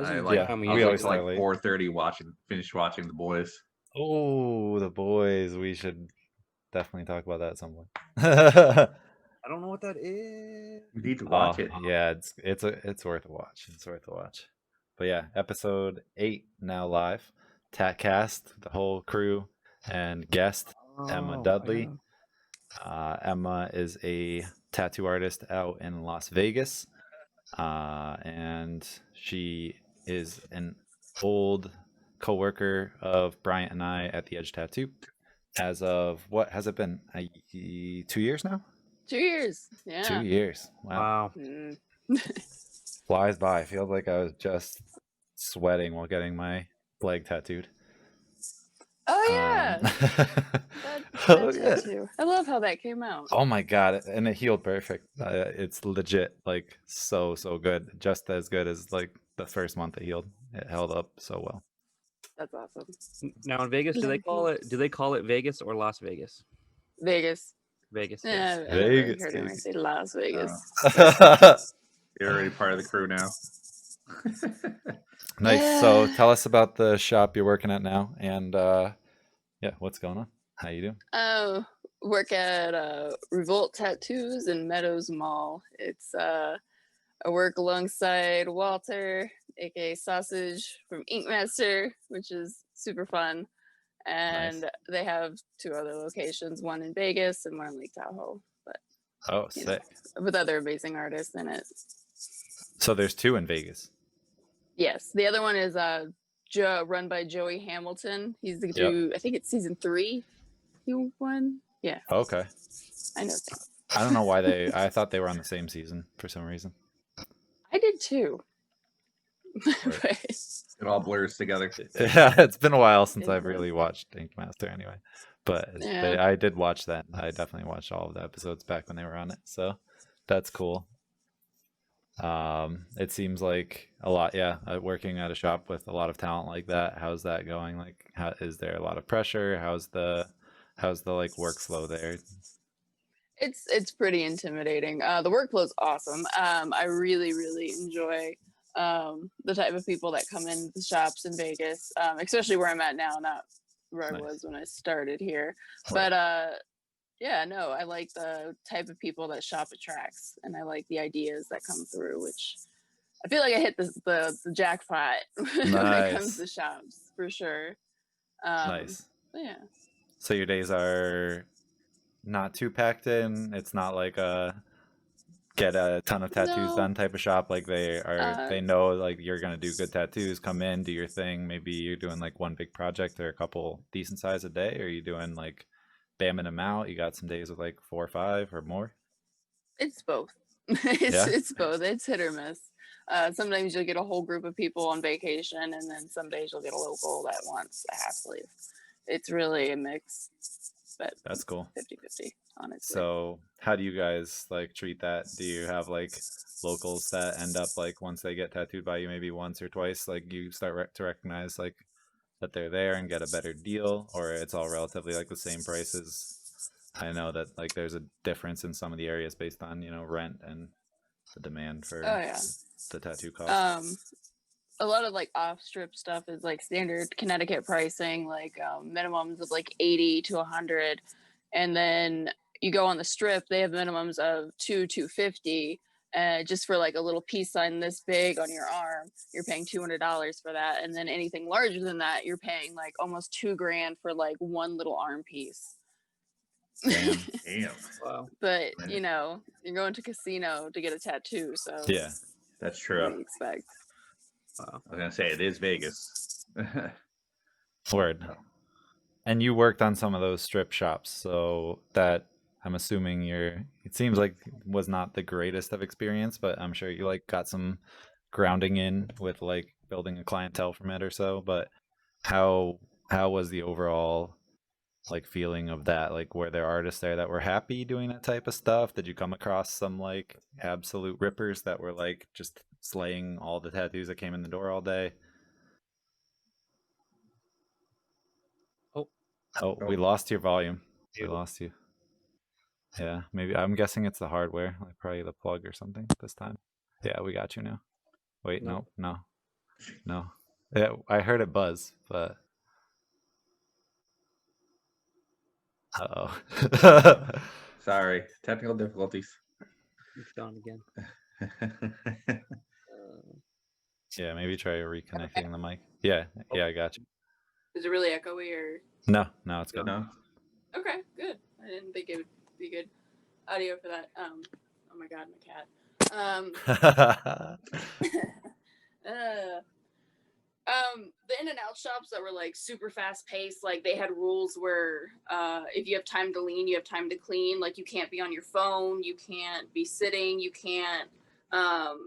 I Yeah, I we was like always till start like late. 4:30 finish watching The Boys. Oh, The Boys. We should definitely talk about that at some point. I don't know what that is. You need to Oh, watch it. yeah, it's worth a watch. It's worth a watch. But yeah, episode 8 now live. TatCast, the whole crew and guest Emma Oh, Dudley. Emma is a tattoo artist out in Las Vegas, and she is an old coworker of Bryant and I at the Edge Tattoo. As of what has it been? 2 years now? 2 years. 2 Yeah. years. Wow. Wow. Mm. Flies by. I feel like I was just sweating while getting my leg tattooed. Oh yeah, that Oh, yeah. tattoo. I love how that came out. Oh my god, and it healed perfect. It's legit, like so good, just as good as like the first month it healed. It held up so well. That's awesome. Now in Vegas, do they call it Vegas or Las Vegas? Vegas. Vegas. Yeah, Yes. I never Vegas, heard anyone baby. say Las Vegas. You're already part of the crew now. Nice. So tell us about the shop you're working at now, and yeah, what's going on? How you doing? Work at Revolt Tattoos in Meadows Mall. It's I work alongside Walter, aka Sausage from Ink Master, which is super fun. And Nice. they have 2 other locations, one in Vegas and one in Lake Tahoe. But Oh, you know, sick. with other amazing artists in it. So there's 2 in Vegas. Yes, the other one is run by Joey Hamilton. He's the dude. I think it's season 3. He won. Yeah. Okay. I know things. I don't know why I thought they were on the same season for some reason. I did too. Right. It all blurs together. Yeah, it's been a while since It I've does. really watched Ink Master anyway. But Yeah. I did watch that. I definitely watched all of the episodes back when they were on it. So that's cool. It seems like a lot, working at a shop with a lot of talent like that. How's that going? Like, is there a lot of pressure? How's the like workflow there? It's pretty intimidating. The workflow's awesome. I really enjoy the type of people that come into the shops in Vegas, especially where I'm at now, not where I was when I started here. Right. But yeah, no, I like the type of people that shop attracts, and I like the ideas that come through, which I feel like I hit the jackpot when it comes to shops for sure. Nice. Yeah. So your days are not too packed in. It's not like a get a ton of tattoos done type of shop. Like they know like you're gonna do good tattoos. Come in, do your thing. Maybe you're doing like one big project or a couple decent size a day. Or are you doing like bamming them out? You got some days with like 4 or 5 or more. It's both. It's both. It's hit or miss. Sometimes you'll get a whole group of people on vacation, and then some days you'll get a local that wants a half sleeve. It's really a mix, but that's cool. 50-50, honestly. So how do you guys like treat that? Do you have like locals that end up like once they get tattooed by you maybe once or twice, like you start to recognize like that they're there and get a better deal, or it's all relatively like the same prices? I know that like there's a difference in some of the areas based on, you know, rent and the demand for the tattoo cost. A lot of like off strip stuff is like standard Connecticut pricing, like minimums of like 80 to 100, and then you go on the strip, they have minimums of 250. Just for like a little peace sign this big on your arm, you're paying $200 for that, and then anything larger than that, you're paying like almost $2,000 for like one little arm piece. Damn. Wow. But you know, you're going to casino to get a tattoo, so yeah, that's true. What do you expect? Wow. I was gonna say it is Vegas. Word. And you worked on some of those strip shops, so that I'm assuming it seems like was not the greatest of experience, but I'm sure you like got some grounding in with like building a clientele from it or so. But how was the overall like feeling of that? Like, were there artists there that were happy doing that type of stuff? Did you come across some like absolute rippers that were like just slaying all the tattoos that came in the door all day? Oh, we lost your volume. We lost you. Yeah, maybe I'm guessing it's the hardware, like probably the plug or something this time. Yeah, we got you now. Wait, no. No. Yeah, I heard it buzz, but uh-oh. Sorry, technical difficulties. It's gone again. Yeah, maybe try reconnecting the mic. Yeah, I got you. Is it really echoey or? No, it's good. No. Okay, good. I didn't think it would be good audio for that. Oh my god, my cat. The in and out shops that were like super fast paced, like they had rules where if you have time to lean, you have time to clean. Like you can't be on your phone, you can't be sitting, you can't.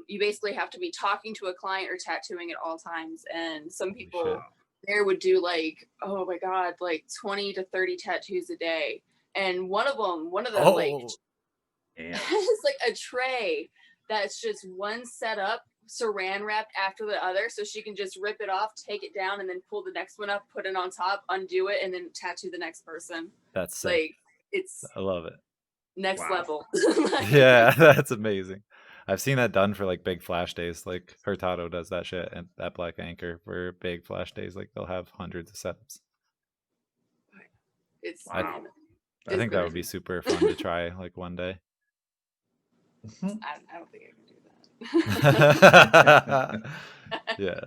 You basically have to be talking to a client or tattooing at all times. And some people there would do like, oh my god, like 20 to 30 tattoos a day. And one of them like has like a tray that's just one set up saran wrapped after the other, so she can just rip it off, take it down, and then pull the next one up, put it on top, undo it, and then tattoo the next person. That's sick. Like it's I love it. next level. Yeah, that's amazing. I've seen that done for like big flash days. Like Hurtado does that shit at Black Anchor for big flash days. Like they'll have hundreds of setups. It's I think that would be super fun to try like one day. I don't think I can do that. Yeah.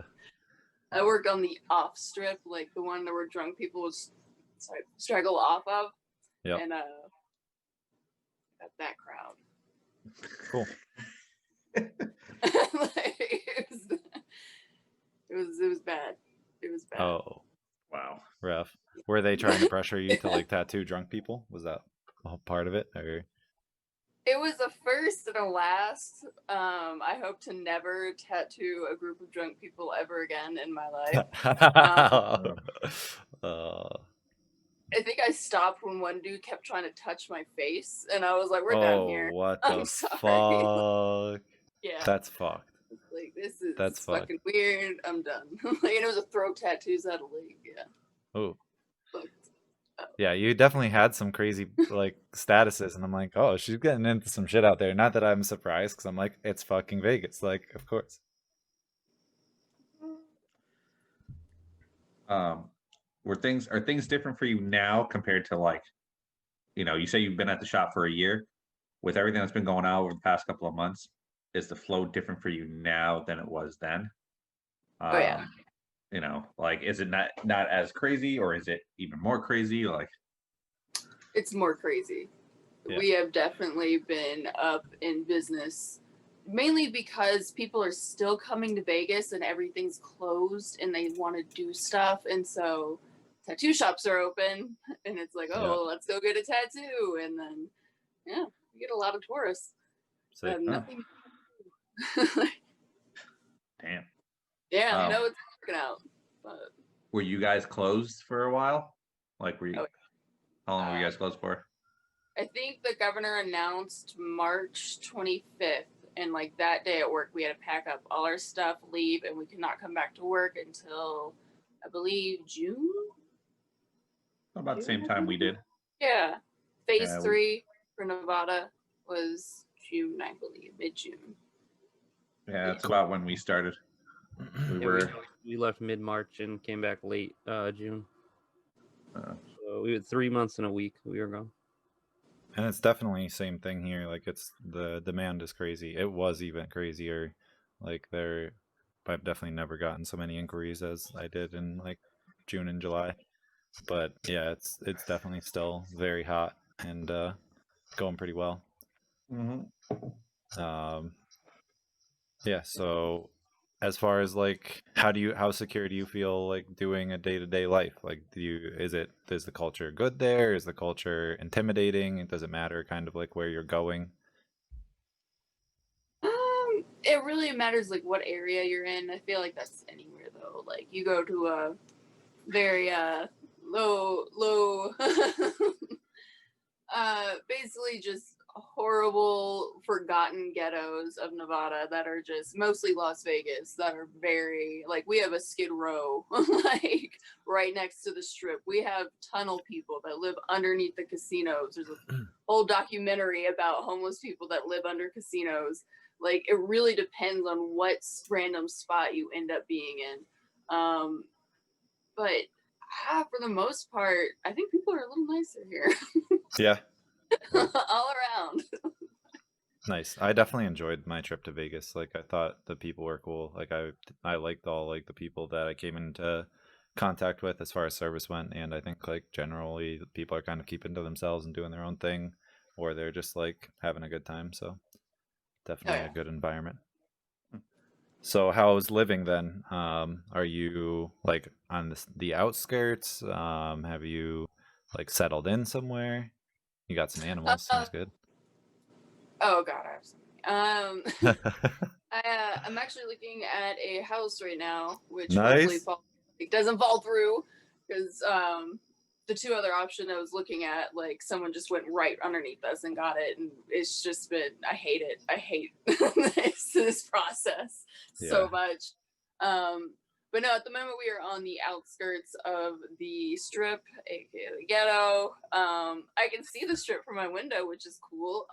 I worked on the off strip, like the one that where drunk people would straggle off of. Yep. And at that crowd. Cool. Like, it was bad. It was bad. Oh, wow. rough. Were they trying to pressure you to like tattoo drunk people? Was that a part of it, or? It was a first and a last. I hope to never tattoo a group of drunk people ever again in my life. I think I stopped when one dude kept trying to touch my face, and I was like, "We're done here." What I'm the sorry. fuck? Yeah, That's fucked. like this is That's fucking weird. I'm done. Like, and it was a throat tattoo satellite. Yeah. Oh. But, yeah, you definitely had some crazy like statuses, and I'm like, oh, she's getting into some shit out there. Not that I'm surprised, because I'm like, it's fucking Vegas. Like, of course. Are things different for you now compared to like, you say you've been at the shop for a year. With everything that's been going on over the past couple of months, is the flow different for you now than it was then? oh yeah. Like, is it not as crazy, or is it even more crazy? Like, It's more crazy. Yeah. We have definitely been up in business, mainly because people are still coming to Vegas and everything's closed and they want to do stuff. And so tattoo shops are open and it's like, oh, let's go get a tattoo. And then, yeah, we get a lot of tourists. Sick. Nothing. damn. Yeah, no, it's working out. But Were you guys closed for a while? Like, Oh, how long were you guys closed for? I think the governor announced March 25th, and like that day at work, we had to pack up all our stuff, leave, and we could not come back to work until I believe June. About the same time we did. Yeah, phase Yeah, 3 for Nevada was June, I believe, mid-June. Yeah, it's about when we started. We left mid-March and came back late June. So we had 3 months and a week we were gone. And it's definitely same thing here. Like, it's the demand is crazy. It was even crazier. Like, I've definitely never gotten so many inquiries as I did in like June and July. But yeah, it's definitely still very hot and going pretty well. Yeah. So, as far as like, how secure do you feel like doing a day-to-day life? Like, is the culture good there? Is the culture intimidating? Does it matter kind of like where you're going? It really matters like what area you're in. I feel like that's anywhere though. Like you go to a very low basically just horrible forgotten ghettos of Nevada that are just mostly Las Vegas, that are very like, we have a Skid Row like right next to the strip. We have tunnel people that live underneath the casinos. There's a whole documentary about homeless people that live under casinos. Like it really depends on what random spot you end up being in. But for the most part, I think people are a little nicer here. Yeah. All around. Nice. I definitely enjoyed my trip to Vegas. Like I thought the people were cool. Like I liked all like the people that I came into contact with as far as service went, and I think like generally people are kind of keeping to themselves and doing their own thing, or they're just like having a good time. So definitely a good environment. So how's living then? Are you like on the outskirts? Have you like settled in somewhere? You got some animals. Sounds good. Oh God, I have so many. I'm actually looking at a house right now, which hopefully doesn't fall through, because the two other option I was looking at, like someone just went right underneath us and got it, and it's just been I hate it. I hate this process so much. But no, at the moment we are on the outskirts of the strip, aka the ghetto. I can see the strip from my window, which is cool.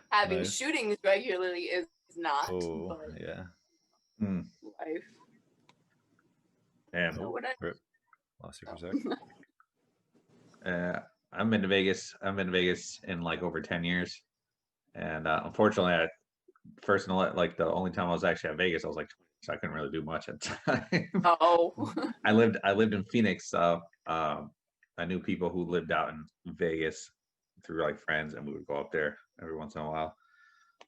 Having shootings regularly is not. Oh, but yeah. Life. Damn. So Rip. Lost you for a sec. I've been to Vegas. I've been to Vegas in like over 10 years. And unfortunately, the only time I was actually at Vegas, I was like 20, so I couldn't really do much at the time. Oh. I lived in Phoenix. So I knew people who lived out in Vegas through like friends, and we would go up there every once in a while.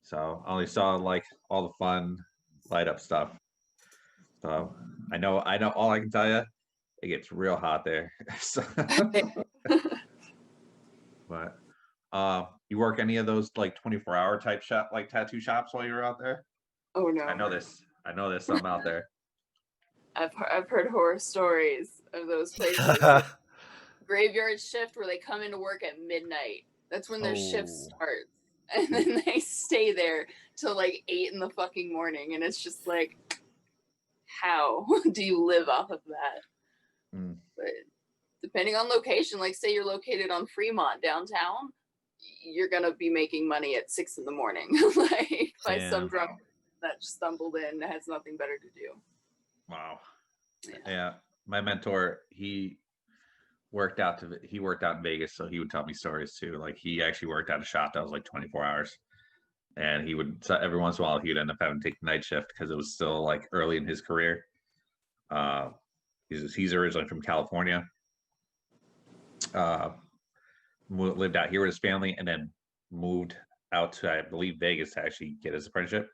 So I only saw like all the fun light up stuff. So I know all I can tell you, it gets real hot there. So, but you work any of those like 24-hour type shop, like tattoo shops while you're out there? Oh no. I know there's some out there. I've heard horror stories of those places. Graveyard shift where they come into work at midnight. That's when their shift starts. And then they stay there till like 8 in the fucking morning, and it's just like, how do you live off of that? But depending on location, like say you're located on Fremont downtown, you're gonna be making money at 6 in the morning, like by some drunk that stumbled in and has nothing better to do. Wow. Yeah. My mentor, he worked out in Vegas, so he would tell me stories too. Like he actually worked at a shop that was like 24 hours, and he would every once in a while he'd end up having to take the night shift because it was still like early in his career. He's originally from California. Lived out here with his family, and then moved out to, I believe, Vegas to actually get his apprenticeship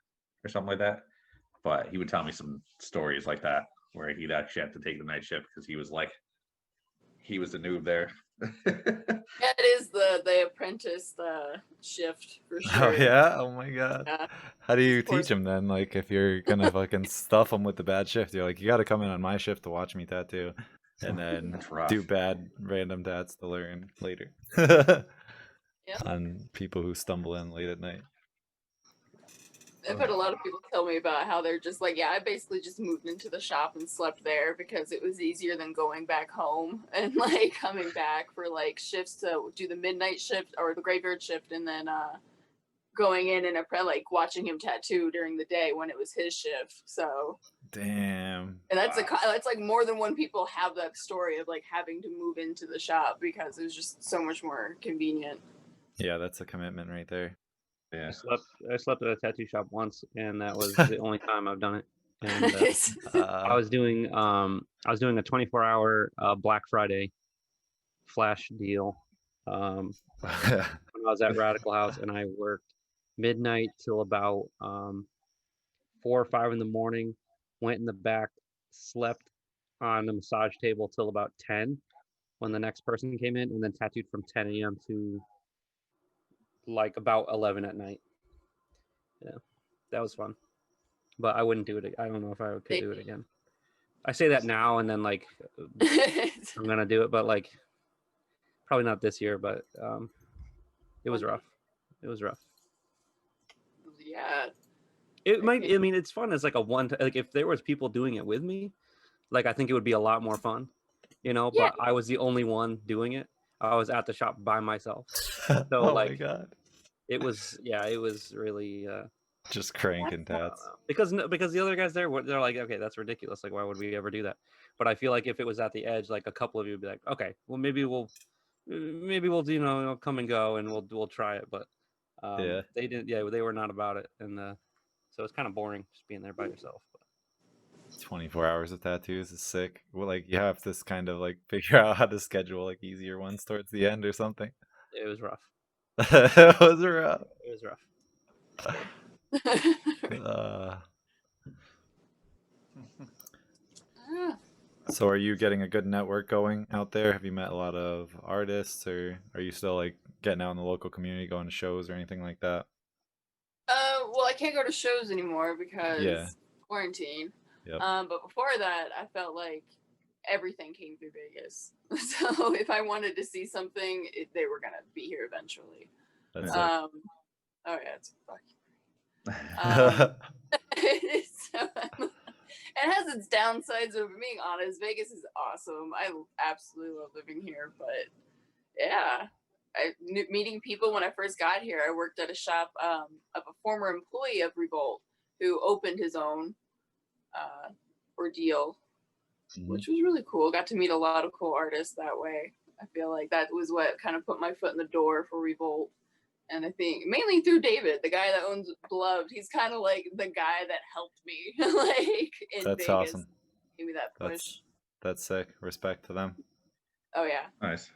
or something like that. But he would tell me some stories like that where he'd actually have to take the night shift because he was the noob there. Yeah, it is the apprentice shift for sure. Oh yeah? Oh my god. Yeah. How do you teach him then? Like if you're gonna fucking stuff him with the bad shift, you're like, you gotta come in on my shift to watch me tattoo. And then do bad random tats to learn later. On people who stumble in late at night. I've had a lot of people tell me about how they're just like, yeah, I basically just moved into the shop and slept there because it was easier than going back home and like coming back for like shifts to do the midnight shift or the graveyard shift, and then going in and like watching him tattoo during the day when it was his shift. So damn. And that's that's like more than one people have that story of like having to move into the shop because it was just so much more convenient. Yeah, that's a commitment right there. Yeah, I slept at a tattoo shop once, and that was the only time I've done it. And I was doing a 24-hour Black Friday flash deal when I was at Radical House, and I worked midnight till about 4 or 5 in the morning. Went in the back, slept on the massage table till about 10 when the next person came in, and then tattooed from 10 a.m. to like about 11 at night. Yeah, that was fun, but I wouldn't do it. I don't know if I could do it again. I say that now, and then like I'm gonna do it, but like probably not this year. But it was rough. It was rough. Yeah. It might. I mean, it's fun as like a one. Like if there was people doing it with me, like I think it would be a lot more fun, you know. Yeah. But I was the only one doing it. I was at the shop by myself. So oh like, my god. It was really Just cranking tats. because the other guys there they're like, okay, that's ridiculous. Like, why would we ever do that? But I feel like if it was at the edge, like a couple of you would be like, okay, well maybe we'll come and go and we'll try it. But Yeah. they didn't. Yeah, they were not about it, and so it's kind of boring just being there by yourself. But 24 hours of tattoos is sick. Well, like you have to kind of like figure out how to schedule like easier ones towards the end or something. it was rough. It was rough. It was rough. So are you getting a good network going out there? Have you met a lot of artists, or are you still like getting out in the local community, going to shows or anything like that? Well, I can't go to shows anymore because quarantine. Yep. But before that, I felt like everything came through Vegas. So if I wanted to see something, they were gonna be here eventually. That's oh yeah, it's fucking. So, it has its downsides, but being honest, Vegas is awesome. I absolutely love living here, but yeah, meeting people when I first got here. I worked at a shop of a former employee of Revolt who opened his own ordeal, which was really cool. Got to meet a lot of cool artists that way. I feel like that was what kind of put my foot in the door for Revolt. And I think mainly through David, the guy that owns Beloved. He's kind of like the guy that helped me, like in That's Vegas. awesome. Give me that push. That's sick. Respect to them. Oh yeah. Nice.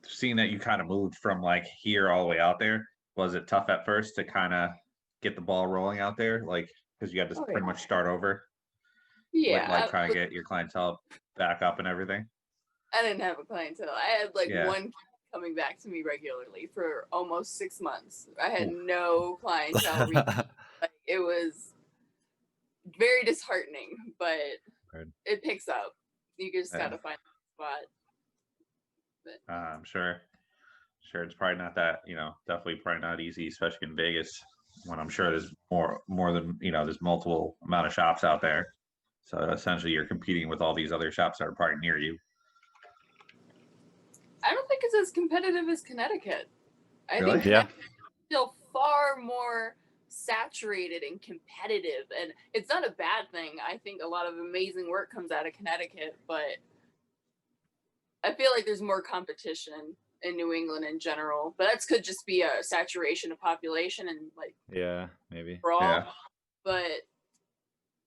Seeing that you kind of moved from like here all the way out there, was it tough at first to kind of get the ball rolling out there? Like, because you had to pretty much start over. Yeah. With, like trying to get your clientele back up and everything. I didn't have a clientele. I had like one coming back to me regularly for almost 6 months. I had no clientele. Like, it was very disheartening, but it picks up. You just gotta find a spot. But, I'm sure it's probably not that, definitely probably not easy, especially in Vegas, when I'm sure there's more than, there's multiple amount of shops out there. So essentially you're competing with all these other shops that are probably near you. I don't think it's as competitive as Connecticut. I think yeah. Connecticut's still far more saturated and competitive, and it's not a bad thing. I think a lot of amazing work comes out of Connecticut, but I feel like there's more competition in New England in general. But that could just be a saturation of population and like maybe brawl. Yeah. But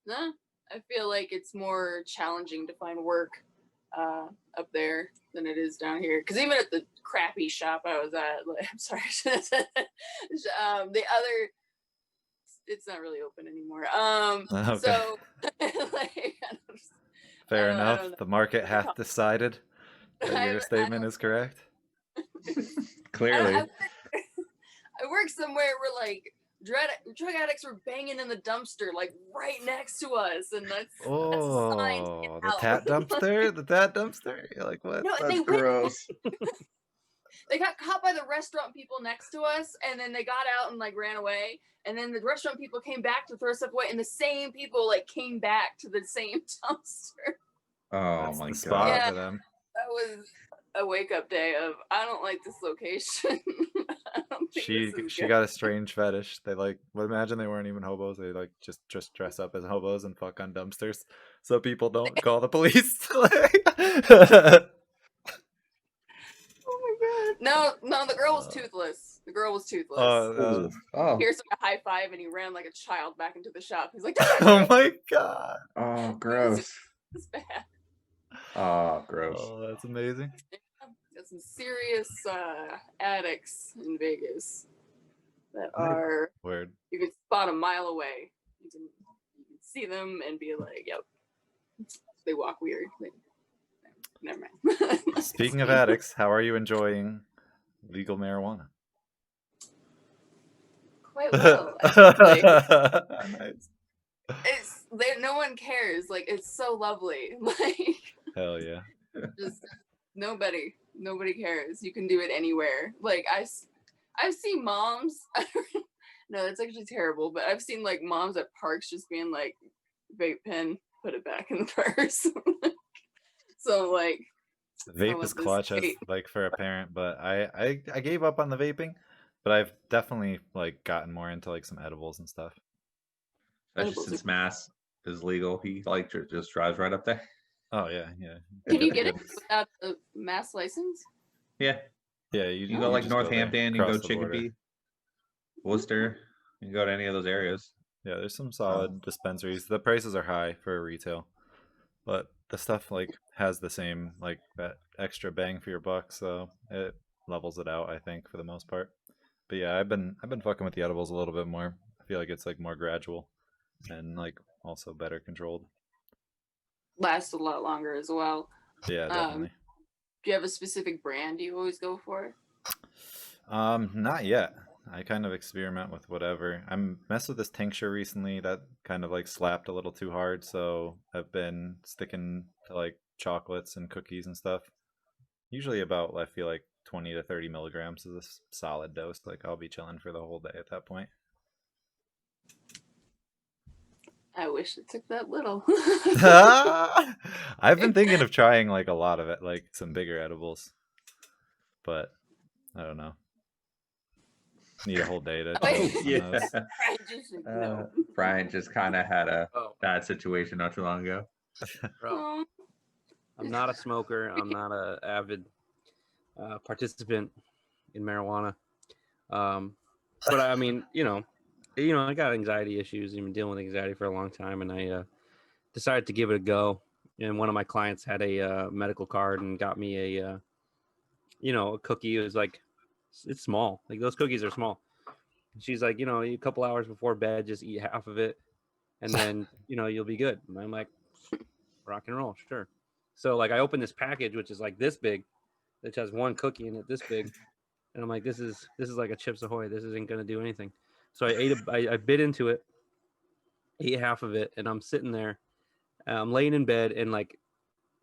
no, I feel like it's more challenging to find work up there than it is down here. Because even at the crappy shop I was at, like, I'm sorry, the other, it's not really open anymore. Okay. So like, fair enough. The market hath decided that your statement is correct. Clearly. I work somewhere where like drug addicts were banging in the dumpster like right next to us, and that's a sign to get the out. tat dumpster. The tat dumpster. You're like, what? No, That's gross. They got caught by the restaurant people next to us, and then they got out and like ran away. And then the restaurant people came back to throw stuff away, and the same people like came back to the same dumpster. Oh That's my the god! spot for them. That was a wake up day of I don't like this location. I don't think She got a strange fetish. They like would imagine they weren't even hobos. They like just dress up as hobos and fuck on dumpsters so people don't call the police. Oh my god! No, the girl was toothless. The girl was toothless. Oh. Here's a high five, and he ran like a child back into the shop. He's like, oh my god! Oh, gross. It's bad. Oh, gross. Oh, that's amazing. Got some serious addicts in Vegas that are Weird. you can spot a mile away. You can see them and be like, "Yep." They walk weird. Never mind. Speaking of addicts, how are you enjoying legal marijuana? Quite well. Actually. Nice. No one cares. Like, it's so lovely. Like, Hell yeah. just nobody cares. You can do it anywhere. Like, I've seen moms. No, that's actually terrible. But I've seen like moms at parks just being like, vape pen, put it back in the purse. So like, Vape was is this clutch as great. like for a parent, but I gave up on the vaping, but I've definitely like gotten more into like some edibles and stuff. Especially Edibles since are- Mass is legal, he like just drives right up there. Oh yeah, yeah. Can you got get it goods. without the mass license? Yeah, Yeah, you you go like just go there, Northampton, you go cross the border. Chicopee, Worcester, you can go to any of those areas. Yeah, there's some solid dispensaries. The prices are high for retail, but the stuff like has the same like that extra bang for your buck, so it levels it out, I think, for the most part. But yeah, I've been fucking with the edibles a little bit more. I feel like it's like more gradual and like also better controlled. Lasts a lot longer as well. Yeah, definitely. Do you have a specific brand you always go for? Not yet. I kind of experiment with whatever. I'm messed with this tincture recently that kind of like slapped a little too hard, so I've been sticking to like chocolates and cookies and stuff. Usually about, I feel like 20 to 30 milligrams is a solid dose. Like I'll be chilling for the whole day at that point. I wish it took that little. I've been thinking of trying like a lot of it, like some bigger edibles, but I don't know. Need a whole day to chill on Yeah. those. I just no. Brian just kind of had a Oh, bad situation not too long ago. bro. Oh, I'm not a smoker. I'm not a avid participant in marijuana. But I mean, I got anxiety issues. I've been dealing with anxiety for a long time, and I decided to give it a go. And one of my clients had a medical card and got me a cookie. It was like, it's small. Like those cookies are small. She's like, a couple hours before bed, just eat half of it, and then you'll be good. And I'm like, rock and roll, sure. So like I opened this package, which is like this big, which has one cookie in it, this big, and I'm like, this is like a Chips Ahoy. This isn't gonna do anything. So I bit into it, ate half of it, and I'm sitting there. I'm laying in bed, and like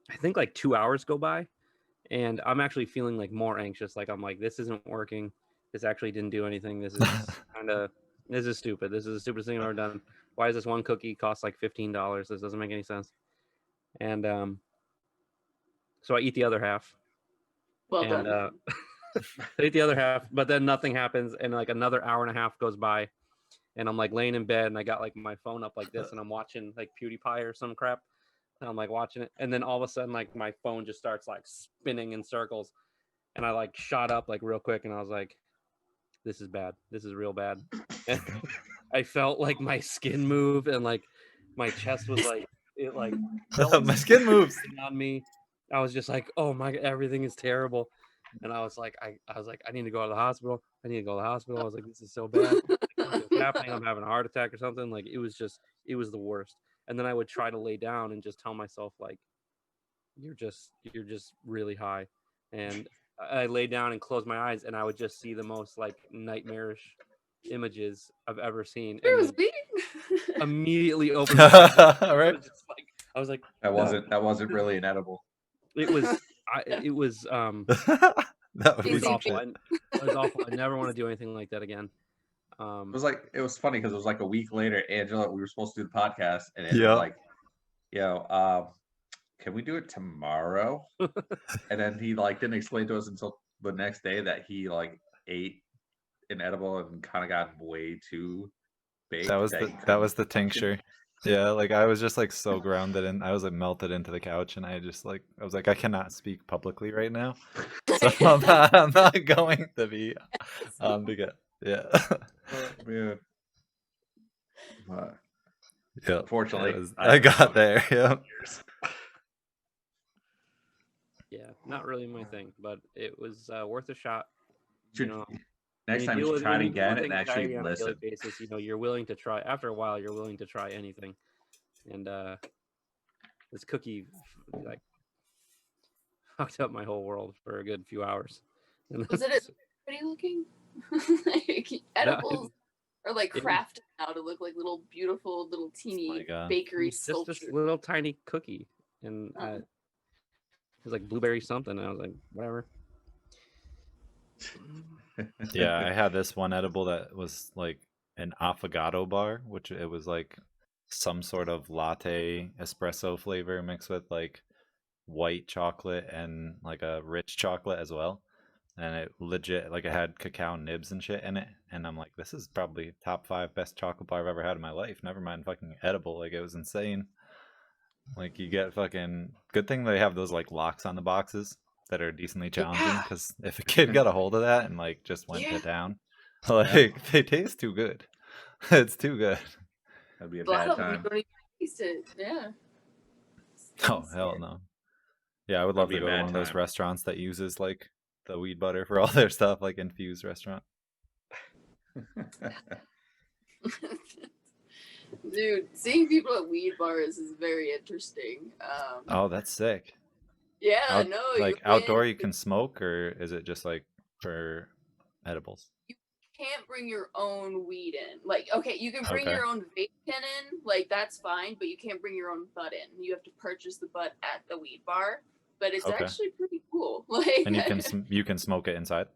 I think like 2 hours go by, and I'm actually feeling like more anxious. Like I'm like, this isn't working. This actually didn't do anything. This is this is stupid. This is the stupidest thing I've ever done. Why does this one cookie cost like $15? This doesn't make any sense. And so I eat the other half. well And done. I eat the other half, but then nothing happens, and like another hour and a half goes by, and I'm like laying in bed, and I got like my phone up like this, and I'm watching like PewDiePie or some crap, and I'm like watching it, and then all of a sudden like my phone just starts like spinning in circles, and I like shot up like real quick, and I was like, this is bad. This is real bad. And I felt like my skin move, and like my chest was like it like My skin moves on me. I was just like, oh my, everything is terrible. And I was like, I need to go to the hospital. I need to go to the hospital. I was like, this is so bad. What's happening? I'm having a heart attack or something. Like it was the worst. And then I would try to lay down and just tell myself like, you're just really high. And I lay down and closed my eyes, and I would just see the most like nightmarish images I've ever seen. It was And me. immediately opened my eyes. Right. I was like, That wasn't really an edible. it was That would it be was some awful. shit. It was awful. I never want to do anything like that again. It was funny because it was like a week later, Angela, we were supposed to do the podcast, and it Yeah. was like, can we do it tomorrow? And then he like didn't explain to us until the next day that he like ate an edible and kind of got way too big. That was he the couldn't was the function. tincture. Yeah, like I was just like so grounded, and I was like melted into the couch, and I was like, I cannot speak publicly right now, so I'm not going to be because yeah. Yeah. But Yeah, unfortunately, I got there. Yeah. Yeah, not really my thing, but it was worth a shot. Should- When next you time deal you with- should try when it you deal again with and anxiety actually on a daily listen. basis, you're willing to try. After a while, you're willing to try anything. And this cookie like fucked up my whole world for a good few hours. And Was it pretty looking? Like, edibles are like it was- crafted now to look like little beautiful little teeny my God. bakery It's just this sculptures. little tiny cookie, and Oh. it was like blueberry something, and I was like, whatever. Yeah, I had this one edible that was like an affogato bar, which it was like some sort of latte espresso flavor mixed with like white chocolate and like a rich chocolate as well. And it legit, like, it had cacao nibs and shit in it. And I'm like, this is probably top 5 best chocolate bar I've ever had in my life. Never mind fucking edible. Like, it was insane. Like, you get fucking... Good thing they have those, like, locks on the boxes that are decently challenging. Because if a kid got a hold of that and, like, just went to town, like, they taste too good. It's too good. That'd be a A lot bad of them you time. don't even taste it. Yeah. Oh, hell no. Yeah, I would love That'd to be a go to bad one of those time. restaurants that uses, like, the weed butter for all their stuff, like infused restaurant. Dude, seeing people at weed bars is very interesting. Oh, that's sick. Yeah, no, like you outdoor win. you can smoke, or is it just like for edibles? You can't bring your own weed in. Like, okay, you can bring Okay. your own vape pen in, like that's fine, but you can't bring your own bud in. You have to purchase the bud at the weed bar. But it's Okay. actually pretty cool. Like, And you can smoke it inside.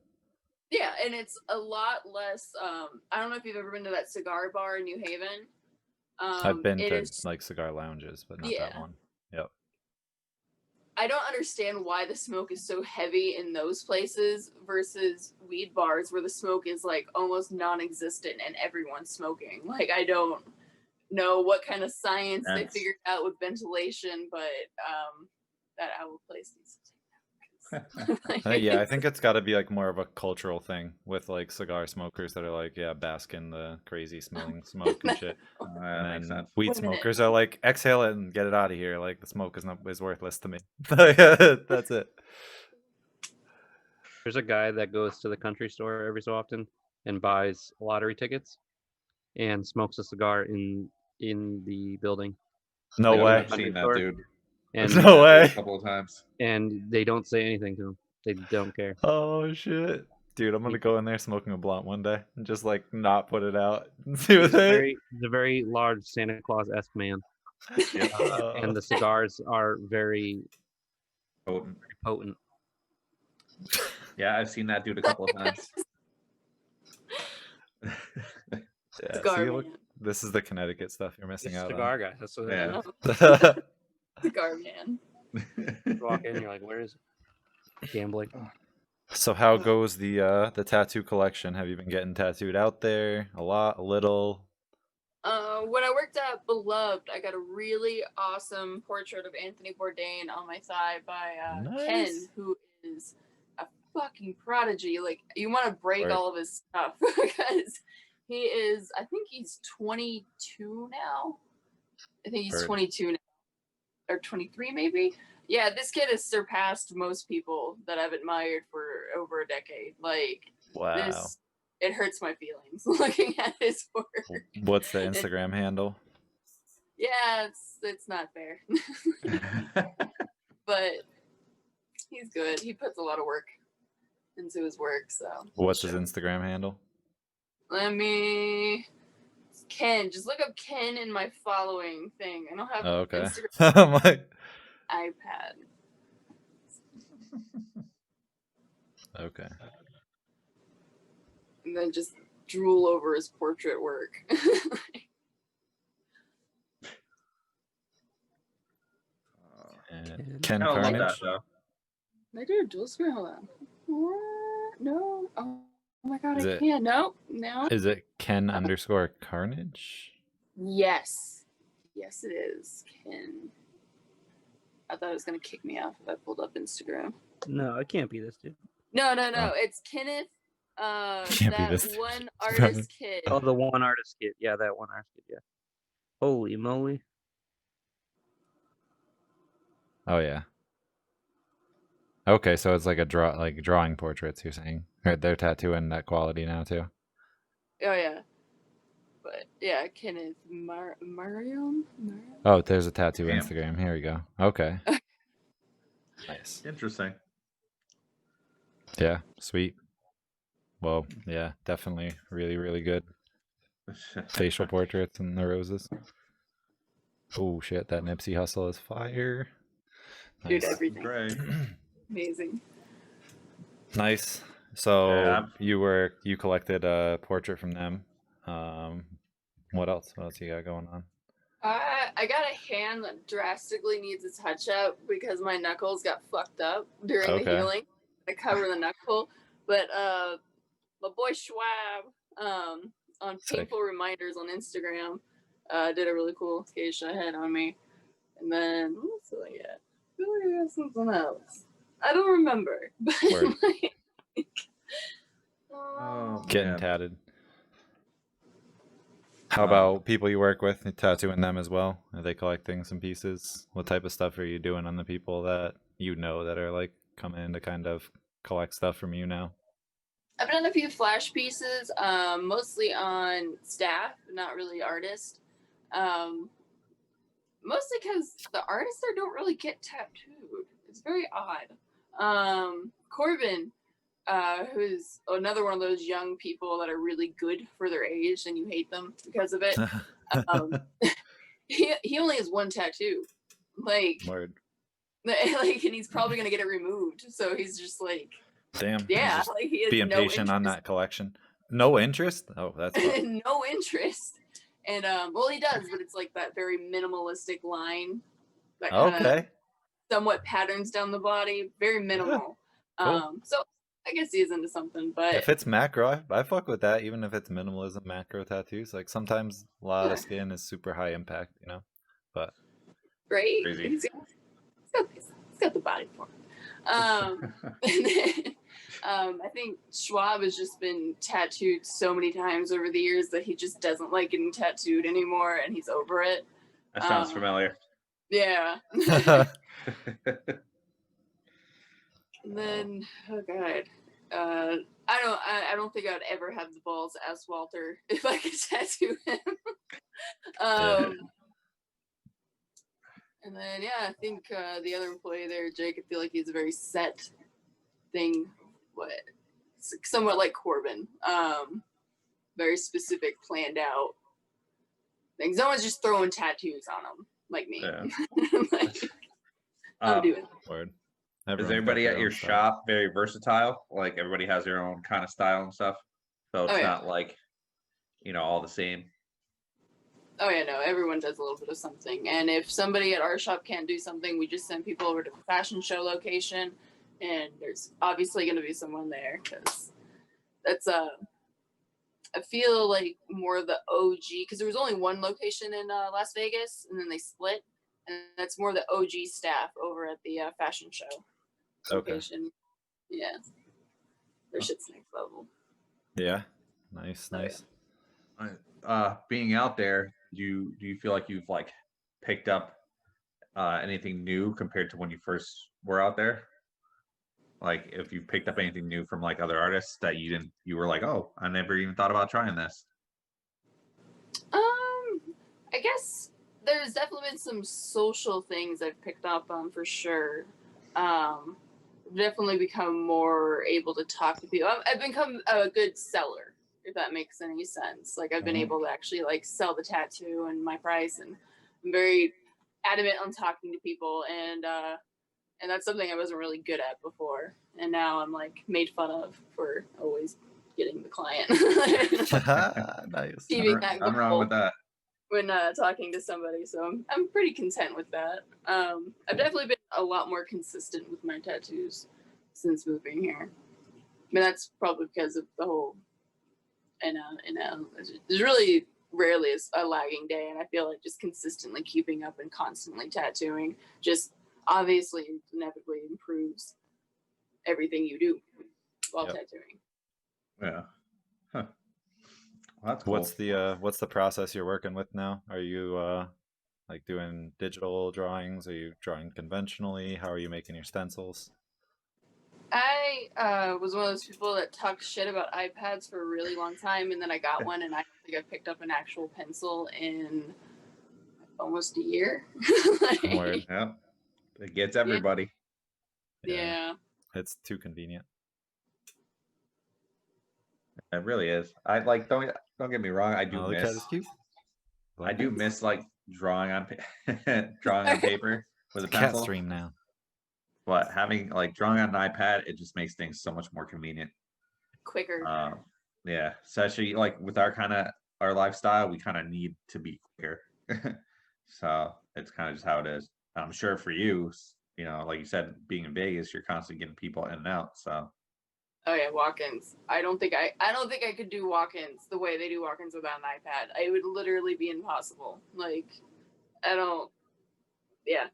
yeah, and it's a lot less. I don't know if you've ever been to that cigar bar in New Haven. I've been it to is- like cigar lounges, but not that Yeah. one. Yep. I don't understand why the smoke is so heavy in those places versus weed bars where the smoke is like almost non-existent and everyone's smoking. Like, I don't know what kind of science they That's- figured out with ventilation, but that owl place needs to take that. Yeah, I think it's got to be like more of a cultural thing with like cigar smokers that are like, yeah, bask in the crazy smelling smoke and shit. that makes And sense. weed Wait a minute. smokers are like, exhale it and get it out of here. Like the smoke is worthless to me. That's it. There's a guy that goes to the country store every so often and buys lottery tickets and smokes a cigar in the building. No Like, way. I've seen that Store. dude. And No way. A couple of times. and they don't say anything to him. They don't care. Oh shit. Dude, I'm gonna go in there smoking a blunt one day and just like not put it out and see what He's a very large Santa Claus-esque man, Oh. and the cigars are very Potent. potent. Yeah, I've seen that dude a couple of times. Yeah, Cigar see, look, man. this is the Connecticut stuff you're missing He's a out cigar guy. That's what Yeah. on. Cigar man. you walk in. You're like, where is it? Gambling. So how goes the tattoo collection? Have you been getting tattooed out there? A lot, a little? When I worked at Beloved, I got a really awesome portrait of Anthony Bourdain on my thigh by Ken, Nice. who is a fucking prodigy. Like, you want to break Word. all of his stuff because he is, I think he's 22 now. I think he's Word. 22 now, or 23 maybe. Yeah, this kid has surpassed most people that I've admired for over a decade. Like, Wow. this, it hurts my feelings looking at his work. What's the Instagram handle? Yeah, it's not fair. But he's good. He puts a lot of work into his work, so. What's his Instagram handle? Ken. Just look up Ken in my following thing. I don't have Oh, okay. Instagram I'm like, iPad. okay. And then just drool over his portrait work. And Ken I don't love that Carnage. though. I do a dual screen. Hold on. What? No. Oh my god, Is I it- can't. No. No. Is it Ken_Carnage? Yes. Yes, it is. Ken. I thought it was going to kick me off if I pulled up Instagram. No, it can't be this dude. No. Oh. It's Kenneth. Can't be That this one dude. artist kid. Oh, the one artist kid. Yeah, that one artist kid. Yeah. Holy moly. Oh yeah. Okay, so it's like a drawing portraits. You're saying, or they're tattooing that quality now too. Oh yeah. But yeah, Kenneth Marion. Oh, there's a tattoo Damn. Instagram. Here we go. Okay. Nice. Interesting. Yeah, sweet. Well, yeah, definitely really, really good facial portraits and the roses. Oh shit, that Nipsey Hustle is fire. Dude, Nice. everything. Great. Amazing. Nice. So Yeah. you collected a portrait from them. What else? What else you got going on? I got a hand that drastically needs a touch up because my knuckles got fucked up during the healing. I cover the knuckle, but my boy Schwab on Painful Reminders on Instagram did a really cool geisha head on me. And then what else did I get? I feel like I got something else. I don't remember. But like, getting tatted. How about people you work with, tattooing them as well? Are they collecting some pieces? What type of stuff are you doing on the people that you know that are like coming in to kind of collect stuff from you now? I've done a few flash pieces, mostly on staff, not really artists. Mostly because the artists there don't really get tattooed. It's very odd. Corbin, who's another one of those young people that are really good for their age and you hate them because of it. He only has one tattoo. Like, Word. Like, and he's probably gonna get it removed. So he's just like, damn. Yeah, like he has being no patient interest. on that collection. No interest? Oh, that's no interest. And well, he does, but it's like that very minimalistic line that kind of somewhat patterns down the body, very minimal. Cool. So I guess he's into something, but if it's macro, I fuck with that. Even if it's minimalism, macro tattoos. Like sometimes a lot of skin is super high impact, you know. But right, he's got the body for it. And then, I think Schwab has just been tattooed so many times over the years that he just doesn't like getting tattooed anymore, and he's over it. That sounds familiar. Yeah. And then, oh god, I don't think I'd ever have the balls to ask Walter if I could tattoo him. And then I think the other employee there, Jake, I feel like he's a very set thing. Somewhat like Corbin, very specific, planned out things. No one's just throwing tattoos on them like me. Like, I'm doing it. Word. Is everybody at your shop very versatile? Like everybody has their own kind of style and stuff, so it's not like all the same. Oh yeah, no, everyone does a little bit of something. And if somebody at our shop can't do something, we just send people over to the fashion show location, and there's obviously going to be someone there because that's I feel like more of the OG, because there was only one location in Las Vegas, and then they split, and that's more the OG staff over at the fashion show location. Yeah, their shit's next level. Yeah, nice. Being out there, do you feel like you've like picked up anything new compared to when you first were out there? Like if you picked up anything new from like other artists that you were like, oh, I never even thought about trying this. I guess there's definitely been some social things I've picked up on for sure. Definitely become more able to talk to people. I've become a good seller, if that makes any sense. Like I've been able to actually like sell the tattoo and my price, and I'm very adamant on talking to people, and that's something I wasn't really good at before. And now I'm like made fun of for always getting the client. Nice. I'm wrong with that. When talking to somebody, so I'm pretty content with that. I've definitely been a lot more consistent with my tattoos since moving here. I mean, that's probably because of the whole, there's really rarely a lagging day, and I feel like just consistently keeping up and constantly tattooing just obviously inevitably improves everything you do while tattooing. Yeah. Huh. Well, that's cool. What's the process you're working with now? Are you like doing digital drawings? Are you drawing conventionally? How are you making your stencils? I was one of those people that talked shit about iPads for a really long time, and then I got one, and I think I picked up an actual pencil in almost a year. Yeah, it gets everybody. Yeah. It's too convenient. It really is. I like don't get me wrong. I do miss. Is cute. I do miss like drawing on paper with a pencil. Cat stream now. But having like drawing on an iPad, it just makes things so much more convenient, quicker. Yeah, especially like with our lifestyle, we kind of need to be quicker. So it's kind of just how it is. I'm sure for you, like you said, being in Vegas, you're constantly getting people in and out. So. Oh yeah, walk-ins. I don't think I could do walk-ins the way they do walk-ins without an iPad. It would literally be impossible. Like, I don't. Yeah.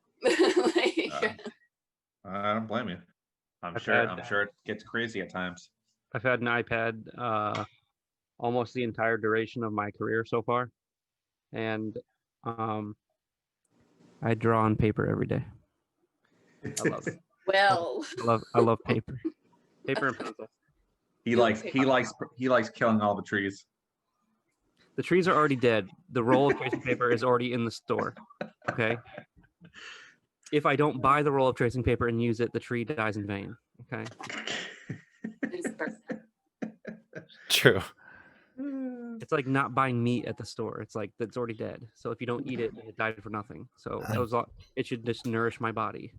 I don't blame you. I'm sure it gets crazy at times. I've had an iPad almost the entire duration of my career so far, and I draw on paper every day. I love it. Well, I love paper. Paper and pencil. He likes killing all the trees. The trees are already dead. The roll of tracing paper is already in the store. Okay. If I don't buy the roll of tracing paper and use it, the tree dies in vain. Okay. True. It's like not buying meat at the store. It's like it's already dead. So if you don't eat it, it died for nothing. So it should just nourish my body.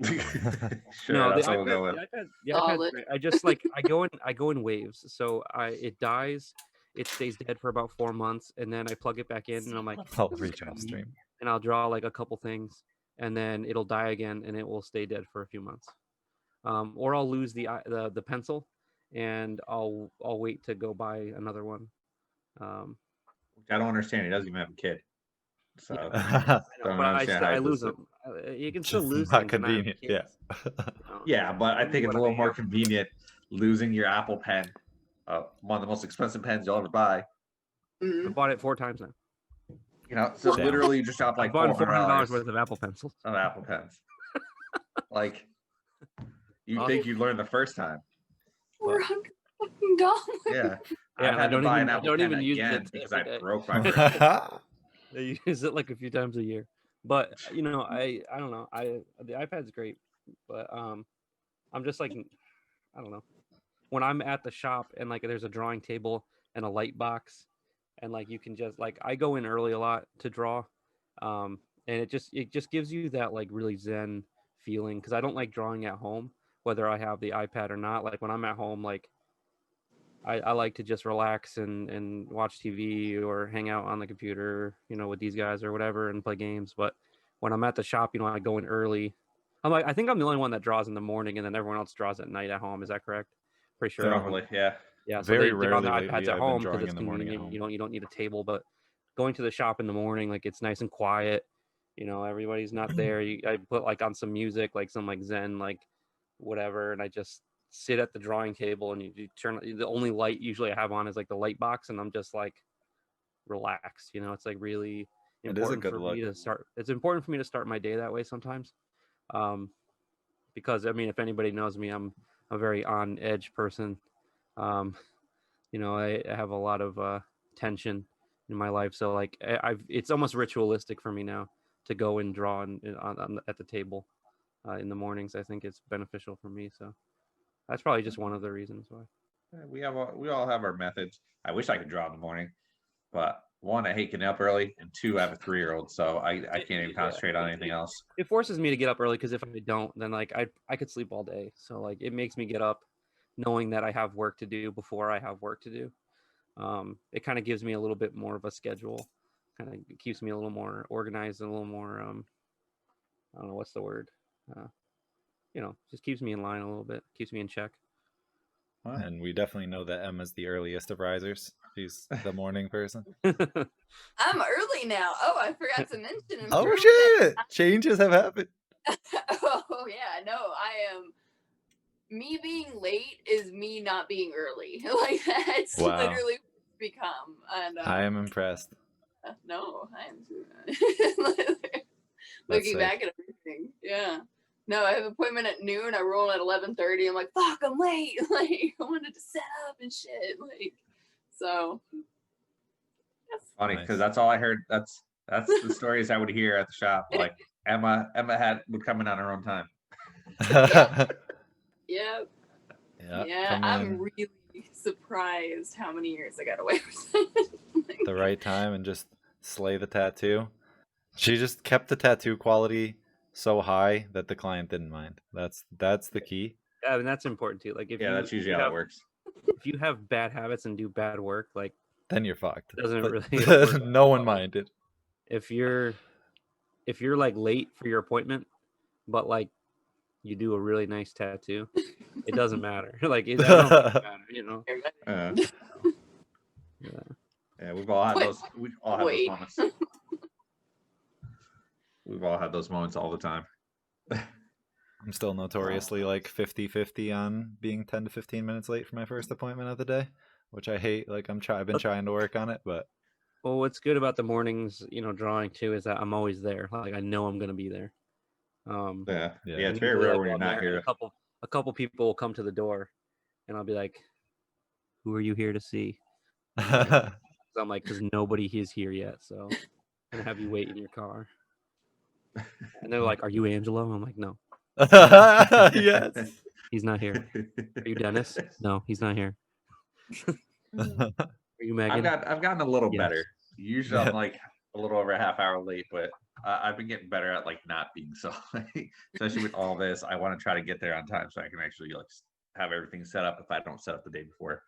Sure, no, that's what we'll go with. The iPad's great. I just like I go in waves. So it dies, it stays dead for about 4 months, and then I plug it back in, and I'm like, I'll reach on stream, and I'll draw like a couple things, and then it'll die again, and it will stay dead for a few months. Or I'll lose the pencil, and I'll wait to go buy another one. I don't understand. He doesn't even have a kid. So I lose them. You can still lose not them. convenient. Yeah. Yeah, but I think it's a little more convenient losing your Apple Pen, one of the most expensive pens you'll ever buy. I bought it 4 times now. So literally you just dropped like $400 worth of Apple Pencils. Of Apple Pens. Like, you think you learned the first time? $400. Yeah. Yeah, I don't even use it because I broke my first. They use it like a few times a year, but I don't know. The iPad's great, but I'm just like, I don't know. When I'm at the shop and like there's a drawing table and a light box, and like you can just like I go in early a lot to draw, and it just gives you that like really zen feeling because I don't like drawing at home whether I have the iPad or not. Like when I'm at home, like I like to just relax and watch TV or hang out on the computer, with these guys or whatever and play games. But when I'm at the shop, I go in early. I think I'm the only one that draws in the morning and then everyone else draws at night at home. Is that correct? Pretty sure. Probably, yeah. Yeah. So Very they're on the rarely iPads lately at I've home been because drawing it's in the morning at convenient. home. You don't need a table, but going to the shop in the morning, like it's nice and quiet. Everybody's not there. I put like on some music, like some like Zen, like whatever, and I just sit at the drawing table and you turn the only light usually I have on is like the light box and I'm just like relaxed. It's like really important for me to start. It's important for me to start my day that way sometimes. Because if anybody knows me, I'm a very on edge person. I have a lot of tension in my life. So like it's almost ritualistic for me now to go and draw at the table in the mornings. I think it's beneficial for me. So that's probably just one of the reasons why. We all have our methods. I wish I could draw in the morning, but 1, I hate getting up early, and 2, I have a 3-year-old, so I can't even concentrate on anything else. It forces me to get up early because if I don't, then like I could sleep all day. So like it makes me get up knowing that I have work to do before I have work to do. It kind of gives me a little bit more of a schedule. Kind of keeps me a little more organized and a little more I don't know what's the word. Just keeps me in line a little bit, keeps me in check. And we definitely know that Emma's the earliest of risers. She's the morning person. I'm early now. Oh, I forgot to mention. Oh shit! Changes have happened. Oh yeah, no, I am. Me being late is me not being early. Like that's literally what it's become. And I am impressed. No, I am looking back at everything. Yeah. No, I have an appointment at noon. I roll at 11:30. I'm like, fuck, I'm late. Like, I wanted to set up and shit. Like, so. Funny, because that's all I heard. That's the stories I would hear at the shop. Like Emma would come in on her own time. Yep. Yeah. I'm really surprised how many years I got away with it. The right time and just slay the tattoo. She just kept the tattoo quality so high that the client didn't mind. That's the key. Yeah, and that's important too. Like that's usually how it works. If you have bad habits and do bad work, like then you're fucked. Doesn't really no one minded. If you're if you're like late for your appointment, but like you do a really nice tattoo, it doesn't matter. Like I don't think it matter, you know. Yeah, we've all had those. We all have those moments. We've all had those moments all the time. I'm still notoriously like 50-50 on being 10 to 15 minutes late for my first appointment of the day, which I hate. Like I've been trying to work on it, but well, what's good about the mornings, drawing too, is that I'm always there. Like I know I'm gonna be there. Yeah, it's and very usually, rare like, when you're I'm not there, here. and a couple people will come to the door, and I'll be like, "Who are you here to see?" So I'm like, "Because nobody is here yet, so I'm gonna have you wait in your car." And they're like, "Are you Angelo?" I'm like, "No, yes. he's not here." "Are you Dennis?" "No, he's not here." "Are you Megan?" I've gotten a little Yes. better. Usually I'm like a little over a half hour late, but I've been getting better at like not being so late. Especially with all this, I want to try to get there on time so I can actually like have everything set up if I don't set up the day before.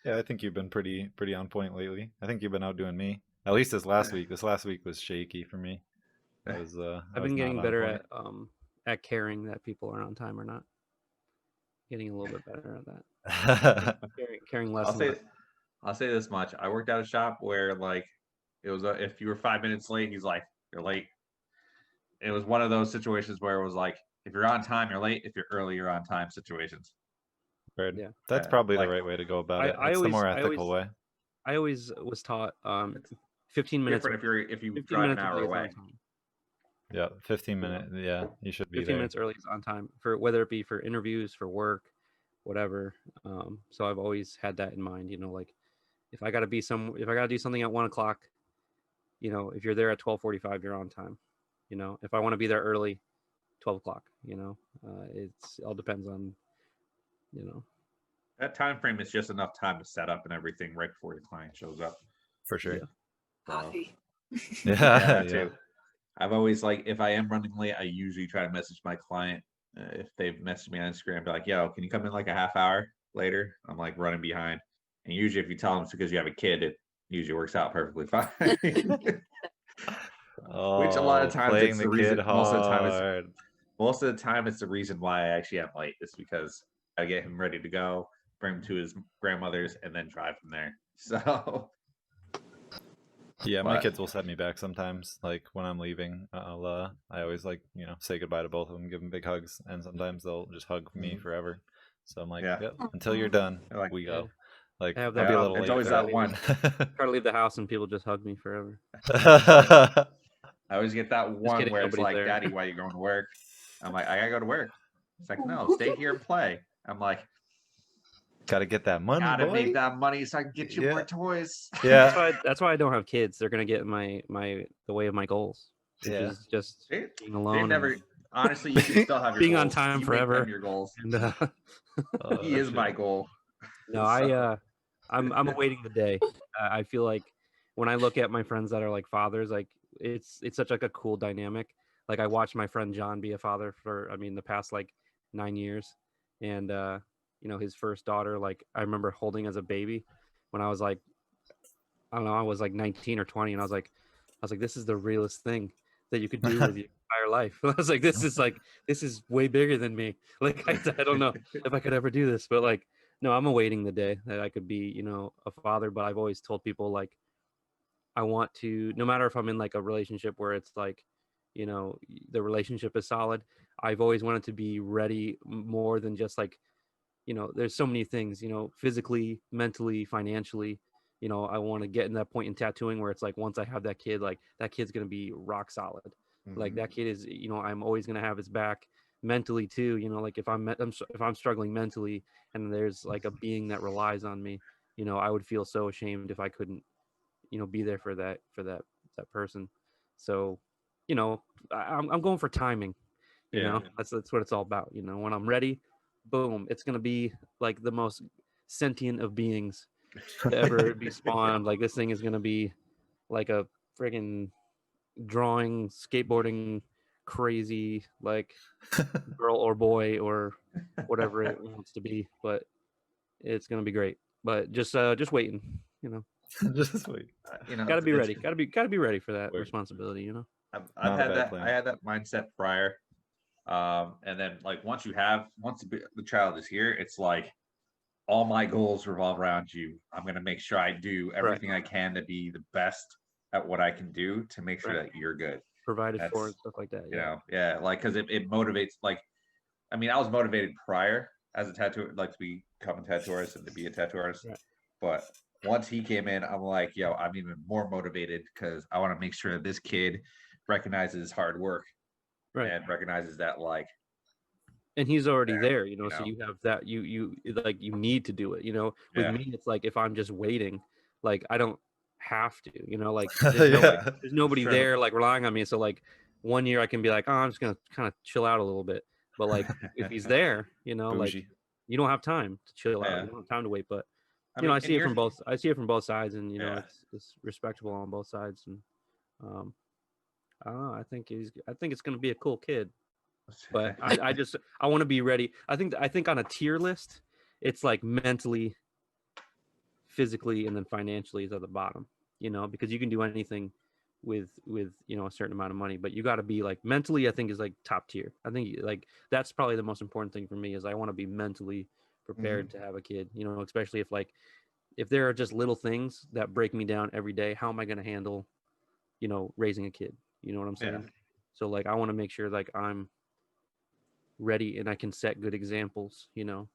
Yeah, I think you've been pretty on point lately. I think you've been outdoing me. At least this last week. This last week was shaky for me. I've been getting better at caring that people are on time or not. Getting a little bit better at that. caring less. I'll say this much. I worked at a shop where like it was if you were 5 minutes late, he's like, "You're late." It was one of those situations where it was like, if you're on time, you're late. If you're early, you're on time situations. Right. Yeah. That's probably the right way to go about it. It's the more ethical way. I always was taught 15 minutes. Different if you drive an hour away. Yeah, 15 minutes. Yeah, you should be 15 there. minutes early is on time, for whether it be for interviews, for work, whatever. So I've always had that in mind. Like if I gotta do something at 1 o'clock, if you're there at 12:45, you're on time. If I want to be there early, 12 o'clock. It's all depends on. That time frame is just enough time to set up and everything right before your client shows up. For sure. Yeah. Coffee. Yeah, too. I've always if I am running late, I usually try to message my client. If they've messaged me on Instagram, be like, "Yo, can you come in like a half hour later?" I'm like running behind. And usually if you tell them it's because you have a kid, it usually works out perfectly fine. Which a lot of times it's the reason. Most of the time it's the reason why I actually am late. Is because I get him ready to go, bring him to his grandmother's, and then drive from there. So yeah, my kids will send me back sometimes. Like when I'm leaving, I always say goodbye to both of them, give them big hugs, and sometimes they'll just hug me forever. So I'm like, yep, until you're done, we go. Like I'll be a little late. It's always that one. Try to leave the house and people just hug me forever. I always get that one kidding, where it's like, there. "Daddy, why are you going to work?" I'm like, "I gotta go to work." It's like, "No, stay here and play." I'm like, "Gotta get that money, gotta boy. make that money so I can get you more toys." Yeah, that's why I don't have kids. They're gonna get in the way of my goals, which is just being alone. Honestly, you can still have your being goals. on time you forever. Make them your goals. And, he is my goal. No, I'm awaiting the day. I feel like when I look at my friends that are like fathers, like it's such like a cool dynamic. Like I watched my friend John be a father for the past like 9 years, and his first daughter, like I remember holding as a baby when I was like, I don't know, I was like 19 or 20, and I was like, this is the realest thing that you could do with your entire life. I was like, this is way bigger than me. Like I don't know if I could ever do this, but like. No, I'm awaiting the day that I could be, a father. But I've always told people like, I want to, no matter if I'm in like a relationship where it's like, the relationship is solid. I've always wanted to be ready more than just like, there's so many things, physically, mentally, financially. I want to get in that point in tattooing where it's like once I have that kid, like that kid's gonna be rock solid. Mm-hmm. Like that kid is, I'm always gonna have his back. Mentally too, like if I'm struggling mentally and there's like a being that relies on me, I would feel so ashamed if I couldn't, be there for that person. So, I'm going for timing. That's what it's all about. When I'm ready, boom, it's gonna be like the most sentient of beings to ever be spawned. Like this thing is gonna be like a friggin' drawing, skateboarding, crazy like girl or boy or whatever it wants to be, but it's gonna be great. But just waiting, just wait. Gotta be ready. Gotta be ready for that responsibility. I've Not a had bad that. plan. I had that mindset prior. And then like once the child is here, it's like all my goals revolve around you. I'm gonna make sure I do everything I can to be the best at what I can do to make sure that you're good. Provided for That's and stuff like that. you Yeah. know, yeah, like because it motivates. Like, I mean, I was motivated prior as a tattoo, like to become a tattoo artist and to be a tattoo artist. Right. But once he came in, I'm like, yo, I'm even more motivated because I want to make sure that this kid recognizes hard work Right. and recognizes that like And he's already there, there, you so know? you have that you like you need to do it, with Yeah. me it's like if I'm just waiting, like I don't have to, like Yeah. there's nobody Sure. there like relying on me, so like 1 year I can be like, oh, I'm just gonna kind of chill out a little bit, but like if he's there, like Bougie. you don't have time to chill out, Yeah. you don't have time to wait, but I mean, I and see it you're from both sides, and Yeah. it's respectable on both sides, and I don't know, I think it's gonna be a cool kid. But I want to be ready. I think on a tier list, it's like mentally, physically, and then financially is at the bottom. Because you can do anything with a certain amount of money, but you got to be like mentally. I think is like top tier. I think like that's probably the most important thing for me is I want to be mentally prepared to have a kid. Especially if there are just little things that break me down every day. How am I going to handle raising a kid? You know what I'm saying? Yeah. So like I want to make sure like I'm ready and I can set good examples, and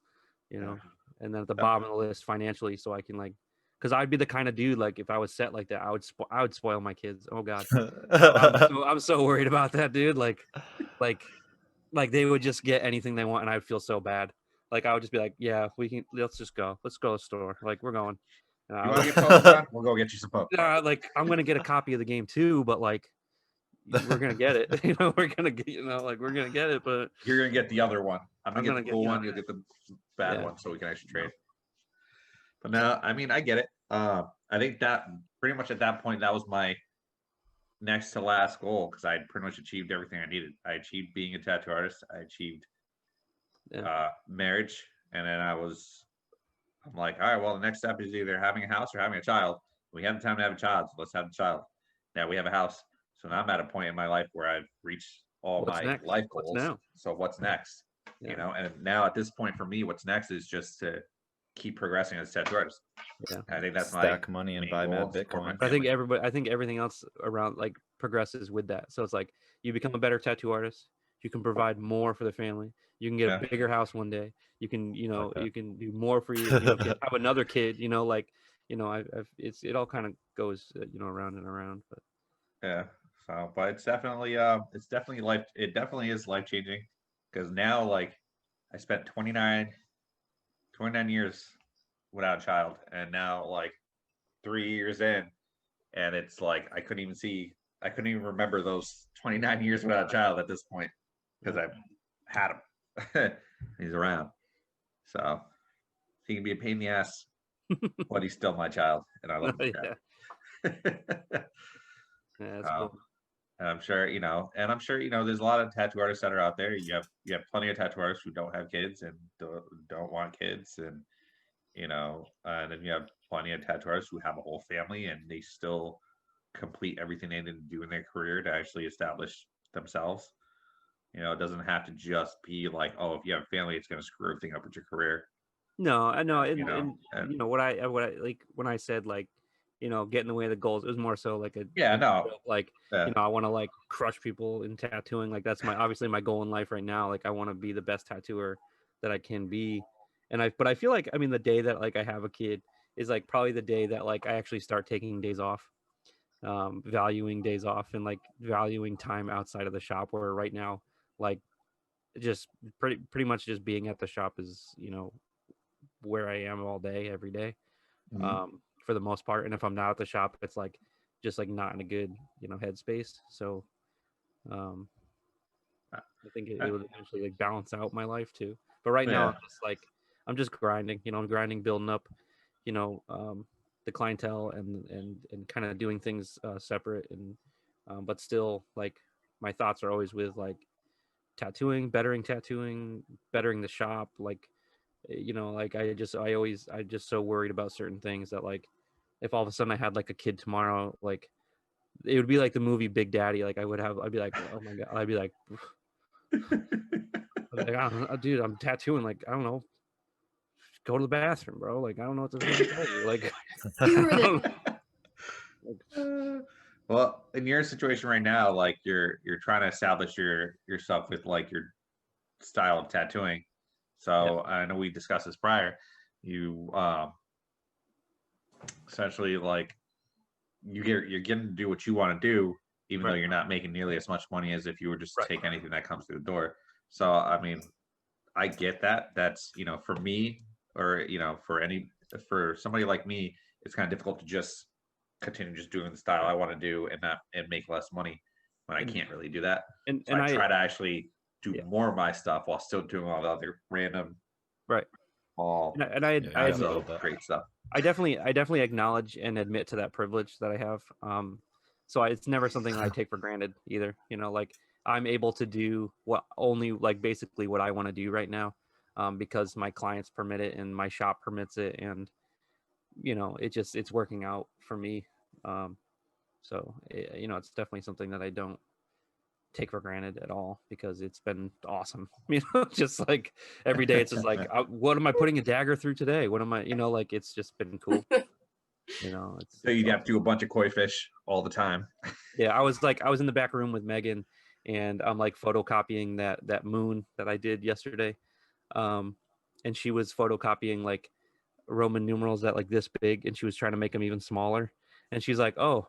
then at the bottom of the list financially, so I can like, because I'd be the kind of dude like if I was set like that, I would spoil my kids. Oh God, I'm so worried about that, dude. Like they would just get anything they want, and I'd feel so bad. Like I would just be like, yeah, let's just go. Let's go to the store. Like we're going. You want to get Pokemon? We'll go get you some Pokemon. Like I'm gonna get a copy of the game too, but like we're gonna get it. We're gonna get we're gonna get it, but You're gonna get the other one. I'm gonna get the cool one. yeah. You'll get the bad Yeah. one, so we can actually trade. But no, I mean, I get it. I think that pretty much at that point, that was my next to last goal because I pretty much achieved everything I needed. I achieved being a tattoo artist. I achieved marriage, and then I'm like, all right, well, the next step is either having a house or having a child. We have the time to have a child, so let's have the child. Now we have a house. So now I'm at a point in my life where I've reached all What's my next? life What's goals. now? So what's next? Yeah. And now at this point for me, what's next is just to keep progressing as a tattoo artist. Yeah. I think that's Stack money and buy mad Bitcoin. I think everything else around like progresses with that. So it's like you become a better tattoo artist. You can provide more for the family. You can get a bigger house one day. You can, you can do more for you. Have another kid. It all kind of goes, around and around. But yeah. So, but it's definitely life. It definitely is life changing because now like I spent 29 years without a child, and now like 3 years in, and it's like I couldn't even remember those 29 years without a child at this point because I've had him. He's around, so he can be a pain in the ass, but he's still my child, and I love him. Yeah, that's cool. And I'm sure, there's a lot of tattoo artists that are out there. You have plenty of tattoo artists who don't have kids and don't want kids, and and then you have plenty of tattoo artists who have a whole family and they still complete everything they need to do in their career to actually establish themselves. It doesn't have to just be like, oh, if you have a family, it's going to screw everything up with your career. No, I know, and what I like when I said like, get in the way of the goals, it was more so like I want to like crush people in tattooing. Like that's obviously my goal in life right now. Like I want to be the best tattooer that I can be, but I feel like the day that like I have a kid is like probably the day that like I actually start taking days off, valuing days off, and like valuing time outside of the shop. Where right now, like just pretty much just being at the shop is where I am all day, every day, for the most part. And if I'm not at the shop, it's like just like not in a good headspace. So I think it would eventually like balance out my life too. But right now I'm just grinding. I'm grinding, building up the clientele and kind of doing things separate, and but still like my thoughts are always with like tattooing, bettering the shop, like like I just so worried about certain things that like if all of a sudden I had like a kid tomorrow, like it would be like the movie Big Daddy. Like I'd be like, oh my god, I'd be like, I don't know, dude, I'm tattooing. Like, I don't know, go to the bathroom, bro. Like, I don't know what to fucking tell you. Like, well, in your situation right now, like you're trying to establish yourself with like your style of tattooing. So I know we discussed this prior. You essentially like you're getting to do what you want to do, even though you're not making nearly as much money as if you were just to take anything that comes through the door. So I mean, I get that. That's, you know, for me, or you know, for somebody like me, it's kind of difficult to just continue just doing the style I want to do and make less money when I can't really do that. And so I try to actually do more of my stuff while still doing all the other random small great stuff. I definitely acknowledge and admit to that privilege that I have. So it's never something I take for granted either. You know, like I'm able to do basically what I want to do right now, because my clients permit it and my shop permits it, and you know, it's working out for me. So you know, it's definitely something that I don't take for granted at all, because it's been awesome. You know, just like every day it's just like, what am I putting a dagger through today? What am I, you know, like it's just been cool. You know, so you'd have to do a bunch of koi fish all the time. Yeah, I was in the back room with Megan, and I'm like photocopying that moon that I did yesterday, and she was photocopying like Roman numerals that like this big, and she was trying to make them even smaller, and she's like, "Oh,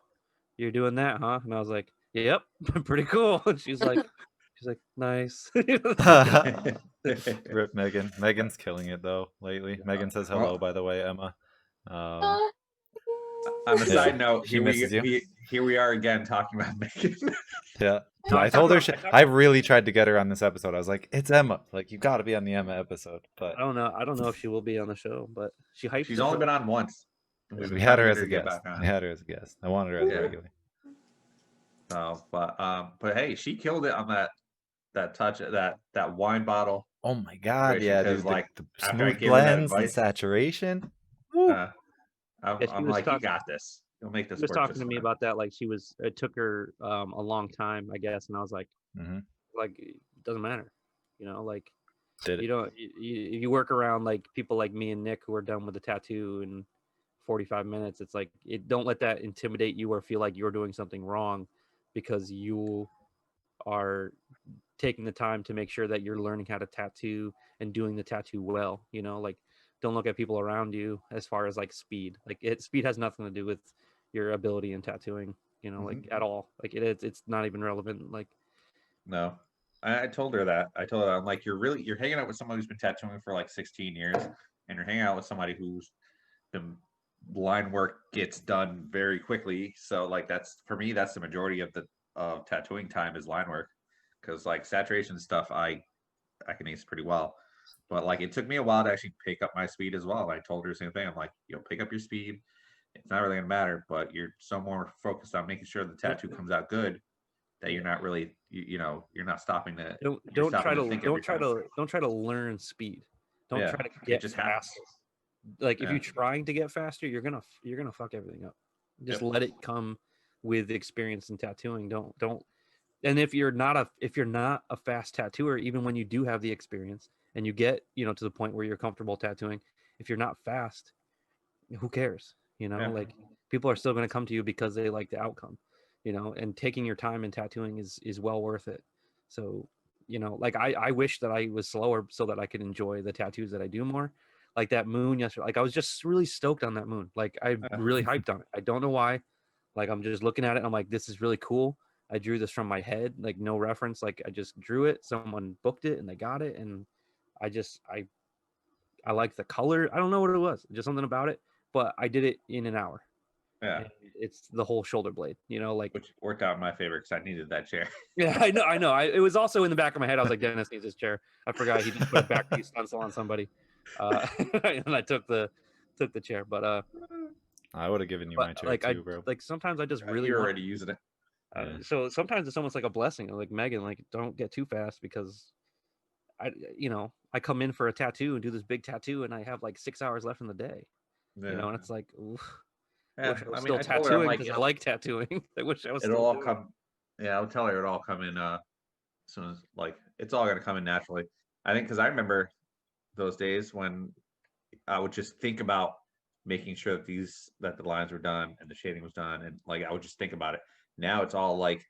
you're doing that, huh?" And I was like, "Yep, pretty cool." And she's like, "Nice." Rip Megan. Megan's killing it though lately. Megan says hello, by the way, Emma. On a side note, here we are again talking about Megan. Yeah. I told her I really tried to get her on this episode. I was like, "It's Emma. Like, you got to be on the Emma episode." But I don't know if she will be on the show, but she's only been on once. We had her as a guest. I wanted her as a regular. So, but hey, she killed it on that touch, that wine bottle. Oh my god, yeah, dude, like the smooth blends and saturation. I'm like, you got this. You'll make this. She was talking to me about that. Like it took her a long time, I guess, and I was like, like it doesn't matter, you know, like you work around like people like me and Nick who are done with the tattoo in 45 minutes. It's like don't let that intimidate you or feel like you're doing something wrong, because you are taking the time to make sure that you're learning how to tattoo and doing the tattoo well. You know, like don't look at people around you as far as like speed. Like speed has nothing to do with your ability in tattooing, you know, like at all. Like it's not even relevant. Like, no, I told her that. I'm like, you're hanging out with someone who's been tattooing for like 16 years, and you're hanging out with somebody who's been line work gets done very quickly. So like that's for me, that's the majority of the tattooing time is line work, because like saturation stuff I can ace pretty well. But like it took me a while to actually pick up my speed as well. I told her the same thing. I'm like, pick up your speed. It's not really gonna matter, but you're so more focused on making sure the tattoo comes out good that you're not really, you're not stopping to don't try to learn speed. Don't try to get faster. Like if you're trying to get faster, you're gonna fuck everything up. Just let it come with experience in tattooing. Don't. And if you're not a fast tattooer, even when you do have the experience and you get to the point where you're comfortable tattooing, if you're not fast, who cares? Like people are still going to come to you because they like the outcome, and taking your time in tattooing is well worth it. So, like I wish that I was slower so that I could enjoy the tattoos that I do more. Like that moon yesterday, like I was just really stoked on that moon. Like I'm really hyped on it. I don't know why. Like I'm just looking at it and I'm like, this is really cool. I drew this from my head, like no reference. Like I just drew it. Someone booked it and they got it. And I like the color. I don't know what it was, just something about it, but I did it in an hour. Yeah. And it's the whole shoulder blade, like which worked out in my favor because I needed that chair. Yeah, I know. It was also in the back of my head. I was like, Dennis needs his chair. I forgot he just put a back piece stencil on somebody. And I took the chair, but I would have given you my chair too, bro. Like sometimes I just really you're already using it. So sometimes it's almost like a blessing. Like Megan, like don't get too fast, because I come in for a tattoo and do this big tattoo and I have like 6 hours left in the day. And it's like, oof. I wish I was I still I told her, I'm tattooing like, because I like tattooing. I wish I was it'll still all doing it. come. Yeah, I'll tell her it'll all come in. As soon as like it's all gonna come in naturally. I think because I remember those days when I would just think about making sure that the lines were done and the shading was done, and like I would just think about it. Now it's all like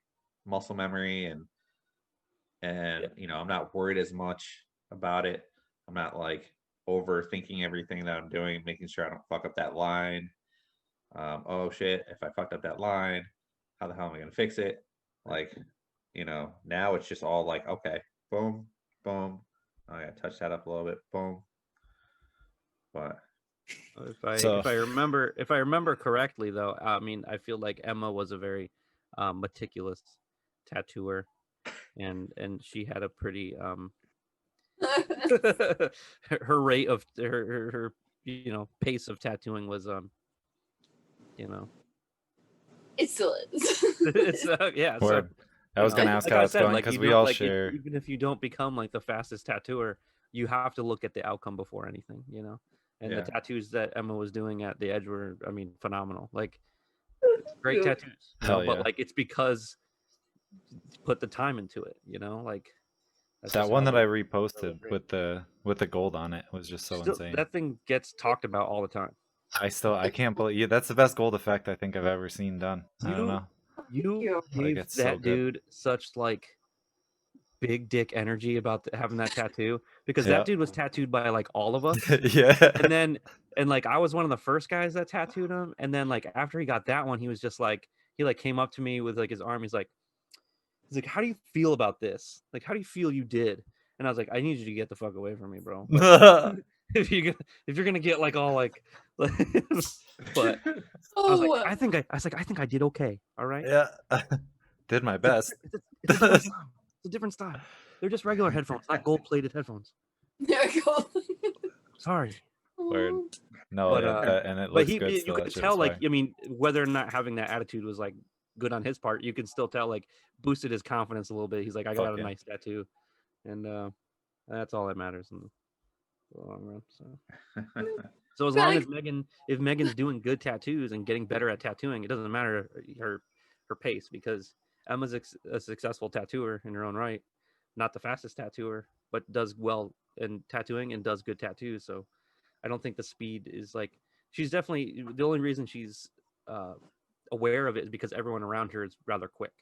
muscle memory, and Yeah. I'm not worried as much about it. I'm not like overthinking everything that I'm doing, making sure I don't fuck up that line. Oh shit, if I fucked up that line, how the hell am I gonna fix it? Like, now it's just all like, okay, boom, boom. I gotta touch that up a little bit, boom. But So- If I remember correctly though, I mean I feel like Emma was a very meticulous tattooer, and she had a pretty her rate of her pace of tattooing was It still is. it's yeah. So Word. I was gonna ask like how I it's said, going like because you we don't all like share. even if you don't become like the fastest tattooer, you have to look at the outcome before anything, And Yeah. the tattoos that Emma was doing at the edge were, I mean, phenomenal. Like great Yeah. tattoos, Hell but yeah. like it's because you put the time into it, like that's That just one that I another reposted great. with the gold on it was just so Still, insane. that thing gets talked about all the time. I can't believe that's the best gold effect I think I've ever seen done. I don't know. You Like, gave it's so that good. dude such like big dick energy about having that tattoo, because Yeah. that dude was tattooed by like all of us. Yeah. And like I was one of the first guys that tattooed him, and then like after he got that one, he was just like he like came up to me with like his arm. He's like, how do you feel about this? Like, how do you feel you did? And I was like, I need you to get the fuck away from me, bro. Like, if you're gonna get like all like, but I was like, Oh, I think I did okay. All right. Yeah. Did my best. It's a different style. It's a different style. They're just regular headphones, not gold-plated headphones. there we go. Sorry. Word. No, But yeah, and it but looks good you still. could That shit tell was like fire. I mean whether or not having that attitude was like good on his part, you can still tell like boosted his confidence a little bit. He's like, I got Fuck a yeah. nice tattoo, and that's all that matters in the long run. So as long as if Megan's doing good tattoos and getting better at tattooing, it doesn't matter her pace, because Emma's a successful tattooer in her own right, not the fastest tattooer, but does well in tattooing and does good tattoos. So I don't think the speed is like, she's definitely, the only reason she's aware of it is because everyone around her is rather quick,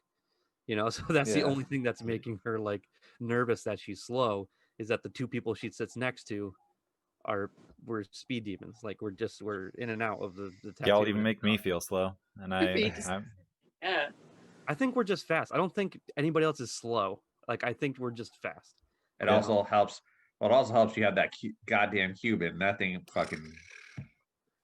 so that's the Yeah. only thing that's making her like nervous that she's slow, is that the two people she sits next to we're speed demons. Like we're in and out of the tattoo. Y'all even make me feel slow, and Yeah. I think we're just fast. I don't think anybody else is slow. Like I think we're just fast. It also helps. Well, it also helps you have that goddamn Cuban. That thing fucking.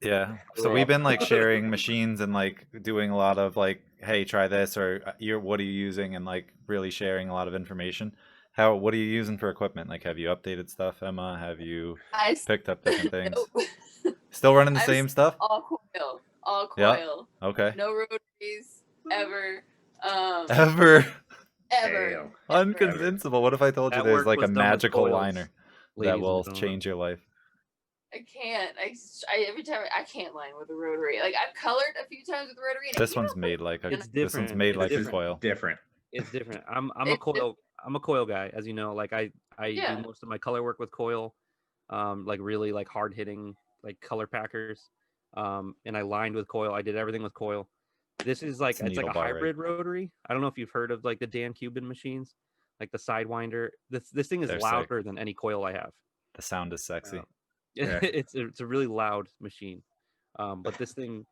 yeah. So we've been like sharing machines and like doing a lot of like, hey, try this, or what are you using, and like really sharing a lot of information. What are you using for equipment? Like, have you updated stuff, Emma? Have you picked up different things? Nope. Still running the same stuff? All coil. Yeah. Okay. No rotaries ever. Ever. Ever. Unconvincible. What if I told you That there's work like a was done with magical coils, liner that ladies will and gentlemen. change your life? I can't. I every time I can't line with a rotary. Like I've colored a few times with a rotary. And This one's made like a. It's This one's different. made It's like a different. coil. Different. It's different. I'm a coil guy, as you know. Like I Yeah. do most of my color work with coil, like really like hard hitting like color packers, and I lined with coil. I did everything with coil. This is like it's like a hybrid rotary. I don't know if you've heard of like the Dan Cuban machines, like the Sidewinder. This thing is They're louder sick. than any coil I have. The sound is sexy. Yeah. It's a really loud machine, but this thing,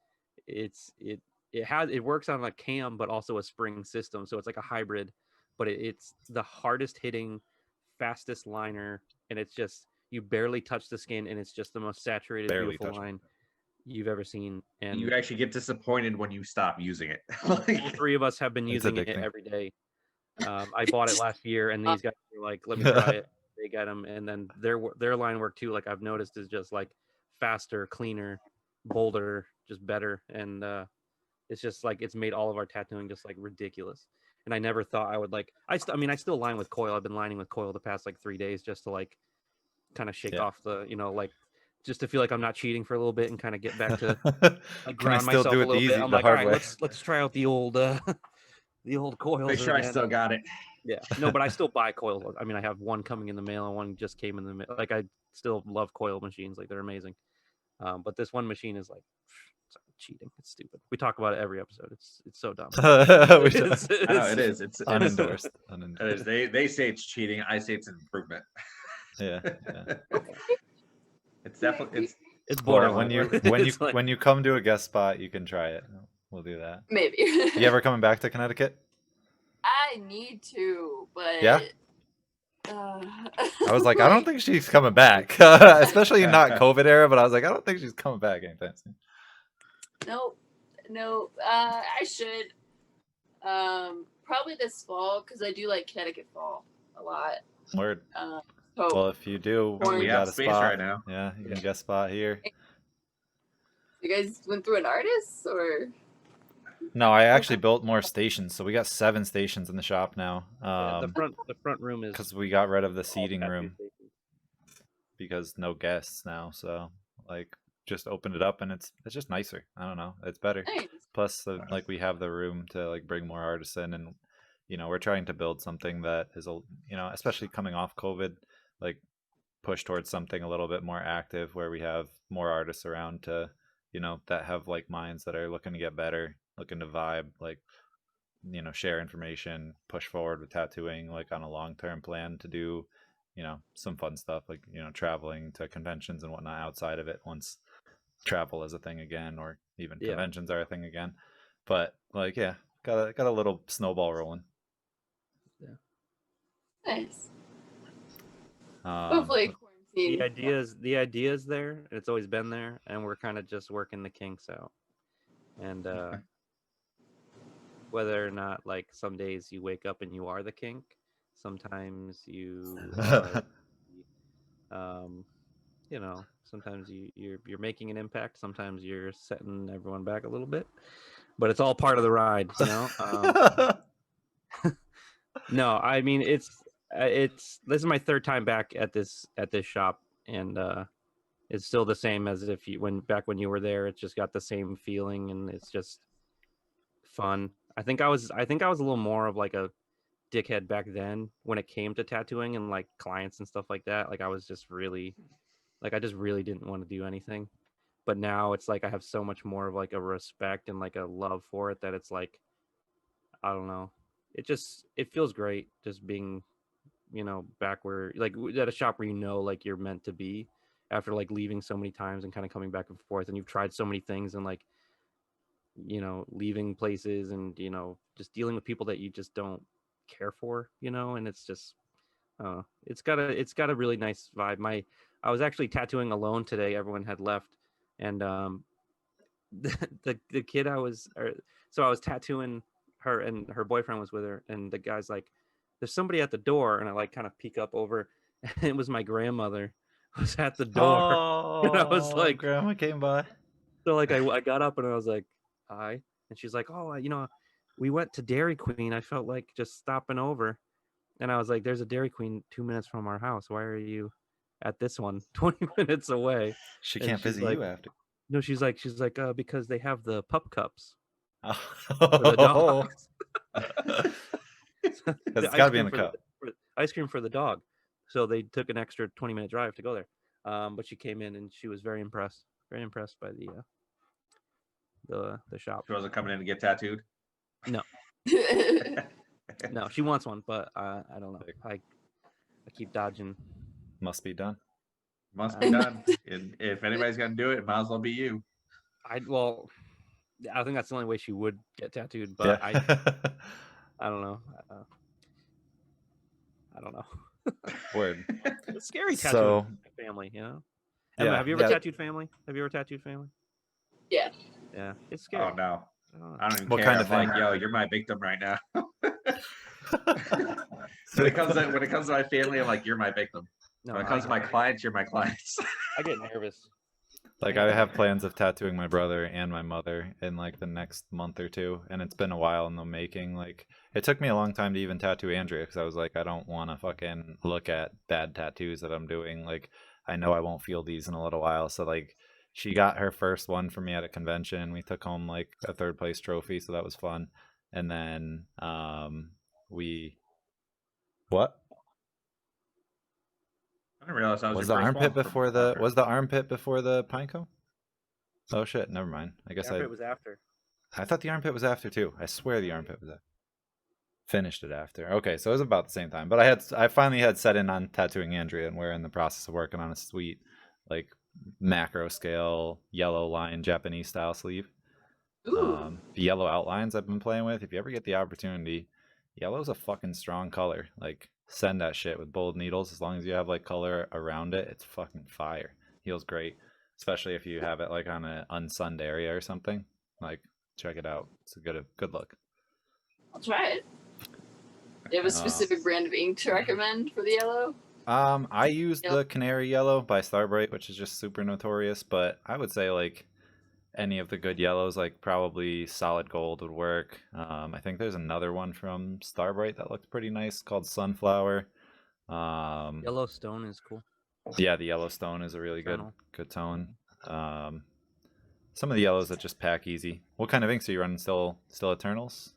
it works on a cam but also a spring system, so it's like a hybrid, but it's the hardest hitting, fastest liner, and it's just you barely touch the skin, and it's just the most saturated, beautiful line you've ever seen. And you actually get disappointed when you stop using it. all three of us have been using it addicting. every day. I bought it last year, and these guys were like, "Let me try it." They got them, and then their line work too. Like I've noticed is just like faster, cleaner, bolder, just better, and it's just like it's made all of our tattooing just like ridiculous. And I never thought I would like. I still line with coil. I've been lining with coil the past like 3 days just to like kind of shake off the like just to feel like I'm not cheating for a little bit and kind of get back to like Can I ground still myself do a it little the bit. easy, I'm the like, all hard right, way? let's try out the old coils. Make sure I again. still got it. Yeah, no, but I still buy coils. I mean, I have one coming in the mail and one just came in the mail. Like, I still love coil machines. Like, they're amazing. But this one machine is like it's cheating. It's stupid. We talk about it every episode. It's so dumb. It's I know it is. It's unendorsed. It is. They say it's cheating. I say it's an improvement. Yeah. It's definitely It's Well, borderline. when you come to a guest spot, you can try it. We'll do that. Maybe. You ever coming back to Connecticut? I need to, but Yeah? I was like, I don't think she's coming back, especially not COVID era. But I was like, I don't think she's coming back anytime soon. No. I should. Probably this fall because I do like Connecticut fall a lot. Word. So Well, if you do, we we have got a space spot right now. Yeah, you can guest spot here. you guys went through an artist or? No, I actually built more stations, so we got 7 stations in the shop now. The front room is because we got rid of the all seating tattoo room stations. because no guests now. So like, just opened it up and it's just nicer. I don't know, it's better. Nice. Plus, like, we have the room to like bring more artists in, and we're trying to build something that is especially coming off COVID, like push towards something a little bit more active where we have more artists around to that have like minds that are looking to get better, looking to vibe, like share information, push forward with tattooing, like on a long-term plan to do some fun stuff, like traveling to conventions and whatnot outside of it once travel is a thing again, or even conventions are a thing again. But like, got a little snowball rolling. Nice. Um, Hopefully quarantine. The idea is there. It's always been there, and we're kind of just working the kinks out. And whether or not, like, some days you wake up and you are the kink, sometimes you are, sometimes you're making an impact, sometimes you're setting everyone back a little bit, but it's all part of the ride, No, I mean, this is my 3rd time back at this shop, and it's still the same as if when you were there. It's just got the same feeling, and it's just fun. I think I was a little more of like a dickhead back then when it came to tattooing and like clients and stuff like that. Like, I was just really, like, I just really didn't want to do anything. But now it's like I have so much more of like a respect and like a love for it that it's like, I don't know. It feels great just being, back where, like, at a shop where like you're meant to be after like leaving so many times and kind of coming back and forth, and you've tried so many things, and like, leaving places and, just dealing with people that you just don't care for, and it's just, it's got a really nice vibe. I was actually tattooing alone today. Everyone had left, and the kid I was tattooing her, and her boyfriend was with her, and the guy's like, there's somebody at the door, and I like kind of peek up over, and it was my grandmother was at the door. Oh, and I was like, grandma came by. So like I got up and I was like, hi, and she's like, oh, we went to Dairy Queen. I felt like just stopping over, and I was like, there's a Dairy Queen 2 minutes from our house. Why are you at this one 20 minutes away? She And can't she's visit like, you after. No, she's like, because they have the pup cups Oh. for the dogs. It's got to be in the cup. Ice cream for the dog. So they took an extra 20-minute drive to go there. But she came in and she was very impressed by the shop. She wasn't coming in to get tattooed. No. No, she wants one, but I don't know. I keep dodging. Must be done. Must be done. And if anybody's gonna do it, it might as well be you. I think that's the only way she would get tattooed, but yeah. I don't know. I don't know. Word. It's scary tattooing family, Emma, have you ever tattooed family? Yeah. Yeah, it's scary. Oh no. I don't even What care. kind of I'm thing? like, yo, you're my victim right now. when it comes to my family, I'm like, you're my victim. No, when it comes to my clients, you're my clients. I get nervous. Like, I have plans of tattooing my brother and my mother in like the next month or 2, and it's been a while in the making. Like, it took me a long time to even tattoo Andrea because I was like, I don't want to fucking look at bad tattoos that I'm doing. Like, I know I won't feel these in a little while. So like, she got her first one for me at a convention. We took home like a 3rd place trophy, so that was fun. And then we what? I didn't realize that was Was your the first armpit one before the Pinecone? Oh shit, never mind. I guess Armpit was after. I thought the armpit was after too. I swear the armpit was after. Finished it after. Okay, so it was about the same time. But I finally had set in on tattooing Andrea, and we're in the process of working on a sweet, like, macro scale yellow line Japanese style sleeve. Ooh. The yellow outlines I've been playing with. If you ever get the opportunity, yellow's a fucking strong color. Like, send that shit with bold needles. As long as you have like color around it, it's fucking fire. Heals great, especially if you have it like on an unsunned area or something. Like, check it out. It's a good look. I'll try it. Do you have a specific brand of ink to recommend for the yellow? I used the Canary Yellow by Starbright, which is just super notorious, but I would say like any of the good yellows, like probably Solid Gold would work. I think there's another one from Starbright that looks pretty nice called Sunflower. Yellowstone is cool. Yeah, the Yellowstone is a really good tone. Some of the yellows that just pack easy. What kind of inks are you running? Still Eternals?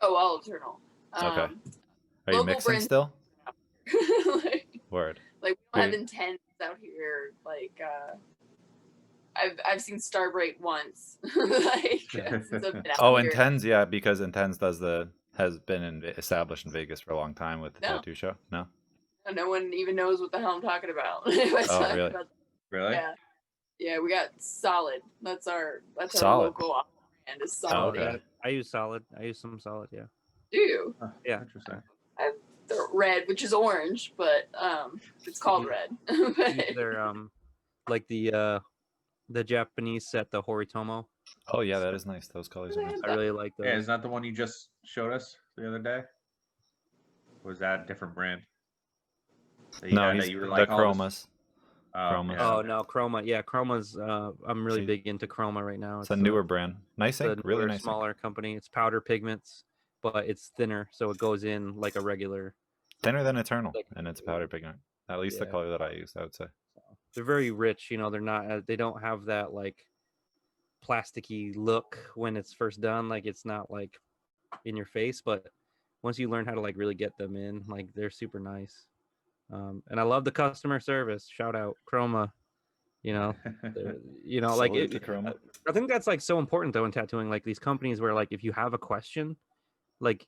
Oh, all Eternal. Okay. Are you mixing still? Word. Like, we don't have Intense out here. Like, I've seen Starbright once. Like, Intense, yeah, because Intense has been established in Vegas for a long time with the tattoo show. No one even knows what the hell I'm talking about. Oh, really? Really? Yeah, we got Solid. That's our Solid. local brand is Solid. Oh, okay. I use Solid. I use some Solid. Yeah. Do you? Yeah. Interesting. I have the red, which is orange, but it's called red. They're like the Japanese set, the Horitomo. Oh yeah, that is nice. Those colors are nice. I really like those. Yeah, is that the one you just showed us the other day? Or was that a different brand? No, he's the Chromas. Chroma. Oh no, Chroma. Yeah, Chroma's. I'm really big into Chroma right now. It's a newer brand. Nice ink, really nice. Smaller company. It's powder pigments, but it's thinner, so it goes in like a regular. Thinner than Eternal, and it's powder pigment. At least the color that I use, I would say. They're very rich. You know, they're not. They don't have that like plasticky look when it's first done. Like, it's not like in your face, but once you learn how to like really get them in, like, they're super nice. And I love the customer service. Shout out Chroma. You know, like I think that's like so important though in tattooing. Like, these companies where like if you have a question, like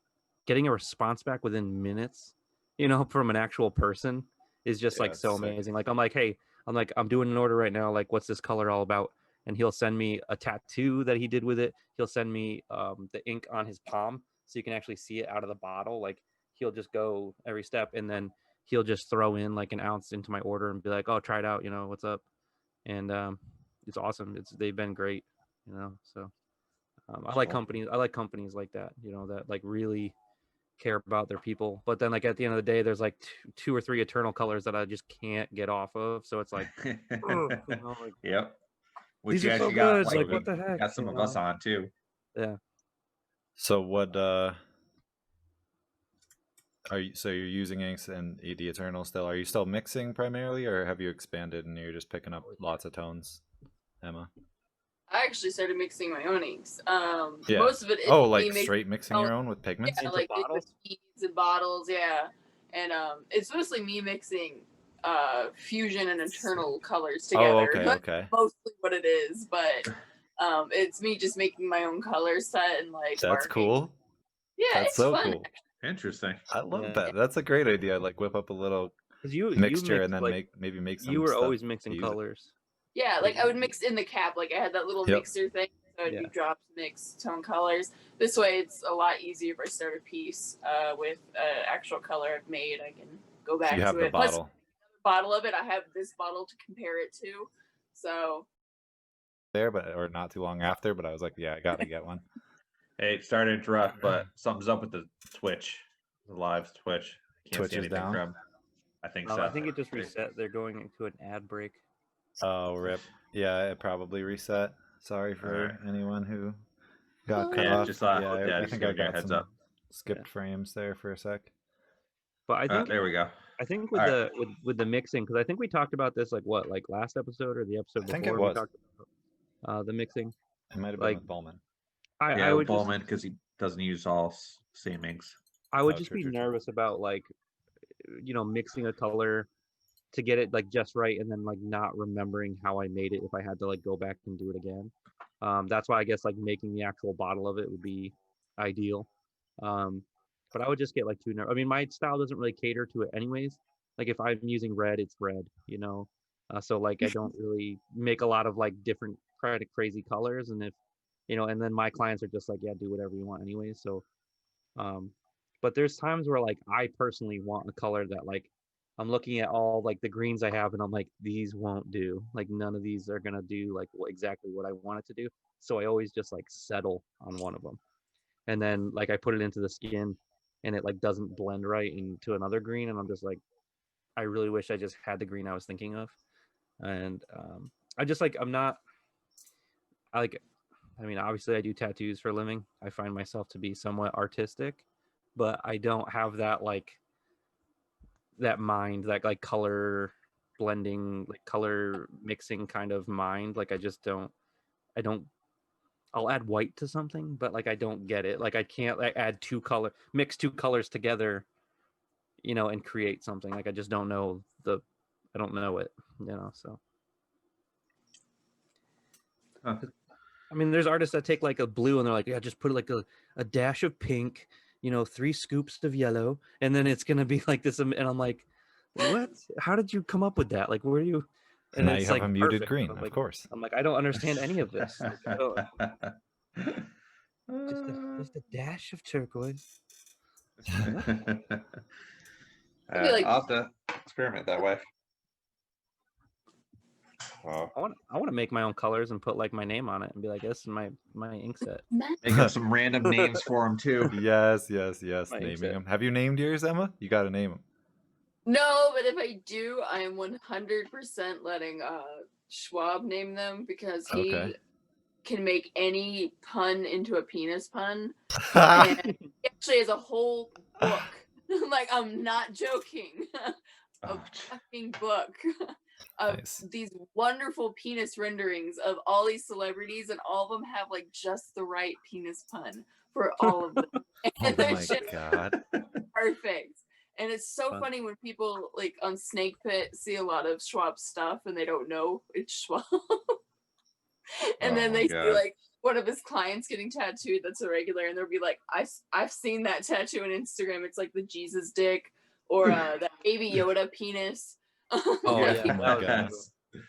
getting a response back within minutes, you know, from an actual person is just like so amazing. Like, I'm like, hey, I'm doing an order right now. Like, what's this color all about? And he'll send me a tattoo that he did with it. He'll send me the ink on his palm so you can actually see it out of the bottle. Like, he'll just go every step, and then he'll just throw in like an ounce into my order and be like, oh, try it out. You know, what's up? And it's awesome. They've been great, you know. So I like companies like that, you know, that like really care about their people. But then like at the end of the day, there's like two or three Eternal colors that I just can't get off of. So it's like, you know, like, yep. Which these you are so actually good. got, Like, what the heck? got some of us on too. Yeah. So what? So you're using inks and the Eternal still? Are you still mixing primarily, or have you expanded and you're just picking up lots of tones, Emma? I actually started mixing my own inks. Yeah. Most of it is like straight mixing your own with pigments? Yeah, like bottles? Beads and bottles, yeah. And it's mostly me mixing fusion and Eternal colors together. Oh, okay. Mostly what it is, but it's me just making my own color set and like That's marking. cool. Yeah, that's it's so fun. Cool. Interesting. I love that. That's a great idea. Like, whip up a little mixture and then like, make some. You were always mixing colors. Yeah, like I would mix in the cap. Like I had that little mixer thing. So I'd do drops, mix, tone colors. This way, it's a lot easier if I start a piece with actual color I've made. I can go back to it. You have the bottle. Plus, bottle of it. I have this bottle to compare it to. So. Or not too long after, but I was like, yeah, I gotta get one. Hey, sorry to interrupt, but something's up with the Twitch, the live Twitch. Can't see anything down. from. I think so. I think it just reset. They're going into an ad break. Oh, rip. Yeah, it probably reset. Sorry for anyone who got cut off. I think I got some skipped frames there for a sec. But I think there we go. I think with All the with the mixing, because I think we talked about this like last episode or the episode I think before it we was. talked about the mixing. It might have been Like with Bowman. Yeah, I would just Bowman, because he doesn't use all same inks. I would Oh, just true, be true, true. nervous about like mixing a color to get it like just right and then like not remembering how I made it if I had to like go back and do it again. That's why I guess like making the actual bottle of it would be ideal. But I would just get like too nervous. I mean, my style doesn't really cater to it anyways. Like if I'm using red, it's red, so like I don't really make a lot of like different kind of crazy colors. And if and then my clients are just like, yeah, do whatever you want anyways. So but there's times where like I personally want a color that like I'm looking at all like the greens I have and I'm like, these won't do. Like none of these are gonna do like exactly what I want it to do. So I always just like settle on one of them. And then like I put it into the skin and it like doesn't blend right into another green and I'm just like, I really wish I just had the green I was thinking of. And I just like I mean, obviously I do tattoos for a living. I find myself to be somewhat artistic, but I don't have that like that mind, that like color blending, like color mixing kind of mind. Like I don't I'll add white to something, but like I don't get it. Like I can't like mix two colors together, and create something. Like I just don't know I don't know it, so. Huh. I mean, there's artists that take like a blue and they're like, yeah, just put like a dash of pink, 3 scoops of yellow, and then it's gonna be like this. And I'm like, what? How did you come up with that? Like, where do you? And Now it's you have like a muted perfect. green, I'm of like, course. I don't understand any of this. Like, I don't, just a dash of turquoise. What? It'd be like- I'll have to experiment that way. Wow. I want to make my own colors and put like my name on it and be like, this is my ink set. Make up some random names for him too. Yes. My Naming ink set. them. Have you named yours, Emma? You got to name them. No, but if I do, I am 100% letting Schwab name them because he Okay. can make any pun into a penis pun. And he actually has a whole book. Like, I'm not joking. A fucking book of Nice. these wonderful penis renderings of all these celebrities, and all of them have like just the right penis pun for all of them. And Oh they're my just god. perfect. And it's so Fun. funny when people like on Snake Pit see a lot of Schwab stuff and they don't know it's Schwab. And then they see like one of his clients getting tattooed that's a regular, and they'll be like, I've seen that tattoo on Instagram. It's like the Jesus dick or that baby Yoda penis. Oh Yeah. yeah, that was God. cool.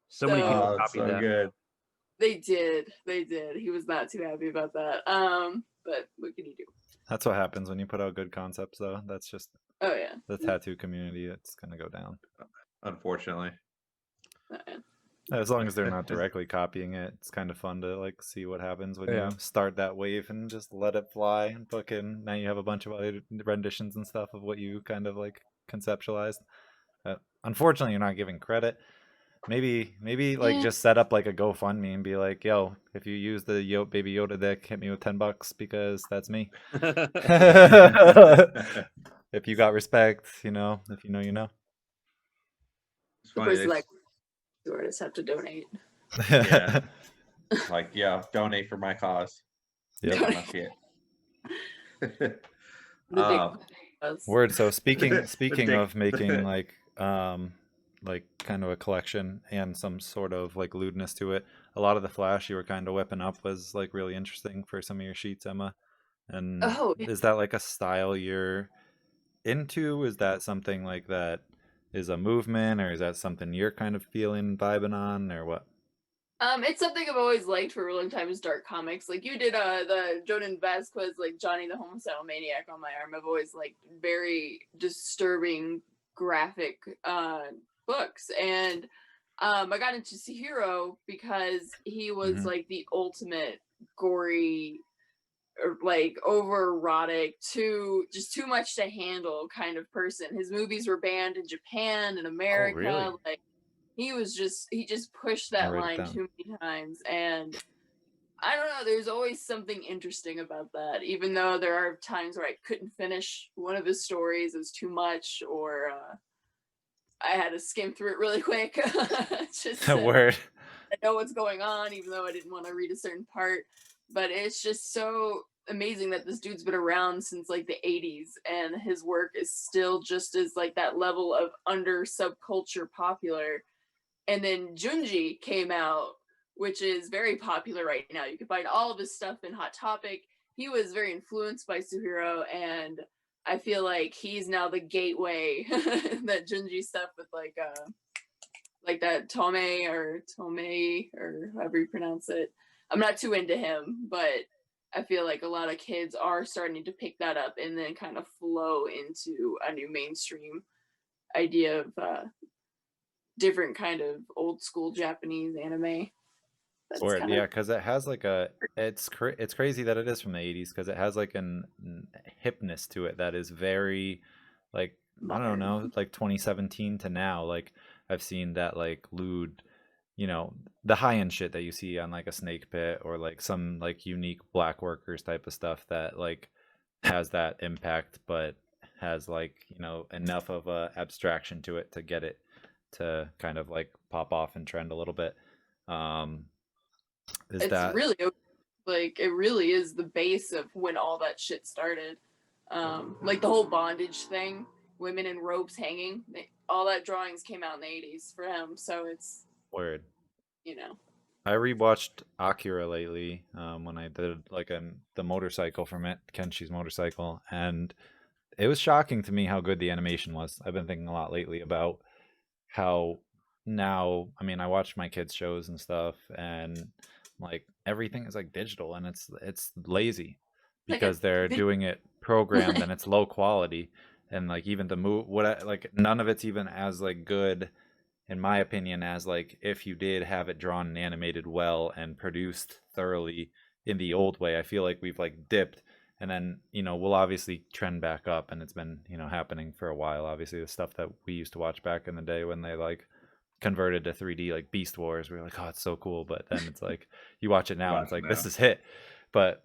So many people Oh, copied so that. good. They did. He was not too happy about that. But what can you do? That's what happens when you put out good concepts, though. That's just Oh yeah. the tattoo community. It's gonna go down. Unfortunately. As long as they're not directly copying it, it's kind of fun to like see what happens when Yeah. you start that wave and just let it fly and fucking. Now you have a bunch of other renditions and stuff of what you kind of like conceptualized. Unfortunately, you're not giving credit. Maybe like Yeah. just set up like a GoFundMe and be like, yo, if you use the baby Yoda dick, hit me with $10 because that's me. If you got respect, if you know, you know. It's The funny. person like the artists have to donate. Yeah. Like, yeah, donate for my cause. Yep. That must be it. The big buzz. Word. So speaking dick. of making like kind of a collection and some sort of like lewdness to it, a lot of the flash you were kind of whipping up was like really interesting for some of your sheets, Emma. And Oh, yeah. is that like a style you're into? Is that something like that is a movement, or is that something you're kind of feeling vibing on, or what? It's something I've always liked for a really long time is dark comics. Like you did the Jordan Vasquez, like Johnny the Homicidal Maniac on my arm. I've always liked very disturbing graphic books. And I got into Chihiro because he was like the ultimate gory, or like over erotic, too much to handle kind of person. His movies were banned in Japan and America. really? Like he just pushed that I'll write it line down. too many times. And I don't know. There's always something interesting about that, even though there are times where I couldn't finish one of his stories. It was too much, or I had to skim through it really quick. Just The word. I know what's going on, even though I didn't want to read a certain part. But it's just so amazing that this dude's been around since like the 80s, and his work is still just as like that level of under subculture popular. And then Junji came out, which is very popular right now. You can find all of his stuff in Hot Topic. He was very influenced by Suhiro, and I feel like he's now the gateway. That Junji stuff with like that Tomei or however you pronounce it. I'm not too into him, but I feel like a lot of kids are starting to pick that up and then kind of flow into a new mainstream idea of different kind of old school Japanese anime. That's Word, kinda... yeah, because it has like it's crazy that it is from the 80s because it has like an hipness to it that is very like modern. I don't know, like 2017 to now. Like I've seen that like lewd, you know, the high end shit that you see on like a Snake Pit or like some like unique black workers type of stuff that like has that impact, but has like, you know, enough of a abstraction to it to get it to kind of like pop off and trend a little bit. It's really like, it really is the base of when all that shit started. Like the whole bondage thing, women in ropes hanging, all that drawings came out in the 80s for him. So it's word. You know, I rewatched Akira lately when I did like the motorcycle from it, Kenshi's motorcycle, and it was shocking to me how good the animation was. I've been thinking a lot lately about how now, I mean, I watch my kids' shows and stuff, and like everything is like digital, and it's lazy because like they're doing it programmed and it's low quality, and like even the like none of it's even as like good, in my opinion, as like if you did have it drawn and animated well and produced thoroughly in the old way. I feel like we've like dipped, and then, you know, we'll obviously trend back up, and it's been, you know, happening for a while. Obviously the stuff that we used to watch back in the day when they like converted to 3D, like Beast Wars, we were like, oh, it's so cool, but then it's like you watch it now and it's like this is hit. But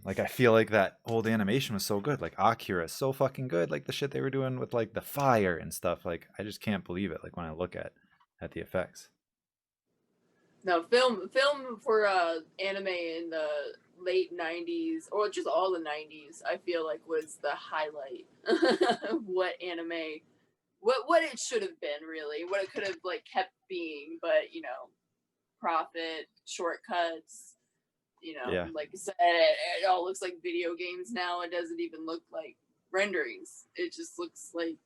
like I feel like that old animation was so good. Like Akira is so fucking good. Like the shit they were doing with like the fire and stuff, like I just can't believe it, like when I look at the effects. No, film for anime in the late 90s, or just all the 90s, I feel like was the highlight of what anime, what it should have been, really, what it could have like kept being. But you know, profit, shortcuts, you know, yeah. Like I said, it all looks like video games now. It doesn't even look like renderings. It just looks like,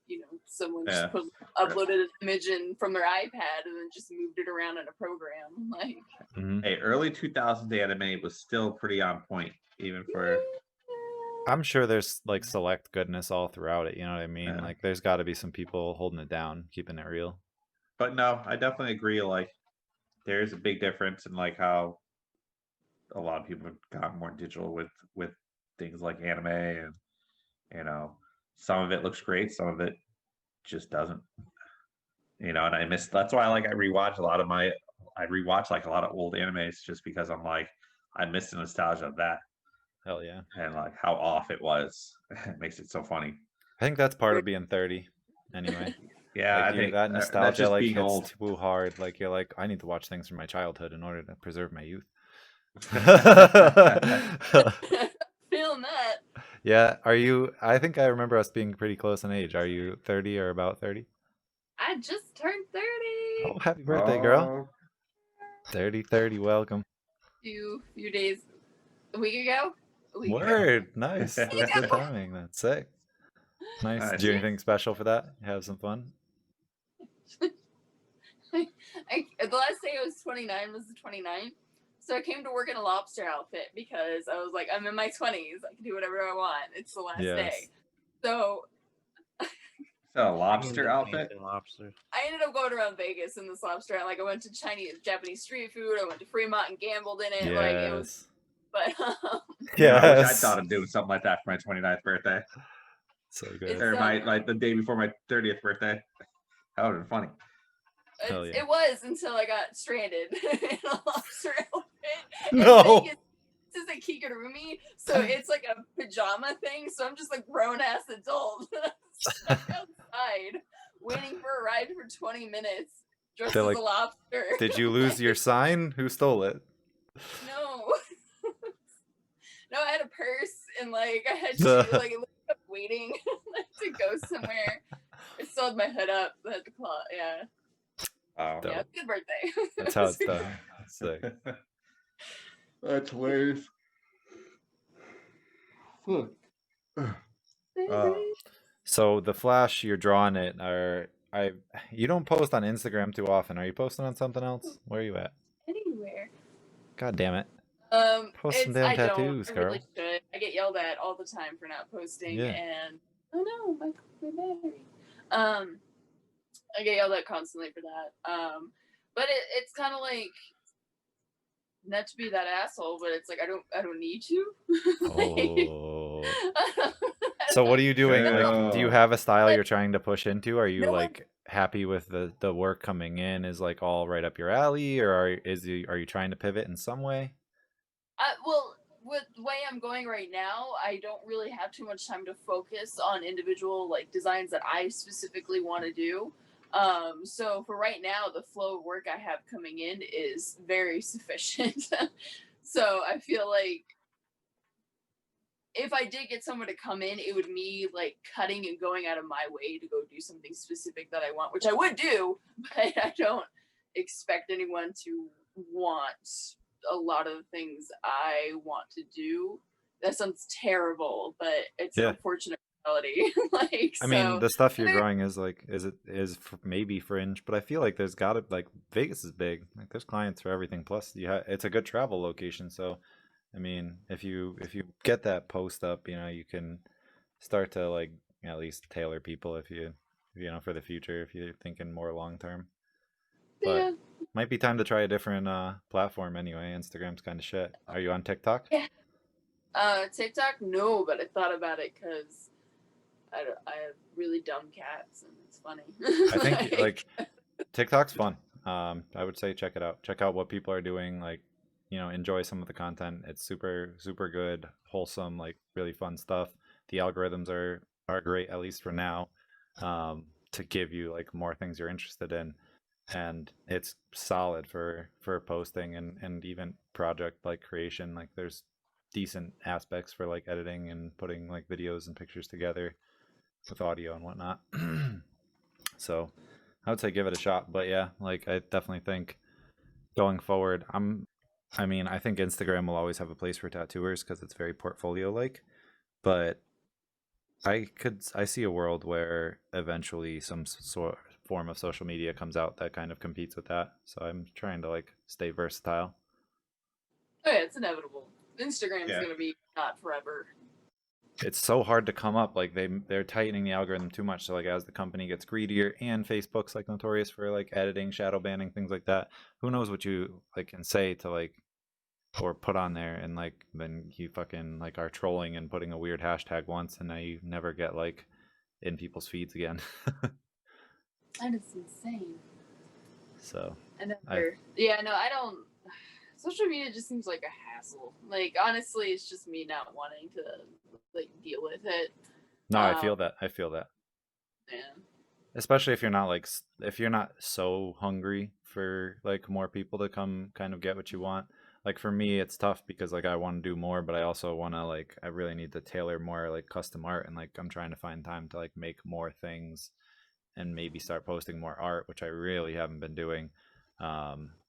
you know, someone just uploaded an image from their iPad and then just moved it around in a program. Like, hey, early 2000s anime was still pretty on point, even for. I'm sure there's like select goodness all throughout it. You know what I mean? Yeah. Like, there's got to be some people holding it down, keeping it real. But no, I definitely agree. Like, there's a big difference in like how a lot of people have gotten more digital with things like anime, and you know, some of it looks great, some of it just doesn't. You know, and I miss. That's why I rewatch a lot of old animes just because I'm like, I miss the nostalgia of that. Hell yeah. And like how off it was. It makes it so funny. I think that's part of being 30 anyway. Yeah, like I think that nostalgia like hits old. too hard. Like you're like, I need to watch things from my childhood in order to preserve my youth. Feeling that. Yeah. Are you? I think I remember us being pretty close in age. Are you 30 or about 30? I just turned 30. Oh, happy birthday, girl. 30, welcome. Few days, a week ago. Word. Nice. That's good timing. That's sick. Nice. Do you do anything special for that? Have some fun? The last day I was 29 was the 29th. So I came to work in a lobster outfit because I was like, I'm in my 20s. I can do whatever I want. It's the last day. So a lobster outfit? I ended up going around Vegas in this lobster. Like I went to Japanese street food. I went to Fremont and gambled in it. Yes. Like it was, but yeah, I wish I thought of doing something like that for my 29th birthday. So good. Or my the day before my 30th birthday. That would have been funny. Hell yeah. It was until I got stranded in a lobster outfit. No. This is a kigurumi, so it's like a pajama thing. So I'm just like grown ass adult stuck outside, waiting for a ride for 20 minutes, dressed as a lobster. Did you lose your sign? Who stole it? No. No, I had a purse and like I had to like waiting to go somewhere. I still had my hood up. I had the claw. Yeah. Wow. Yeah, good birthday. That's how it's done. Sick. That's hilarious. So the Flash, you're drawing it. You don't post on Instagram too often. Are you posting on something else? Where are you at? Anywhere. God damn it. Post some I damn tattoos, don't. girl. I really should. I get yelled at all the time for not posting, and oh no, my battery. I get yelled at constantly for that. But it's kind of like, not to be that asshole, but it's like I don't need to. Oh. So what are you doing? Like, do you have a style you're trying to push into? Are you like happy with the work coming in? Is like all right up your alley, or are you trying to pivot in some way? Well, with the way I'm going right now, I don't really have too much time to focus on individual like designs that I specifically want to do. So for right now, the flow of work I have coming in is very sufficient. So I feel like if I did get someone to come in, it would be like cutting and going out of my way to go do something specific that I want, which I would do, but I don't expect anyone to want a lot of things I want to do. That sounds terrible, but it's an unfortunate reality. I mean, the stuff you're drawing is like, is maybe fringe, but I feel like there's gotta, like, Vegas is big. Like, there's clients for everything. Plus, it's a good travel location. So, I mean, if you get that post up, you can start to like at least tailor people if you for the future if you're thinking more long term. But might be time to try a different platform anyway. Instagram's kind of shit. Are you on TikTok? Yeah. TikTok, no, but I thought about it because I have really dumb cats and it's funny. I think like TikTok's fun. I would say check it out. Check out what people are doing. Like, enjoy some of the content. It's super, super good, wholesome, like really fun stuff. The algorithms are great, at least for now, to give you like more things you're interested in. And it's solid for posting and even project like creation. Like there's decent aspects for like editing and putting like videos and pictures together with audio and whatnot. So I would say give it a shot. But yeah, like I definitely think going forward, I think Instagram will always have a place for tattooers because it's very portfolio like, but I see a world where eventually some form of social media comes out that kind of competes with that. So I'm trying to like stay versatile. Oh yeah, it's inevitable. Instagram is going to be not forever. It's so hard to come up. Like they're tightening the algorithm too much. So like as the company gets greedier, and Facebook's like notorious for like editing, shadow banning, things like that. Who knows what you like can say to like or put on there, and like then you fucking like are trolling and putting a weird hashtag once, and now you never get like in people's feeds again. That is insane. So I don't. Social media just seems like a hassle. Like honestly, it's just me not wanting to like deal with it. No, I feel that. Yeah. Especially if you're not so hungry for like more people to come kind of get what you want. Like for me, it's tough because like I want to do more, but I also want to like I really need to tailor more like custom art, and like I'm trying to find time to like make more things and maybe start posting more art, which I really haven't been doing.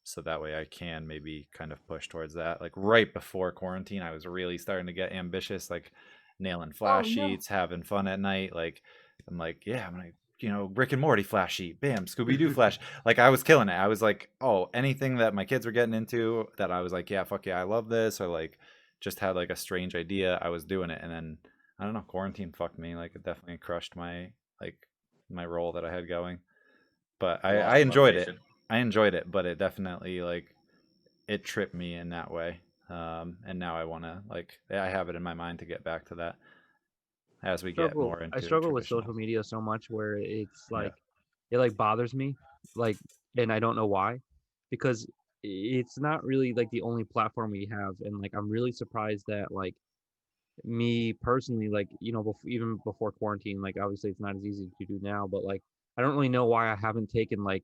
So that way I can maybe kind of push towards that. Like right before quarantine, I was really starting to get ambitious, like nailing flash sheets, having fun at night. Like I'm like, yeah, I'm gonna, Rick and Morty flash sheet, bam, Scooby-Doo flash. Like I was killing it. I was like, oh, anything that my kids were getting into that I was like, yeah, fuck yeah, I love this, or like just had like a strange idea, I was doing it. And then I don't know, quarantine fucked me. Like it definitely crushed my role that I had going. But I enjoyed it. I enjoyed it, but it definitely like it tripped me in that way. And now I want to I have it in my mind to get back to that as we get more into. I struggle with social media so much where it's like it like bothers me. Like and I don't know why, because it's not really like the only platform we have, and like I'm really surprised that like me personally, like even before quarantine, like obviously it's not as easy to do now, but like I don't really know why I haven't taken like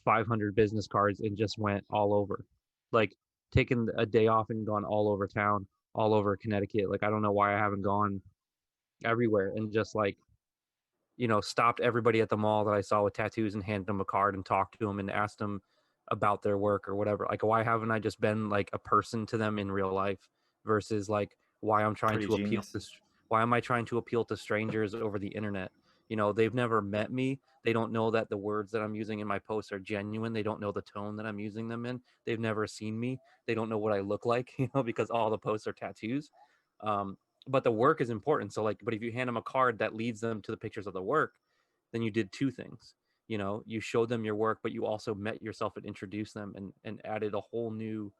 500 business cards and just went all over, like taken a day off and gone all over town, all over Connecticut. Like I don't know why I haven't gone everywhere and just like stopped everybody at the mall that I saw with tattoos and handed them a card and talked to them and asked them about their work or whatever. Like, why haven't I just been like a person to them in real life versus like why I'm trying Pretty to genius. why am I trying to appeal to strangers over the internet? They've never met me. They don't know that the words that I'm using in my posts are genuine. They don't know the tone that I'm using them in. They've never seen me. They don't know what I look like, because all the posts are tattoos. But the work is important. So like, but if you hand them a card that leads them to the pictures of the work, then you did two things. You showed them your work, but you also met yourself and introduced them and added a whole new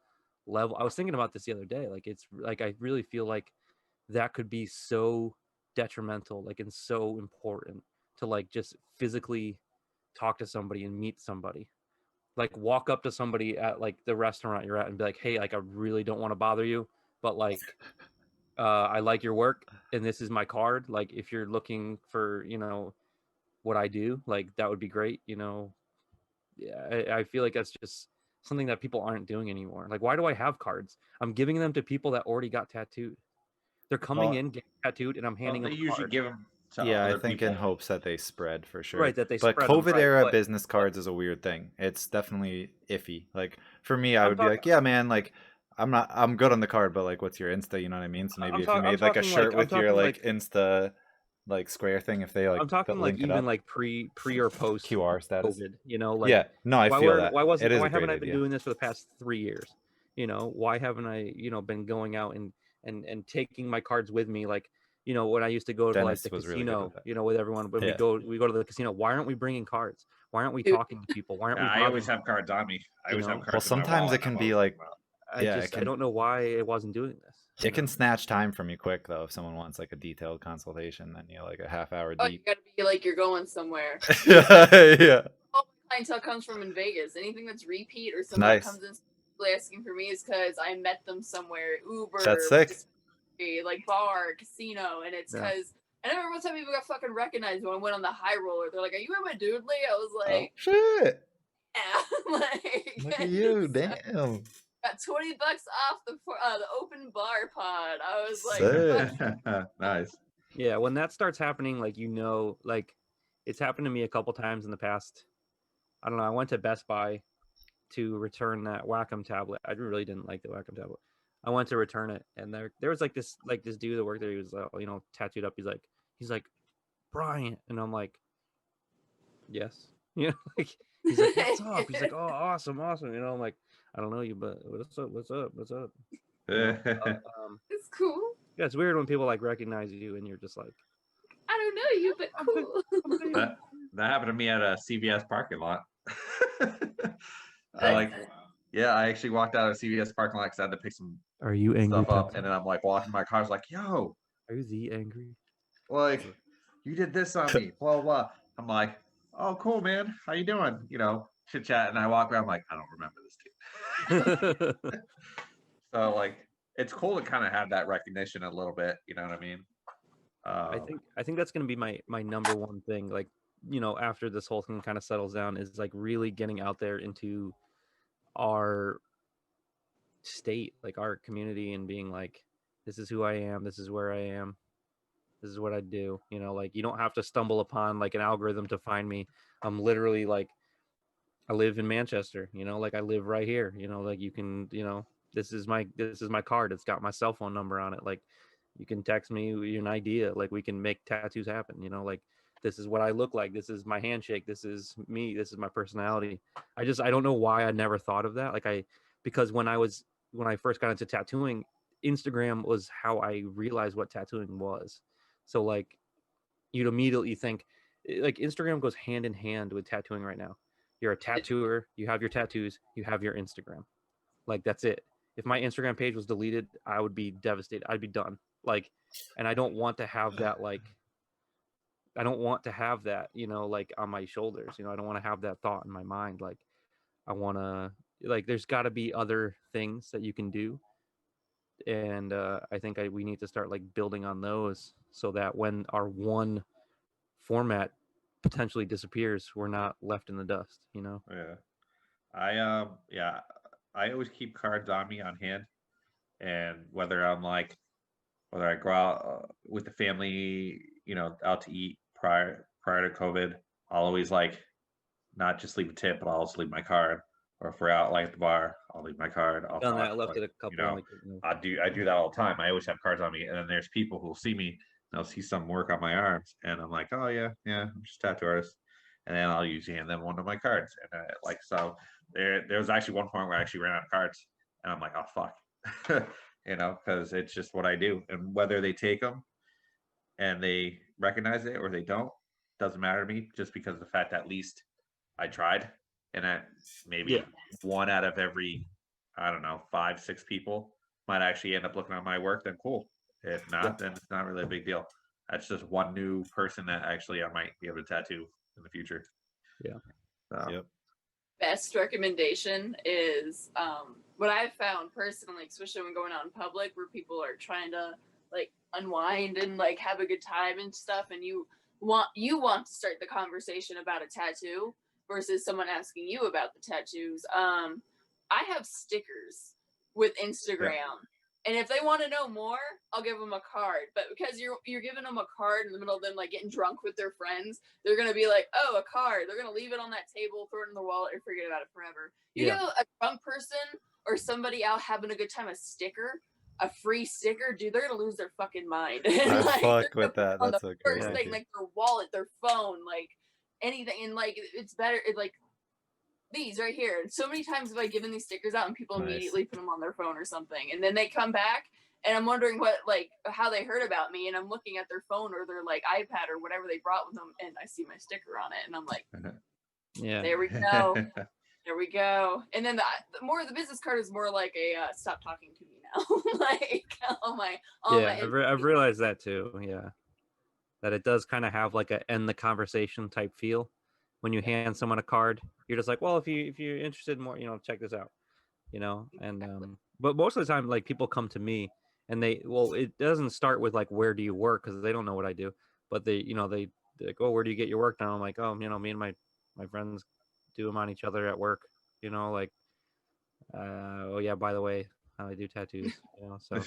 level. I was thinking about this the other day. Like, it's like, I really feel like that could be so detrimental, like, and so important to like just physically talk to somebody and meet somebody. Like, walk up to somebody at like the restaurant you're at and be like, hey, like, I really don't want to bother you, but like, I like your work and this is my card. Like, if you're looking for, what I do, like, that would be great. Yeah, I feel like that's just something that people aren't doing anymore. Like, why do I have cards? I'm giving them to people that already got tattooed. They're coming in, getting tattooed, and I'm handing They them a usually card. give them to Yeah, I other think people. in hopes that they spread for sure. Right, that they but spread 'em, COVID right, era but- business cards is a weird thing. It's definitely iffy. Like for me, I I'm would be talk- like, yeah, man, like I'm good on the card, but like, what's your Insta? You know what I mean? So maybe I'm if you talk- I'm made like a talking shirt I'm with your talking like Insta like square thing, if they like I'm talking like link it even up, like pre or post QR status. COVID. Like, Yeah, no, I feel that. It is why a haven't great I been idea. doing this for the past 3 years? Why haven't I been going out and taking my cards with me? Like, when I used to go to like Dennis the was really good casino, with that. with everyone, when Yeah. we go to the casino. Why aren't we bringing cards? Why aren't we Dude. talking to people? Why aren't we? I always have cards on me. I always have know? cards Well, in my sometimes wallet. it can I'm be always like, thinking about I don't know why it wasn't doing this. it can snatch time from you quick though. If someone wants like a detailed consultation, then you're like a half hour Oh, you deep. gotta be like you're going somewhere. Yeah. All my clientele comes from in Vegas. Anything that's repeat or someone Nice. that comes in asking for me is because I met them somewhere, Uber, That's sick. like bar, casino, and it's because I remember one time people got fucking recognized when I went on the high roller. They're like, "Are you Emma Dudley?" I was like, shit. "Yeah." Like, Look at you, damn. got $20 off the open bar pod. I was like, Sick. "Fuck." Nice. Yeah, when that starts happening, like, like, it's happened to me a couple times in the past. I don't know. I went to Best Buy to return that Wacom tablet. I really didn't like the Wacom tablet. I went to return it, and there was like this dude that worked there. He was tattooed up. He's like Brian, and I'm like, yes, like, he's like, what's up? He's like, oh, awesome. I'm like, I don't know you, but what's up? It's cool. Yeah, it's weird when people like recognize you, and you're just like, I don't know you, but cool. That happened to me at a CVS parking lot. I actually walked out of a CVS parking lot because I had to pick some are you angry? stuff up, and then I'm like walking my car. I was like, "Yo, are you the angry? like, you did this on me." Blah blah. I'm like, "Oh, cool, man. How you doing?" Chit chat, and I walk around. I'm like, I don't remember this dude. So like, it's cool to kind of have that recognition a little bit. You know what I mean? I think that's gonna be my number one thing. Like, after this whole thing kind of settles down, is like really getting out there into our state, like our community, and being like, this is who I am, this is where I am, this is what I do. Like, you don't have to stumble upon like an algorithm to find me. I'm literally like, I live in Manchester, like I live right here, like you can, this is my card. It's got my cell phone number on it. Like, you can text me an idea. Like, we can make tattoos happen, like, this is what I look like. This is my handshake. This is me. This is my personality. I don't know why I never thought of that. Because when I first got into tattooing, Instagram was how I realized what tattooing was. So like, you'd immediately think like Instagram goes hand in hand with tattooing right now. You're a tattooer, you have your tattoos, you have your Instagram. Like, that's it. If my Instagram page was deleted, I would be devastated. I'd be done. Like, and I don't want to have that, like, I don't want to have that, like, on my shoulders. I don't want to have that thought in my mind. Like, I want to like. There's got to be other things that you can do, and I think we need to start like building on those so that when our one format potentially disappears, we're not left in the dust. You know? Yeah. I always keep cards on me on hand, and whether I go out with the family, out to eat prior to COVID, I'll always not just leave a tip, but I'll also leave my card. Or if we're out at the bar, I'll leave my card. I'll Done that. talk, Left it a couple. I do that all the time. I always have cards on me, and then there's people who'll see me, and they'll see some work on my arms, and I'm like, oh yeah, I'm just a tattoo artist, and then I'll usually hand them one of my cards, and so there was actually one point where I actually ran out of cards, and I'm like, oh fuck, because it's just what I do, and whether they take them and they recognize it or they don't doesn't matter to me, just because of the fact that at least I tried, and that maybe one out of every, I don't know, 5-6 people might actually end up looking at my work. Then cool. If not, then it's not really a big deal. That's just one new person that actually I might be able to tattoo in the future. Yeah. So. Best recommendation is what I've found personally, especially when going out in public where people are trying to unwind and have a good time and stuff, and you want to start the conversation about a tattoo versus someone asking you about the tattoos. I have stickers with Instagram, and if they want to know more, I'll give them a card. But because you're giving them a card in the middle of them getting drunk with their friends, they're gonna be like, oh, a card. They're gonna leave it on that table, throw it in the wallet, and forget about it forever. You give a drunk person or somebody out having a good time a sticker, a free sticker, dude, they're gonna lose their fucking mind. And, fuck with that. That's the a great first thing, idea. their wallet, their phone, anything, and it's better. It's these right here. So many times have I given these stickers out and people immediately put them on their phone or something, and then they come back and I'm wondering how they heard about me, and I'm looking at their phone or their iPad or whatever they brought with them, and I see my sticker on it, and I'm like, there we go. There we go. And then the business card is more like a stop talking to me now. I've realized that too. Yeah, that it does kind of have a end the conversation type feel when you hand someone a card. You're just like, well, if you're interested in more, check this out, and but most of the time, people come to me and it doesn't start with where do you work, because they don't know what I do, but they like, oh, where do you get your work done? I'm like, oh, me and my friends do them on each other at work, oh yeah, by the way, I do tattoos, so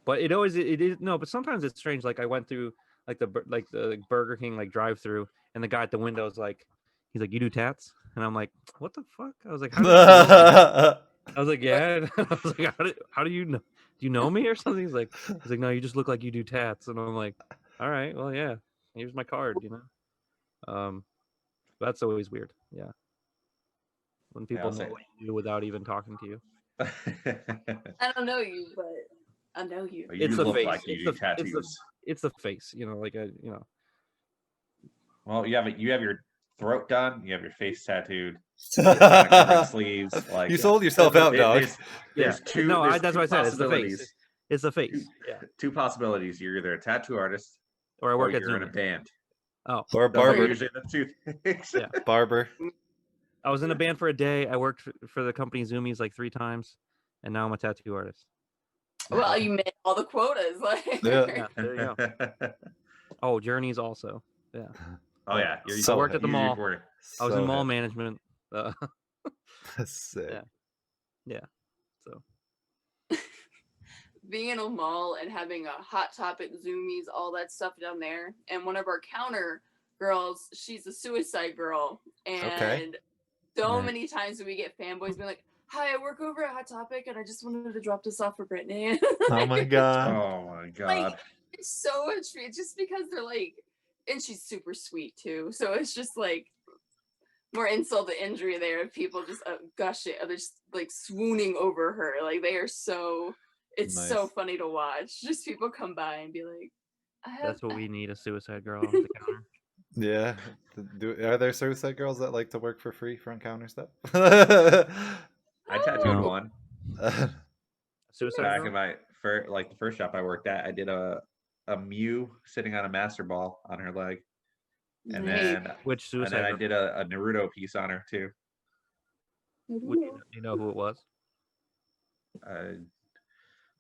but it is no, but sometimes it's strange. I went through the Burger King drive-through, and the guy at the window is he's like, you do tats? And I'm like, what the fuck? I was like, how do you know? I was like, yeah. I was like, how do you know? Do you know me or something? He's like, no, you just look like you do tats. And I'm like, all right, well, yeah, here's my card, that's always weird. Yeah, when people know what you do without even talking to you. I don't know you, but I know you. It's the face. It's the face. Well, you have your throat done. You have your face tattooed. Sleeves. You sold yourself out, dog. There's two. No, there's that's two what I said. It's the face. possibilities. It's the face. Yeah. Two possibilities. You're either a tattoo artist, or I work or at you're in Zoom. a band. Oh, or a barber. Usually the two things. Yeah, barber. I was in a band for a day. I worked for the company Zoomies 3 times, and now I'm a tattoo artist. Well, you met all the quotas. Yeah, there you go. Oh, Journeys also. Yeah. Oh yeah. I worked at the mall. I was in mall heavy. management. That's sick. Yeah. So being in a mall and having a Hot Topic, Zoomies, all that stuff down there, and one of our counter girls, she's a suicide girl, and so many times when we get fanboys being like, hi, I work over at Hot Topic, and I just wanted to drop this off for Brittany. Oh my god. Oh my god. It's so sweet, just because they're and she's super sweet too, so it's just more insult to injury there of people just gushing, they're just swooning over her, they are so, it's so funny to watch, just people come by and be like, that's what we need, a suicide girl on the counter. Yeah. Are there suicide girls that like to work for free front counter stuff? I tattooed one. Suicide back girl? in my the first shop I worked at, I did a Mew sitting on a master ball on her leg. And then which suicide I did a Naruto piece on her too. Do you know who it was? I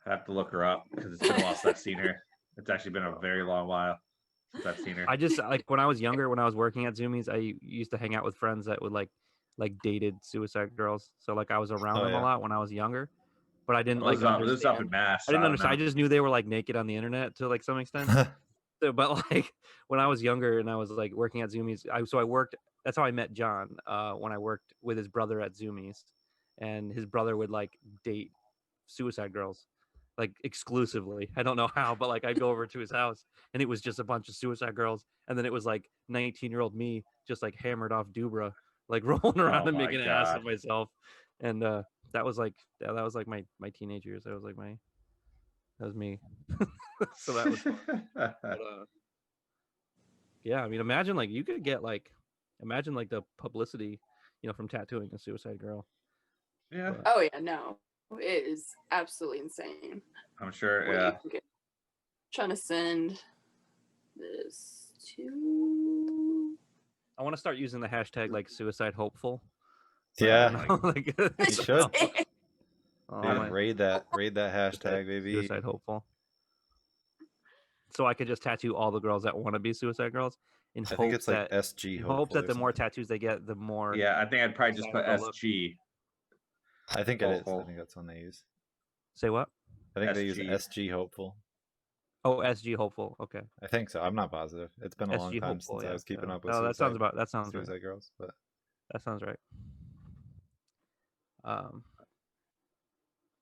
have to look her up because it's been a while since I've seen her. It's actually been a very long while since I've seen her. I just like when I was younger, when I was working at Zoomies, I used to hang out with friends that would like dated suicide girls. So like I was around Oh, them a yeah. lot when I was younger, but I didn't This like is up in understand. Mass. I didn't don't understand. I know. just knew they were like naked on the internet to like some extent. So, but like when I was younger and I was like working at Zoomies, I worked. That's how I met John. When I worked with his brother at Zoomies, and his brother would like date suicide girls, like exclusively. I don't know how, but like I'd go over to his house and it was just a bunch of suicide girls, and then it was like 19-year-old me just like hammered off Dubra, like rolling around Oh and my making an ass God. of myself, and that was like my teenage years. That was me. So that was fun. But, yeah, I mean, imagine like you could get like, imagine like the publicity, from tattooing a suicide girl. Yeah, But Oh yeah, no, it is absolutely insane. I'm sure. What Yeah. you can get. Trying to send this to. I want to start using the hashtag like suicide hopeful. Yeah. Like, You should. Oh, Dude, my- raid that hashtag, baby. suicide hopeful. So I could just tattoo all the girls that want to be suicide girls in I think hopes it's like that SG. in hopes hopeful that or the more something. tattoos they get, the more. Yeah, I think I'd probably just put Suicidal they'll look. SG. I think it is. I Hopeful. think that's one they use. Say what? I think they use SG. SG hopeful. Oh, SG hopeful. Okay. I think so. I'm not positive. It's been a long SG time hopeful. since Yeah. I was keeping Yeah. up with Oh, that sounds right. suicide girls. But That sounds right.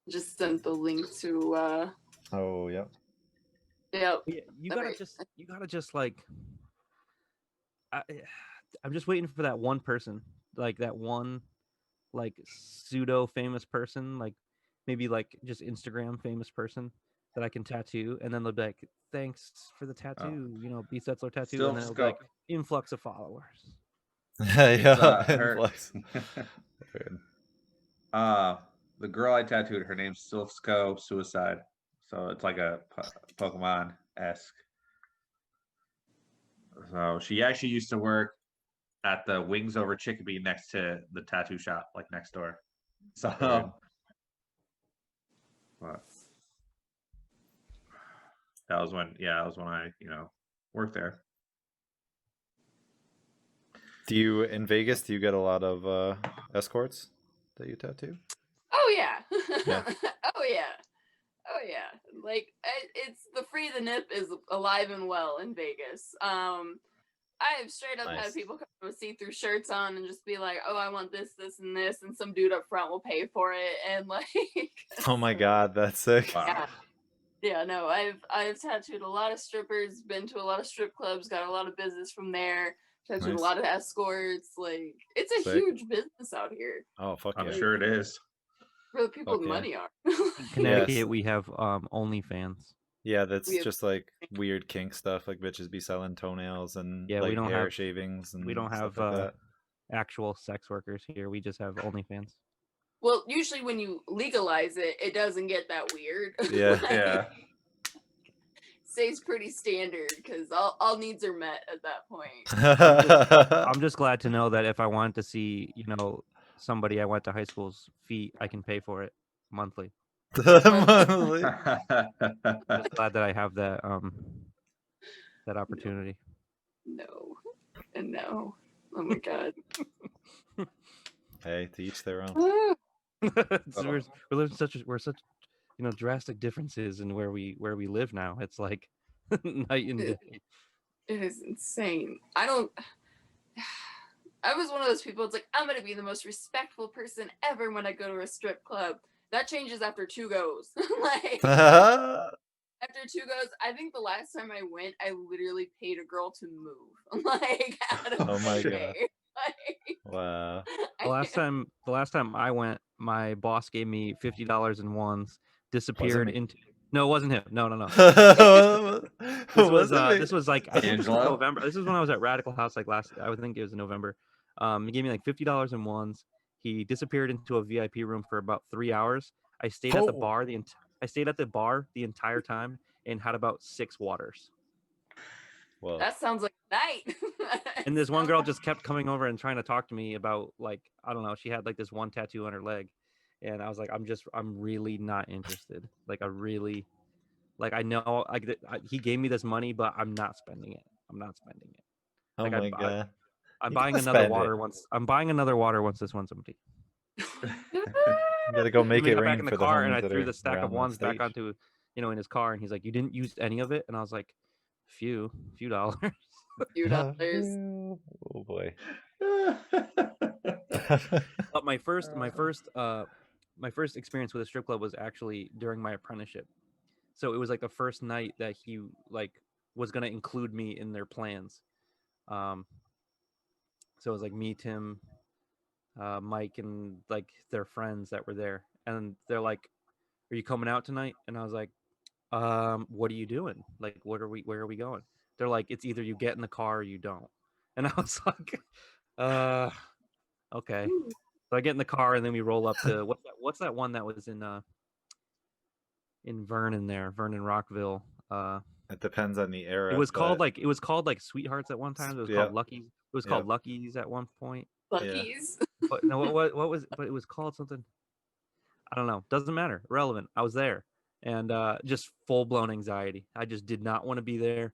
Just sent the link to. oh yep. Yep. Yeah, you Alright. gotta just like. I'm just waiting for that one person, like that one, like pseudo famous person, like maybe like just Instagram famous person that I can tattoo, and then they'll be like, "Thanks for the tattoo," B Setzler tattoo, Still and then it'll be like influx of followers. yeah. her- influx. Weird. The girl I tattooed, her name's Silphsco Suicide. So it's like a Pokemon-esque. So she actually used to work at the Wings Over Chicopee next to the tattoo shop, like next door. So, Weird. but that was when I, worked there. In Vegas, do you get a lot of escorts that you tattoo? Oh yeah. Yeah. Oh yeah. Oh yeah. Like it's the free the nip is alive and well in Vegas. I have straight up Nice. had people come with see-through shirts on and just be like, "Oh, I want this, this, and this," and some dude up front will pay for it, and like. Oh my God, that's sick. Wow. Yeah, no, I've tattooed a lot of strippers, been to a lot of strip clubs, got a lot of business from there. Tattooed Nice. a lot of escorts. Like it's a Sick. huge business out here. Oh fuck I'm yeah. sure it is. Where the people Fuck with yeah. money are. Connecticut, Yes. we have OnlyFans. Yeah, that's We have- just like weird kink stuff. Like bitches be selling toenails and Yeah, we like don't hair have- shavings and we don't stuff have, like that. Actual sex workers here. We just have OnlyFans. Well, usually when you legalize it, it doesn't get that weird. Yeah. Like, Yeah. stays pretty standard because all needs are met at that point. I'm just glad to know that if I want to see, somebody I went to high school's feet, I can pay for it monthly. Monthly. I'm just glad that I have that that opportunity. No, and no. Oh my god. Hey, to each their own. So we're such drastic differences in where we live now. It's like night and day. It is insane. I was one of those people. It's like, I'm going to be the most respectful person ever when I go to a strip club. That changes after 2 goes. Like, after 2 goes, I think the last time I went, I literally paid a girl to move. Like, out of Oh my my God. way. Like, Wow. The last time I went, my boss gave me $50 in ones. Disappeared me? into. No, it wasn't him. No. This was like I think this was Angelo? November. This is when I was at Radical House like last. I would think it was in November. He gave me like $50 in ones. He disappeared into a VIP room for about 3 hours. I stayed at the bar the entire time and had about 6 waters. Well, that sounds like night. And this one girl just kept coming over and trying to talk to me about, like, I don't know, she had like this one tattoo on her leg, and I was like, I'm really not interested. Like, I know, like, he gave me this money, but I'm not spending it. I'm not spending it. Oh Like, my god. I'm You buying gotta another spend water it. once. I'm buying another water once this one's empty. You gotta go make And we it got back rain in the for the car, and homies I that threw are the stack of around the ones back stage. onto, in his car, and he's like, "You didn't use any of it?" And I was like, "Few dollars." Few dollars. Oh boy. But my first experience with a strip club was actually during my apprenticeship. So it was like the first night that he like was gonna include me in their plans. So it was like me, Tim, Mike, and like their friends that were there, and they're like, "Are you coming out tonight?" And I was like, "What are you doing? Like, where are we going?" They're like, "It's either you get in the car or you don't." And I was like, okay." So I get in the car, and then we roll up to what's that one that was in Vernon Rockville. It depends on the era. It was called but like Sweethearts at one time. It was yeah, called Lucky's. It was called Lucky's at one point. Lucky's. But no, what was? But it was called something. I don't know. Doesn't matter. Irrelevant. I was there, and just full blown anxiety. I just did not want to be there.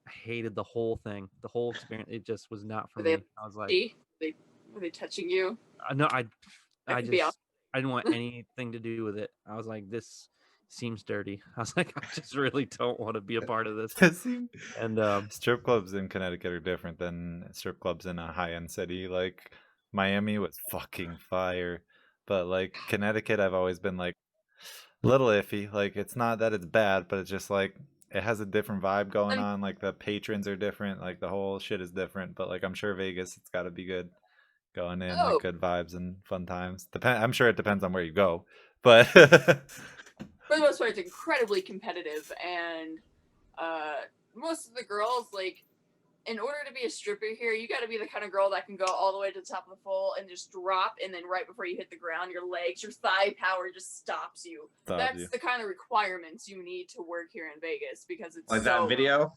I hated the whole thing, the whole experience. It just was not for me. I was like, were they touching you? No, That I could be just awesome. I didn't want anything to do with it. I was like, this seems dirty. I was like, I just really don't want to be a part of this. And strip clubs in Connecticut are different than strip clubs in a high-end city. Like Miami was fucking fire, but like Connecticut, I've always been like a little iffy. Like it's not that it's bad, but it's just like it has a different vibe going on. Like the patrons are different. Like the whole shit is different. But like I'm sure Vegas, it's got to be good. Going in like good vibes and fun times. I'm sure it depends on where you go, but for the most part, it's incredibly competitive, and most of the girls, like, in order to be a stripper here, you got to be the kind of girl that can go all the way to the top of the pole and just drop, and then right before you hit the ground, your legs, your thigh power just stops you. That's the kind of requirements you need to work here in Vegas, because it's like that video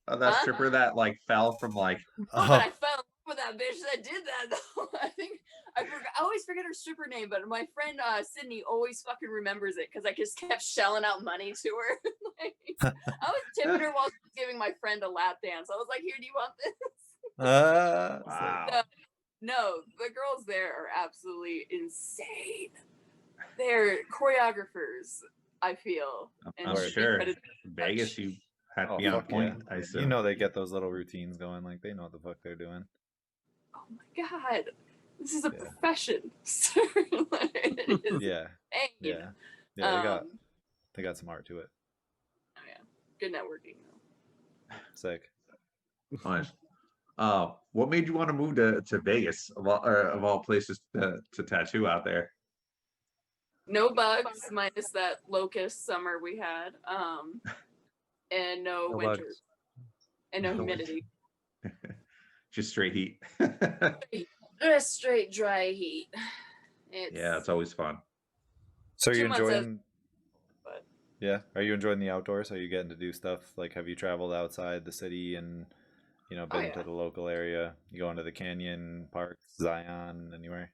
of that stripper that like fell from like. Oh, but I fell with that bitch that did that though. I always forget her stripper name, but my friend Sydney always fucking remembers it because I just kept shelling out money to her. Like, I was tipping her while she was giving my friend a lap dance. I was like, "Here, do you want this?" Wow. No, the girls there are absolutely insane. They're choreographers, I feel. I'm sure. Vegas, you had to be on point. Yeah. I assume. You know they get those little routines going. Like they know what the fuck they're doing. Oh my god, this is a profession, sir. It is yeah. They got some art to it. Oh yeah, good networking though. Sick. Nice. What made you want to move to Vegas of all places to tattoo out there? No bugs, minus that locust summer we had. And no winter. Bugs. And no humidity. Just straight heat. Just straight dry heat. It's always fun. So are you enjoying? Yeah, are you enjoying the outdoors? Are you getting to do stuff? Like, have you traveled outside the city and been to the local area? You go into the canyon, parks, Zion, anywhere?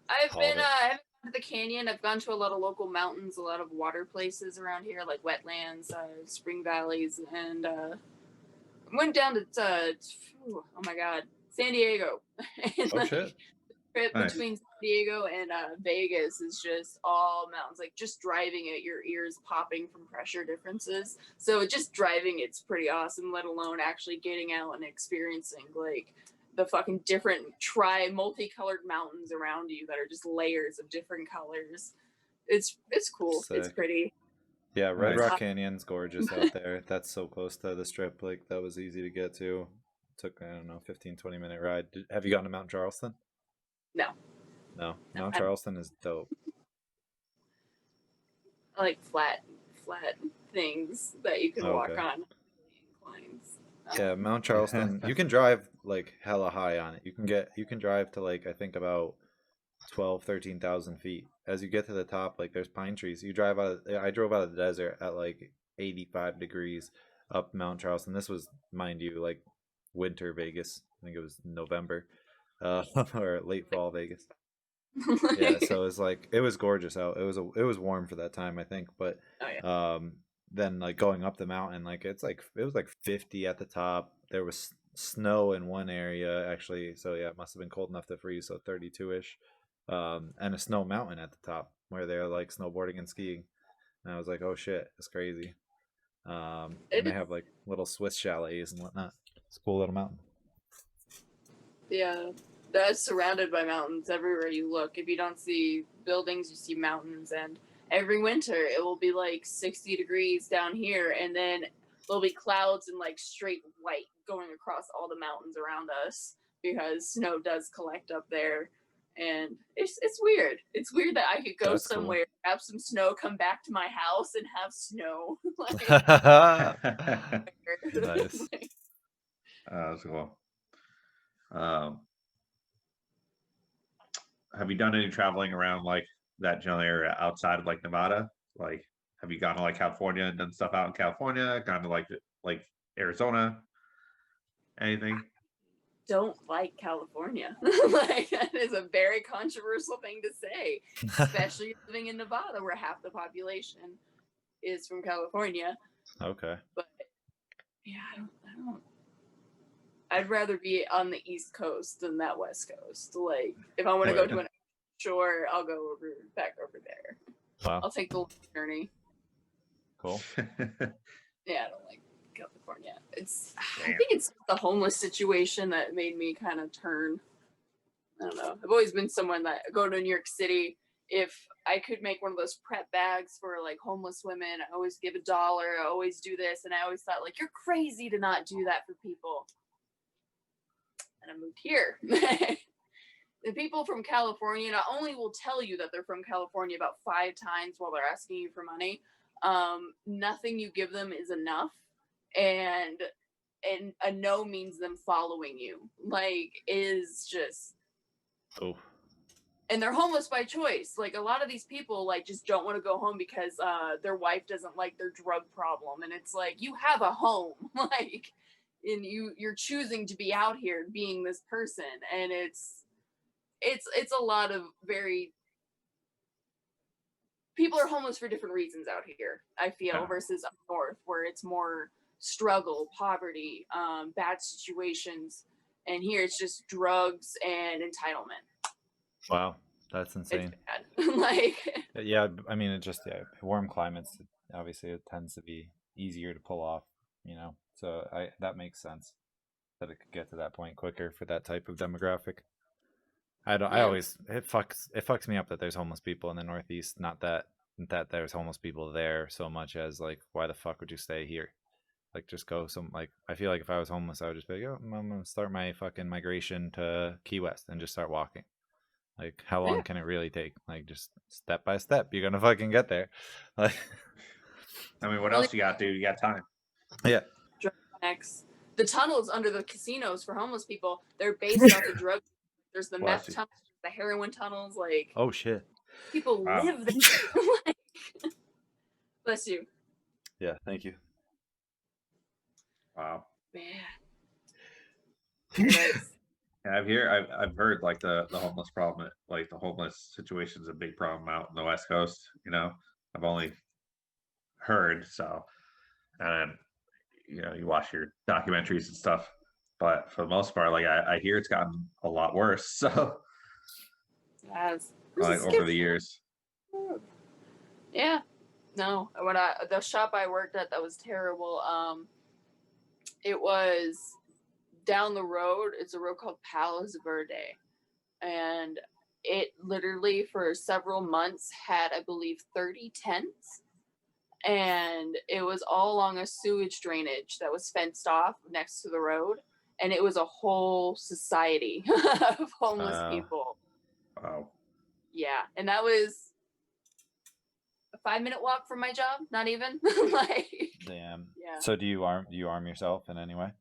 I've been to the canyon. I've gone to a lot of local mountains, a lot of water places around here, like wetlands, spring valleys, and went down to oh my god, San Diego. And, shit! Trip between San Diego and Vegas is just all mountains. Like just driving it, your ears popping from pressure differences. So just driving, it's pretty awesome. Let alone actually getting out and experiencing like the fucking different multicolored mountains around you that are just layers of different colors. It's cool. Sick. It's pretty. Yeah, Red Rock Canyon's gorgeous out there. That's so close to the strip. Like that was easy to get to. Took, I don't know, 15-20 minute ride. Have you gotten to Mount Charleston? No. Mount Charleston is dope. I like flat things that you can walk on. Yeah, Mount Charleston. You can drive like hella high on it. You can drive to like I think about 13,000 feet. As you get to the top, like there's pine trees. I drove out of the desert at like 85 degrees. up Mount Charleston. This was, mind you, like winter Vegas. I think it was November, or late fall Vegas. Yeah, so it was like it was gorgeous out. It was warm for that time, I think, but then like going up the mountain, like it was like 50 at the top. There was snow in one area actually, so yeah, it must have been cold enough to freeze, so 32-ish. And a snow mountain at the top where they're like snowboarding and skiing. And I was like, oh shit, it's crazy. And they have like little Swiss chalets and whatnot. It's a cool little mountain. Yeah, that's surrounded by mountains everywhere you look. If you don't see buildings, you see mountains. And every winter, it will be like 60 degrees down here, and then there'll be clouds and like straight white going across all the mountains around us because snow does collect up there. And it's weird. It's weird that I could go That's somewhere, have some snow, come back to my house, and have snow. Like, Nice. That's cool. Have you done any traveling around like that general area outside of like Nevada? Like, have you gone to like California and done stuff out in California? Gone to like Arizona? Anything? Don't like California. Like, that is a very controversial thing to say, especially living in Nevada where half the population is from California. Okay. But yeah, I don't. I'd rather be on the East Coast than that West Coast. Like, if I want to go to an shore, I'll go back over there. Wow. I'll take the long journey. Cool. Yeah, I don't like California. I think it's the homeless situation that made me kind of turn. I don't know. I've always been someone that go to New York City. If I could make one of those prep bags for like homeless women, I always give $1. I always do this, and I always thought like, you're crazy to not do that for people. And I moved here. The people from California not only will tell you that they're from California about 5 times while they're asking you for money. Nothing you give them is enough, and a no means them following you. Like, is just. Oh. And they're homeless by choice. Like, a lot of these people like just don't want to go home because their wife doesn't like their drug problem, and it's like, you have a home, like, and you're choosing to be out here being this person, and it's a lot of very. People are homeless for different reasons out here, I feel, versus up north where it's more struggle, poverty, bad situations, and here it's just drugs and entitlement. Wow, that's insane. It's bad. Like, yeah, I mean, it just warm climates. Obviously, it tends to be easier to pull off, So that makes sense that it could get to that point quicker for that type of demographic. I always it fucks me up that there's homeless people in the Northeast. Not that there's homeless people there so much as like, why the fuck would you stay here? Like, just go I feel like if I was homeless, I would just be like, oh, I'm gonna start my fucking migration to Key West and just start walking. Like, how long can it really take? Like, just step by step, you're gonna fucking get there. Like, I mean, what else you got, dude? You got time. Yeah. The tunnels under the casinos for homeless people, they're based off of drugs. There's the meth tunnels, the heroin tunnels, like. Oh shit. People live there. Like, bless you. Yeah, thank you. Wow. Man. Yeah, I've heard like the homeless problem, like the homeless situation is a big problem out in the West Coast. I've only heard, so, and you watch your documentaries and stuff, but for the most part, like I hear it's gotten a lot worse. So, like over the years. Yeah, no. When the shop I worked at that was terrible. It was down the road. It's a road called Palos Verde, and it literally for several months had, I believe, 30 tents. And it was all along a sewage drainage that was fenced off next to the road. And it was a whole society of homeless people. Wow. Yeah. And that was a 5-minute walk from my job. Not even. Like, damn. Yeah. So do you arm yourself in any way?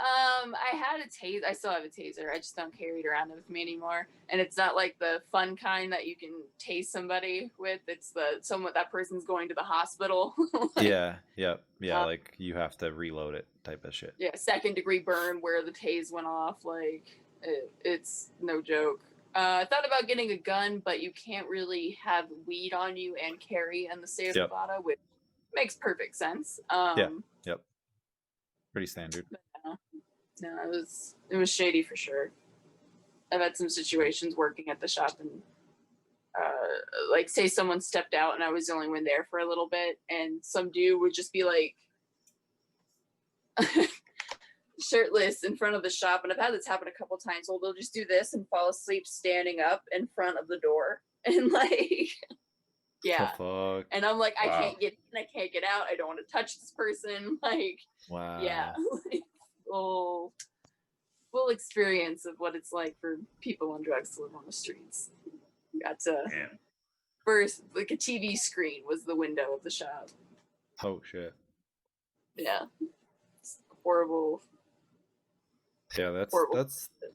I had a taser. I still have a taser. I just don't carry it around with me anymore. And it's not like the fun kind that you can tase somebody with. It's that person's going to the hospital. Yeah, like you have to reload it type of shit. Yeah, 2nd-degree burn where the tase went off. Like it's no joke. I thought about getting a gun, but you can't really have weed on you and carry in the state of Nevada, which makes perfect sense. Yep. Pretty standard. No, it was shady for sure. I've had some situations working at the shop and like say someone stepped out and I was the only one there for a little bit and some dude would just be like shirtless in front of the shop, and I've had this happen a couple times. Well, they'll just do this and fall asleep standing up in front of the door and like yeah. Fuck? And I'm like, I can't get in, I can't get out, I don't want to touch this person. Like yeah. Full experience of what it's like for people on drugs to live on the streets. Got to first, like a TV screen was the window of the shop. Oh shit. Yeah. It's horrible. Yeah,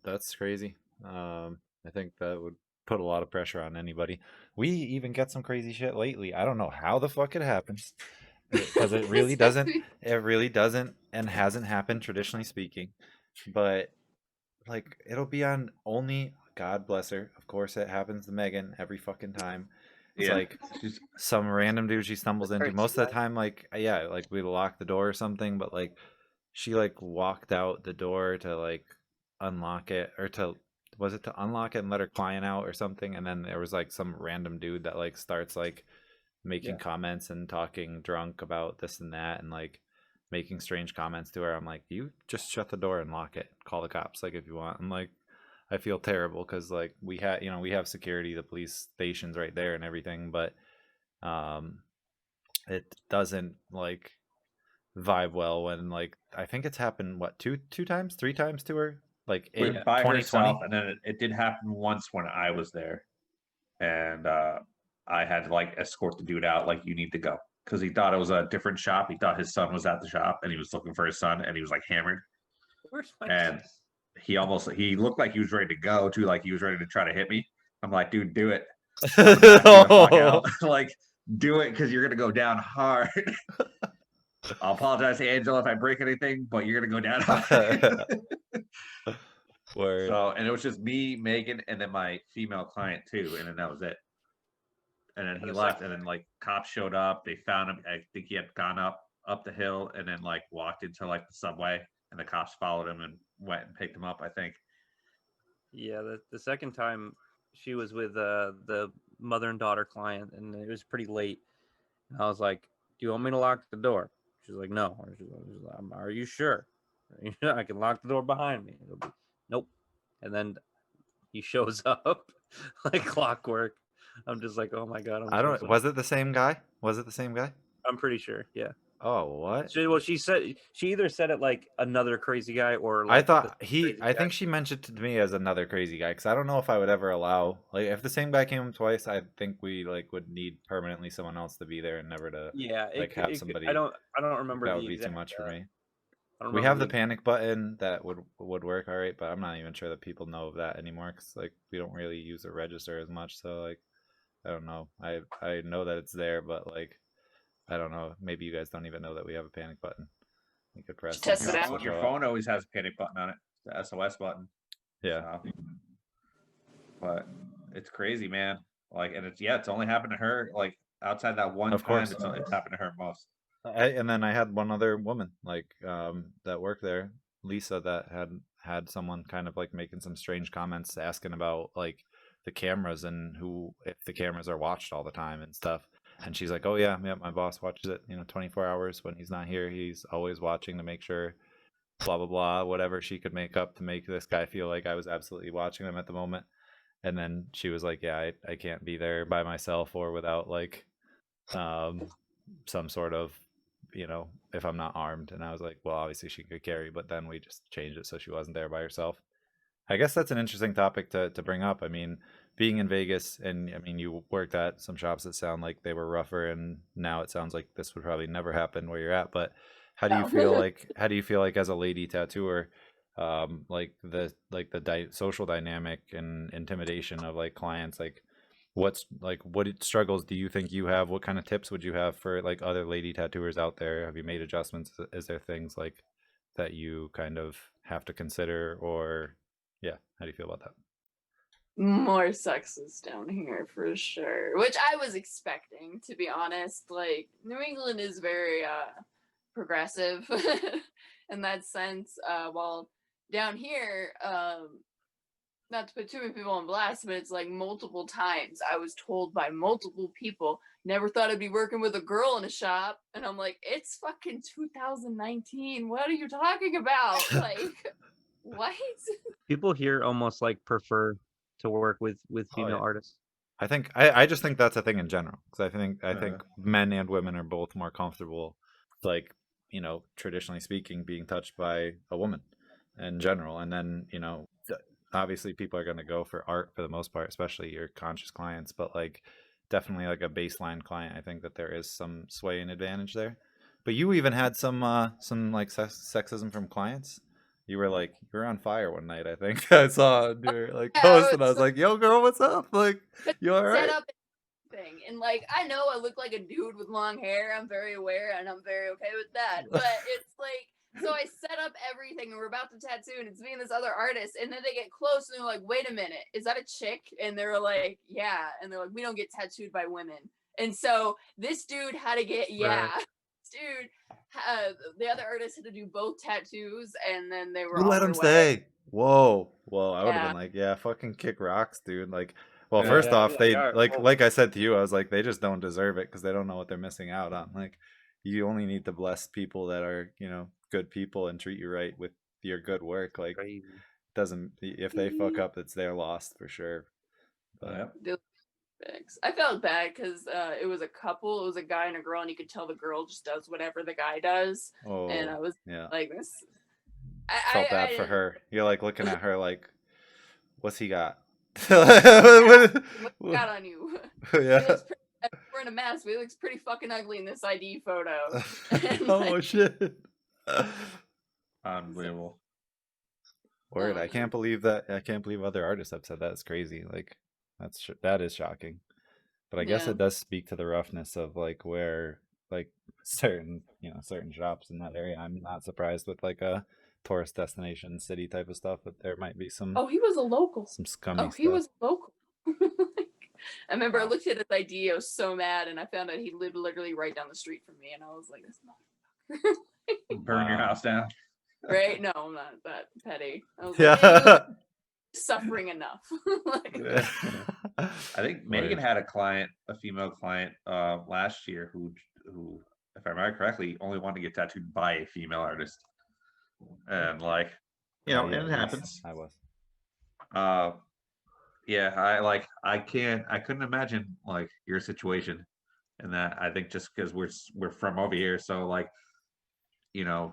that's crazy. I think that would put a lot of pressure on anybody. We even get some crazy shit lately. I don't know how the fuck it happens. Because it really doesn't and hasn't happened traditionally speaking. But like it'll be on only, God bless her, of course it happens to Megan every fucking time. It's like some random dude she stumbles into. Most of the time, like like we lock the door or something, but like she like walked out the door to like unlock it, or to unlock it and let her client out or something, and then there was like some random dude that like starts like making comments and talking drunk about this and that and like making strange comments to her. I'm like, you just shut the door and lock it, call the cops like if you want. I'm like, I feel terrible because like we have security, the police stations right there and everything, but it doesn't like vibe well when like I think it's happened two times, 3 times to her, like in by 2020. herself, and then it did happen once when I was there, and I had to like escort the dude out, like, you need to go, because he thought it was a different shop. He thought his son was at the shop and he was looking for his son, and he was like hammered. Where's my and he looked like he was ready to go too, like he was ready to try to hit me. I'm like, dude, do it. Like, do it, because you're gonna go down hard. I'll apologize to Angela if I break anything, but you're gonna go down hard. Word. So, and it was just me, Megan, and then my female client too, and then that was it. And then he left, and then like cops showed up. They found him. I think he had gone up the hill and then like walked into like the subway, and the cops followed him and went and picked him up, I think. Yeah, the second time she was with the mother and daughter client, and it was pretty late. And I was like, "Do you want me to lock the door?" She's like, "No." She's like, "Are you sure? I can lock the door behind me." It'll be, nope. And then he shows up like clockwork. I'm just like, oh my god. Was it the same guy? I'm pretty sure. Yeah. Oh, what? She either said it like another crazy guy, or like I think she mentioned it to me as another crazy guy, because I don't know if I would ever allow, like, if the same guy came twice, I think we like would need permanently someone else to be there and never to have somebody. I don't remember. That would be too much for me. We have the panic button that would work all right, but I'm not even sure that people know of that anymore, because like we don't really use a register as much. So like, I don't know. I know that it's there, but like, I don't know. Maybe you guys don't even know that we have a panic button. You could press Test it out. Your phone always has a panic button on it, the SOS button. Yeah. So, but it's crazy, man. Like, and it's only happened to her. Like, outside that one time, it's happened to her most. And then I had one other woman like that worked there, Lisa, that had someone kind of like making some strange comments, asking about like the cameras and if the cameras are watched all the time and stuff. And she's like, "Oh yeah, my boss watches it, 24 hours when he's not here. He's always watching to make sure, blah blah blah, whatever she could make up to make this guy feel like I was absolutely watching them at the moment." And then she was like, "Yeah, I can't be there by myself or without like some sort of, if I'm not armed." And I was like, well, obviously she could carry, but then we just changed it so she wasn't there by herself. I guess that's an interesting topic to bring up. I mean, being in Vegas, and I mean, you worked at some shops that sound like they were rougher, and now it sounds like this would probably never happen where you're at. But How do you feel like? How do you feel like as a lady tattooer, like the social dynamic and intimidation of like clients? Like, what struggles do you think you have? What kind of tips would you have for like other lady tattooers out there? Have you made adjustments? Is there things like that you kind of have to consider, or yeah, how do you feel about that? More sexist down here for sure, which I was expecting, to be honest. Like, New England is very progressive in that sense, while down here, not to put too many people on blast, but it's like multiple times I was told by multiple people, never thought I'd be working with a girl in a shop. And I'm like, it's fucking 2019. What are you talking about? Like, what? People here almost like prefer to work with female artists. I think I just think that's a thing in general, because I think men and women are both more comfortable, like, you know, traditionally speaking, being touched by a woman in general. And then, you know, obviously people are going to go for art for the most part, especially your conscious clients, but like definitely like a baseline client, I think that there is some sway and advantage there. But you even had some like sexism from clients. You were like, you were on fire one night, I think. I saw on your like post, and I was like, yo girl, what's up? Like, you all right? Set up thing. And like, I know I look like a dude with long hair. I'm very aware and I'm very okay with that. But it's like, so I set up everything and we're about to tattoo and it's me and this other artist. And then they get close and they're like, wait a minute, is that a chick? And they were like, yeah. And they're like, we don't get tattooed by women. And so this dude had to get, yeah. Right. Dude, the other artist had to do both tattoos, and then they were. You let him stay. Whoa, I would have been like, yeah, fucking kick rocks, dude. Like, well, first off, they like I said to you, I was like, they just don't deserve it because they don't know what they're missing out on. Like, you only need to bless people that are, you know, good people and treat you right with your good work. Like, doesn't if they fuck up, it's their loss for sure. But. I felt bad because it was a couple. It was a guy and a girl, and you could tell the girl just does whatever the guy does. Oh, and I was like, this. I felt bad for her. You're like looking at her like, what's he got? What he got on you? Yeah. We're in a mask. He looks pretty fucking ugly in this ID photo. Oh shit! Unbelievable. Word. I can't believe that. I can't believe other artists have said that. It's crazy. Like. That is shocking, but I guess it does speak to the roughness of like where like certain shops in that area. I'm not surprised with like a tourist destination city type of stuff, but there might be some. Oh, he was a local. Some scummy stuff. He was local. I remember I looked at his ID. I was so mad, and I found out he lived literally right down the street from me, and I was like, "This motherfucker." Burn your house down. Right? No, I'm not that petty. I was like, suffering enough. I think Megan had a female client last year who if I remember correctly only wanted to get tattooed by a female artist, and like, you know, and it happens. I was I couldn't imagine like your situation, and that I think just because we're from over here, so like, you know,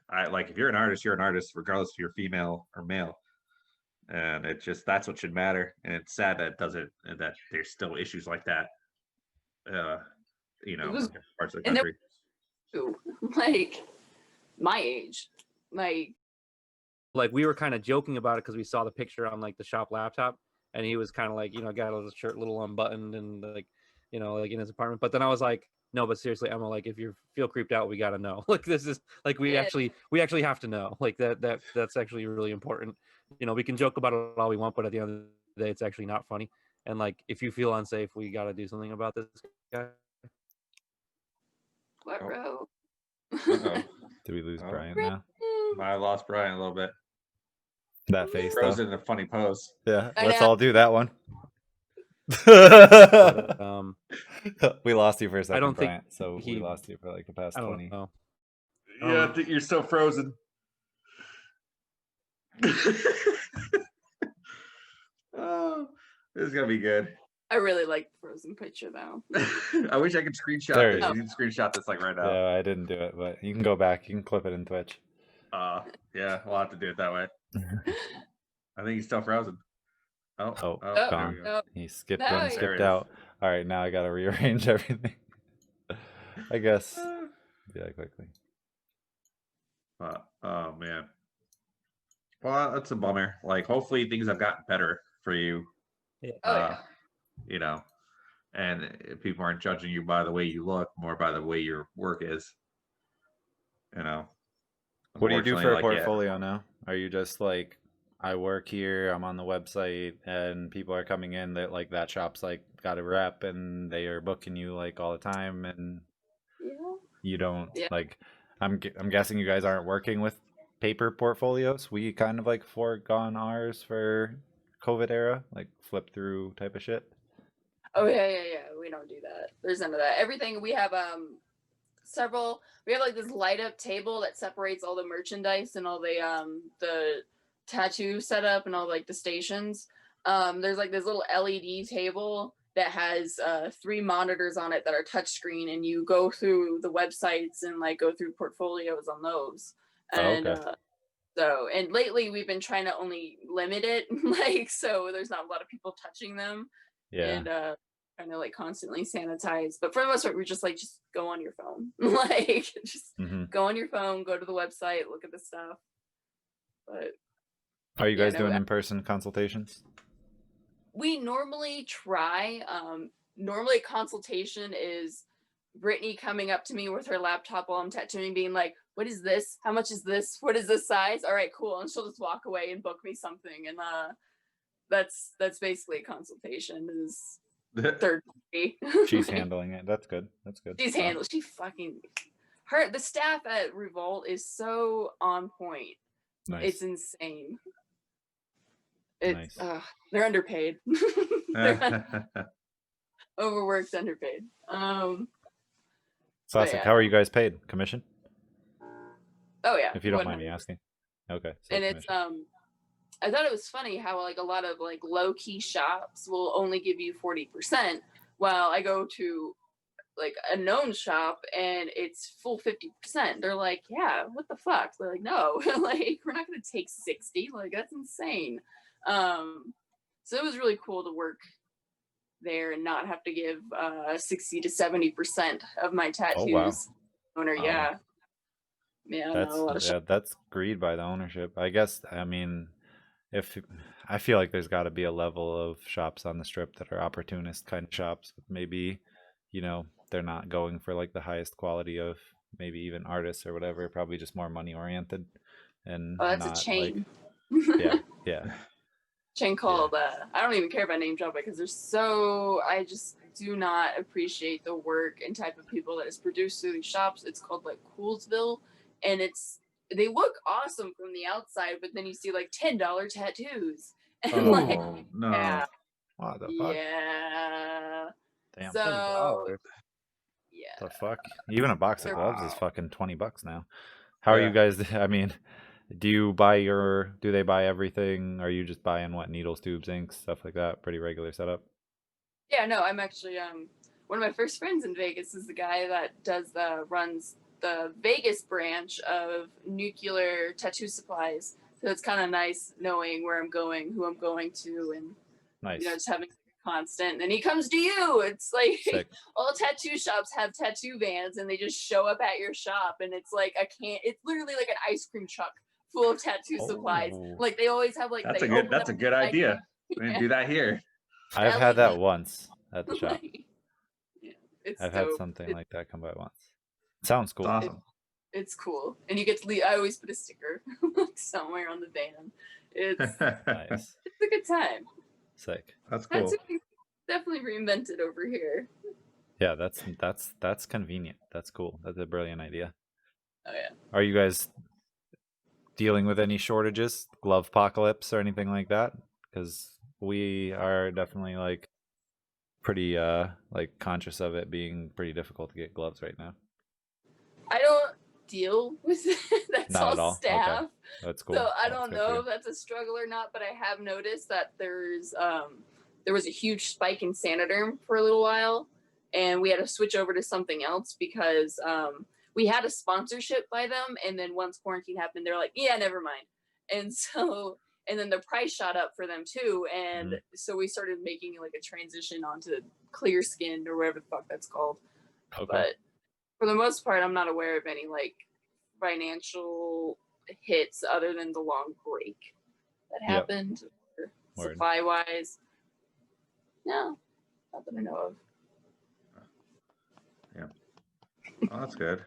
I like if you're an artist regardless if you're female or male. And it just, that's what should matter. And it's sad that that there's still issues like that, you know, in parts of the country. Like my age, like we were kind of joking about it because we saw the picture on like the shop laptop, and he was kind of like, you know, got his shirt a little unbuttoned and like, you know, like in his apartment. But then I was like, no, but seriously, Emma, like if you feel creeped out, we gotta know. Like this is like we actually have to know. Like that's actually really important. You know, we can joke about it all we want, but at the end of the day, it's actually not funny. And like, if you feel unsafe, we got to do something about this guy. What row? Did we lose Brian now? I lost Brian a little bit. That face, frozen in a funny pose. Yeah, let's all do that one. We lost you for a second, I don't Brian. So we lost you for like the past 20. Know. Yeah, you're still frozen. Oh, this is gonna be good. I really like the frozen picture though. I wish I could screenshot this. You can screenshot this like right now. Yeah, I didn't do it, but you can go back. You can clip it in Twitch. Yeah, we'll have to do it that way. I think he's still frozen. Oh, gone. He skipped in, skipped out. All right, now I gotta rearrange everything. I guess Yeah, quickly. Oh man. Well, that's a bummer. Like, hopefully things have gotten better for you. Yeah. Oh yeah. You know, and people aren't judging you by the way you look, more by the way your work is. You know. What do you do Unfortunately, for a like, yeah. portfolio now? Are you just like, I work here, I'm on the website, and people are coming in that like that shop's like got a rep and they are booking you like all the time, and Yeah. you don't Yeah. like. I'm guessing you guys aren't working with paper portfolios. We kind of like foregone ours for COVID era, like flip through type of shit. Oh yeah. We don't do that. There's none of that. Everything we have we have like this light up table that separates all the merchandise and all the tattoo setup and all like the stations. There's like this little LED table that has 3 monitors on it that are touchscreen, and you go through the websites and like go through portfolios on those. And and lately we've been trying to only limit it, like, so there's not a lot of people touching them. Yeah. And trying to like constantly sanitize, but for the most part we're just go on your phone. Like, just go on your phone, go to the website, look at the stuff. But are you guys doing in-person consultations? We normally try. Normally consultation is Brittany coming up to me with her laptop while I'm tattooing, being like, what is this? How much is this? What is this size? All right, cool. And she'll just walk away and book me something. And that's basically a consultation, is third party. She's handling it. That's good. That's good. She's the staff at Revolt is so on point. Nice. It's insane. It's nice. They're underpaid. They're overworked, underpaid. Classic. Yeah. How are you guys paid? Commission? Oh yeah. If you don't mind me asking. Okay. So and it's I thought it was funny how like a lot of like low key shops will only give you 40%, while I go to like a known shop and it's full 50%. They're like, yeah, what the fuck? They're like, no, like we're not gonna take 60. Like, that's insane. So it was really cool to work there and not have to give 60 to 70% of my tattoos. Oh, wow. Owner. Wow. Yeah. That's greed by the ownership, I guess. I mean, if I feel like there's got to be a level of shops on the strip that are opportunist kind of shops. Maybe, they're not going for like the highest quality of maybe even artists or whatever. Probably just more money oriented, and that's not a chain. Like, yeah. Chain called I don't even care about name drop, because I just do not appreciate the work and type of people that is produced through these shops. It's called like Coolsville, and they look awesome from the outside, but then you see like $10 tattoos. And no. Yeah. What the fuck? Yeah. Damn. So yeah. The fuck? Even a box of gloves is fucking $20 now. How are you guys? I mean, do they buy everything? Are you just buying needles, tubes, inks, stuff like that? Pretty regular setup. Yeah, no, I'm actually one of my first friends in Vegas is the guy that runs the Vegas branch of Nuclear Tattoo Supplies. So it's kind of nice knowing where I'm going, who I'm going to, and nice. Just having a constant. And he comes to you. It's like Sick. All tattoo shops have tattoo vans, and they just show up at your shop, and it's like it's literally like an ice cream truck full of tattoo supplies. Like they always have like that's a good idea. We're gonna do that here. I've had that once at the shop. I've dope. had something like that come by once. Sounds cool. Awesome. It's cool, and you get to leave. I always put a sticker somewhere on the van. It's nice. It's a good time. Sick. That's cool. That's definitely reinvented over here. Yeah, that's convenient. That's cool. That's a brilliant idea. Oh yeah. Are you guys dealing with any shortages, glove apocalypse or anything like that? Because we are definitely like pretty like conscious of it being pretty difficult to get gloves right now. I don't deal with it. That's not all at all. staff. Okay. That's cool. So I don't know if that's a struggle or not, but I have noticed that there was a huge spike in Sanoderm for a little while, and we had to switch over to something else because we had a sponsorship by them, and then once quarantine happened, they're like, yeah, never mind. And then the price shot up for them too, and so we started making like a transition onto clear skin or whatever the fuck that's called. Okay. But for the most part, I'm not aware of any like financial hits other than the long break that happened, supply wise. No, not that I know of. Yeah. Oh, that's good.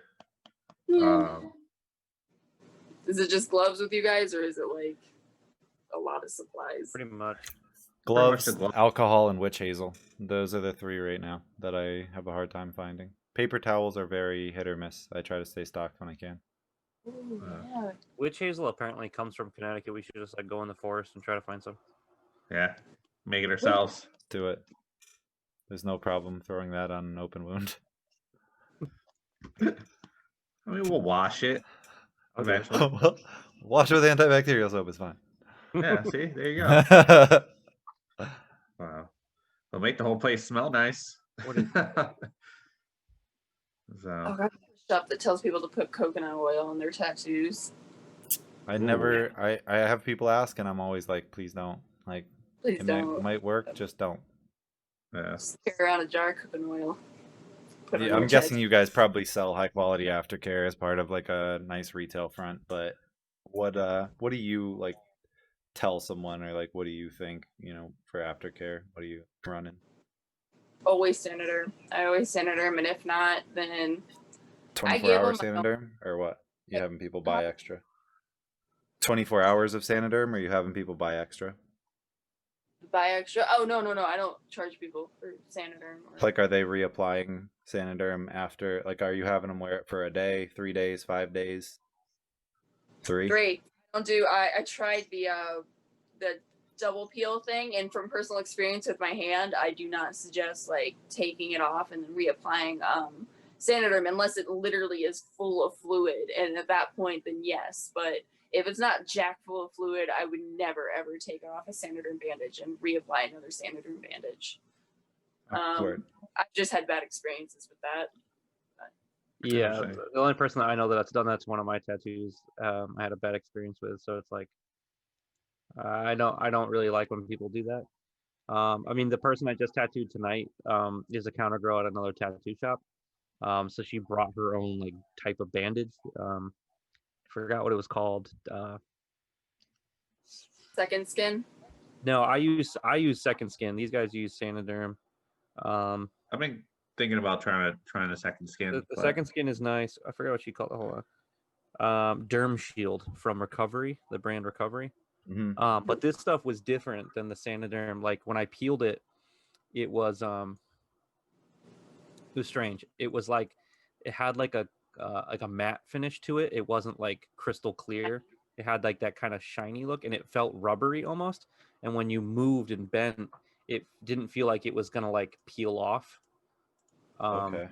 Is it just gloves with you guys, or is it like a lot of supplies? Pretty much. Gloves, alcohol, and witch hazel. Those are the 3 right now that I have a hard time finding. Paper towels are very hit or miss. I try to stay stocked when I can. Ooh, yeah. Witch hazel apparently comes from Connecticut. We should just like go in the forest and try to find some. Yeah, make it ourselves. Do it. There's no problem throwing that on an open wound. I mean, we'll wash it eventually. Wash it with antibacterial soap. It's fine. Yeah, see, there you go. Wow, it'll make the whole place smell nice. What is Oh, God, shop that tells people to put coconut oil on their tattoos. I never. I have people ask, and I'm always like, please don't. Like, please don't. Might work. Just don't. Yeah. Just carry around a jar of coconut oil. Yeah, I'm guessing you guys probably sell high quality aftercare as part of like a nice retail front. But what do you like tell someone, or like what do you think, for aftercare? What are you running? Always Sanitaderm. I always Sanitaderm, and if not, then 24-hour Sanitaderm, or what? You having people buy extra? 24 hours of Sanitaderm, or you having people buy extra? Buy extra? Oh, no. I don't charge people for Sanitaderm. Like, are they reapplying Sanitaderm after? Like, are you having them wear it for a day, 3 days, 5 days? 3? 3. I tried the double peel thing, and from personal experience with my hand, I do not suggest like taking it off and then reapplying Sanitaderm unless it literally is full of fluid, and at that point then yes, but if it's not jack full of fluid, I would never ever take off a Sanitaderm bandage and reapply another Sanitaderm bandage. I've just had bad experiences with that. Yeah, the only person that I know that's done that's one of my tattoos. I had a bad experience with, so it's like I don't really like when people do that. I mean, the person I just tattooed tonight is a counter girl at another tattoo shop. So she brought her own like type of bandage. I forgot what it was called. Second Skin. No, I use Second Skin. These guys use Sanitaderm. I've been thinking about trying the Second Skin. The Second Skin is nice. I forgot what she called it. Hold on. Derm Shield from Recovery, the brand Recovery. Mm-hmm. But this stuff was different than the Sanitaderm. Like when I peeled it, it was strange. It was like it had like a matte finish to it. It wasn't like crystal clear. It had like that kind of shiny look, and it felt rubbery almost. And when you moved and bent, it didn't feel like it was gonna like peel off. Okay.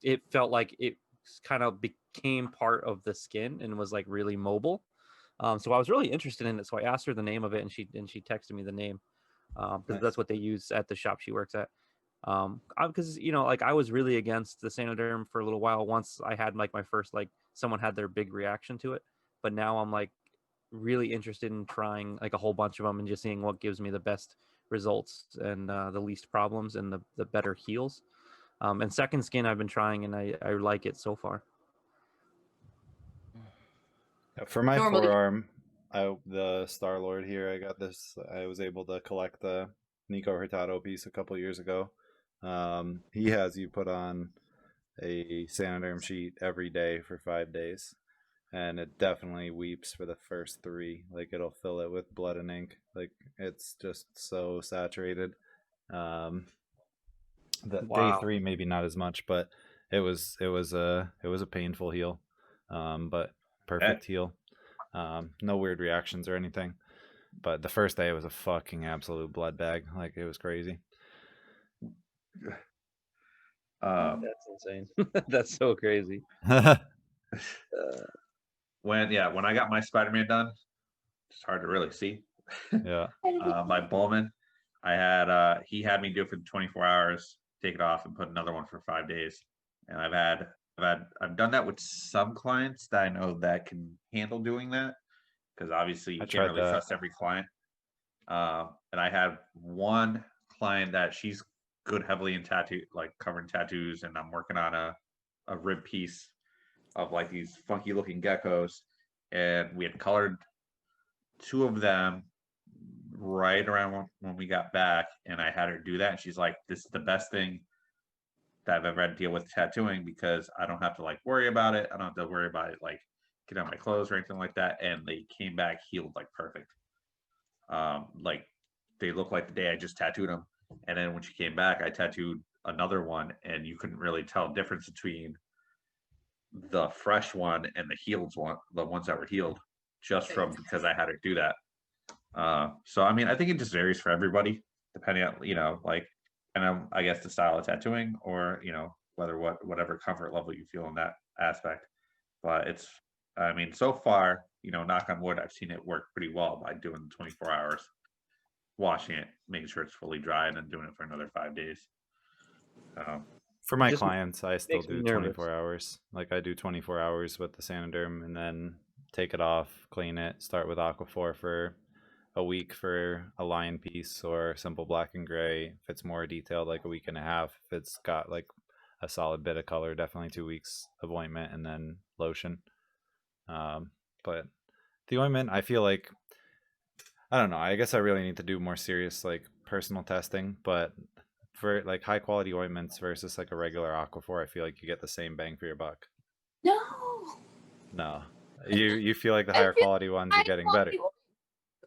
It felt like it kind of became part of the skin and was like really mobile. So I was really interested in it. So I asked her the name of it, and she texted me the name because that's what they use at the shop she works at. Because like I was really against the Sanitaderm for a little while. Once I had like my first like someone had their big reaction to it, but now I'm like really interested in trying like a whole bunch of them and just seeing what gives me the best results and the least problems and the better heals. And Second Skin I've been trying, and I like it so far. For my forearm, the Star-Lord here, I got this. I was able to collect the Nico Hurtado piece a couple years ago. He has you put on a Sanitaderm sheet every day for 5 days, and it definitely weeps for the first 3. Like it'll fill it with blood and ink. Like it's just so saturated. Day 3 maybe not as much, but it was a painful heal, but perfect heal. No weird reactions or anything. But the first day it was a fucking absolute blood bag. Like it was crazy. That's insane. That's so crazy. When I got my Spider-Man done, it's hard to really see. Yeah. My Bowman, I had he had me do it for 24 hours, take it off, and put another one for 5 days. And I've done that with some clients that I know that can handle doing that, because obviously you can't really trust every client. And I had one client that she's good heavily in tattoo, like covering tattoos, and I'm working on a a rib piece of like these funky looking geckos, and we had colored 2 of them right around when we got back, and I had her do that, and she's like, "This is the best thing that I've ever had to deal with tattooing because I don't have to like worry about it. I don't have to worry about it like get on my clothes or anything like that." And they came back healed like perfect. Like they look like the day I just tattooed them. And then when she came back, I tattooed another one, and you couldn't really tell difference between the fresh one and the healed one, the ones that were healed, just from because I had her do that. So I mean, I think it just varies for everybody, depending on like, and I guess the style of tattooing, or whatever comfort level you feel in that aspect. But it's, I mean, so far, knock on wood, I've seen it work pretty well by doing 24 hours, washing it, making sure it's fully dry, and then doing it for another 5 days. For my Just clients, I still makes me do nervous. 24 hours. Like I do 24 hours with the Sanoderm and then take it off, clean it, start with Aquaphor for a week for a line piece or simple black and gray. If it's more detailed, like a week and a half. If it's got like a solid bit of color, definitely 2 weeks of ointment and then lotion. But the ointment, I feel like, I don't know, I guess I really need to do more serious like personal testing, but for like high quality ointments versus like a regular Aquaphor, I feel like you get the same bang for your buck. No, you feel like the higher quality ones you're getting better.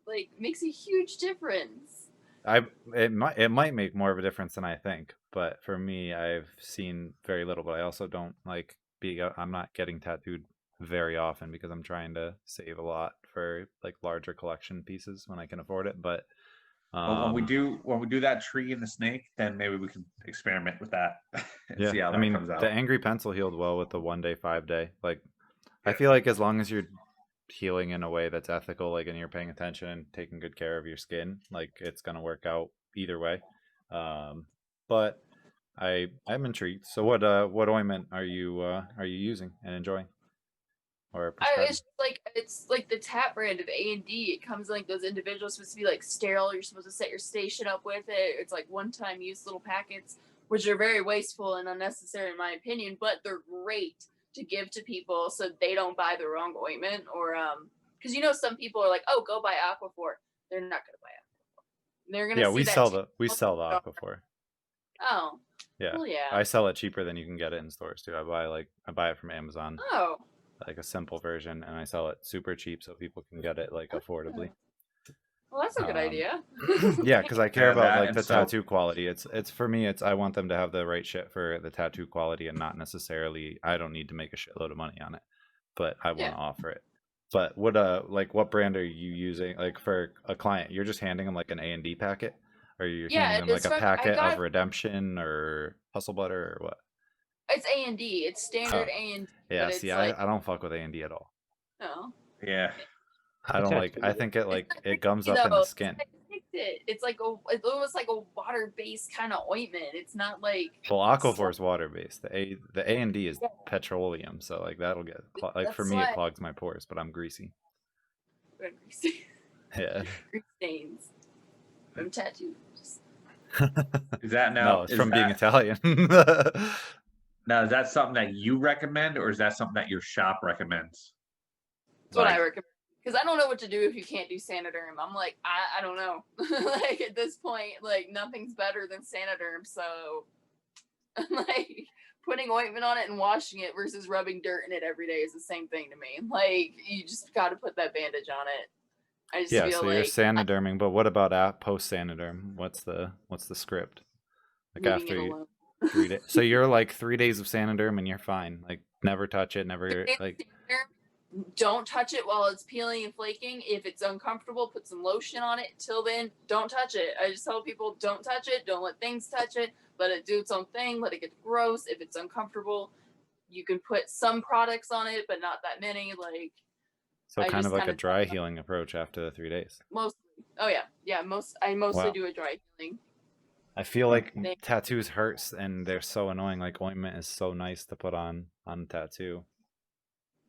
Like makes a huge difference. It might make more of a difference than I think, but for me, I've seen very little. But I also don't like I'm not getting tattooed very often because I'm trying to save a lot for like larger collection pieces when I can afford it. But when we do that tree and the snake, then maybe we can experiment with that and see how that comes out. The Angry Pencil healed well with the 1 day, 5 day. Like, I feel like as long as you're healing in a way that's ethical, like, and you're paying attention and taking good care of your skin, like, it's gonna work out either way. But I'm intrigued. So what ointment are you using and enjoying? Or it's like the Tat brand of A&D. It comes in like those individuals supposed to be like sterile. You're supposed to set your station up with it. It's like one-time use little packets, which are very wasteful and unnecessary in my opinion, but they're great to give to people so they don't buy the wrong ointment, or because some people are like, oh, go buy Aquaphor. They're not gonna buy Aquaphor. They're gonna we sell the Aquaphor. Oh. Yeah. Well, yeah. I sell it cheaper than you can get it in stores too. I buy it from Amazon. Oh. Like a simple version, and I sell it super cheap so people can get it like affordably. Well, that's a good idea. Yeah, because I care about like the so, tattoo quality. It's for me. I want them to have the right shit for the tattoo quality, and not necessarily. I don't need to make a shitload of money on it, but I want to offer it. But what brand are you using? Like for a client, you're just handing them like an A&D packet, or you're handing them like a packet of Redemption or Hustle Butter or what? It's A&D. It's standard A&D. Yeah, see, I don't fuck with A&D at all. No. Yeah. I don't like. I think it gums up in the skin. It's almost like a water-based kind of ointment. It's not like. Well, Aquaphor is water-based. The A&D is petroleum, so like that'll get for me it clogs my pores, but I'm greasy. Greasy. Yeah. Grease stains from tattoos. Is that now? No, it's from being Italian. Now, is that something that you recommend, or is that something that your shop recommends? That's what I recommend. Because I don't know what to do if you can't do Sanoderm. I'm like, I don't know. Like, at this point, like, nothing's better than Sanoderm. So, like, putting ointment on it and washing it versus rubbing dirt in it every day is the same thing to me. Like, you just got to put that bandage on it. I just feel so you're Sanoderming, but what about post-Sanoderm? What's the script? Like after you... 3 days. So you're like 3 days of Sanoderm and you're fine. Like never touch it, never like. Don't touch it while it's peeling and flaking. If it's uncomfortable, put some lotion on it. Till then, don't touch it. I just tell people, don't touch it. Don't let things touch it. Let it do its own thing. Let it get gross. If it's uncomfortable, you can put some products on it, but not that many. Like. So kind of like a dry healing approach after the 3 days. Mostly. Oh yeah, yeah. I mostly do a dry healing. I feel like tattoos hurts and they're so annoying. Like ointment is so nice to put on tattoo.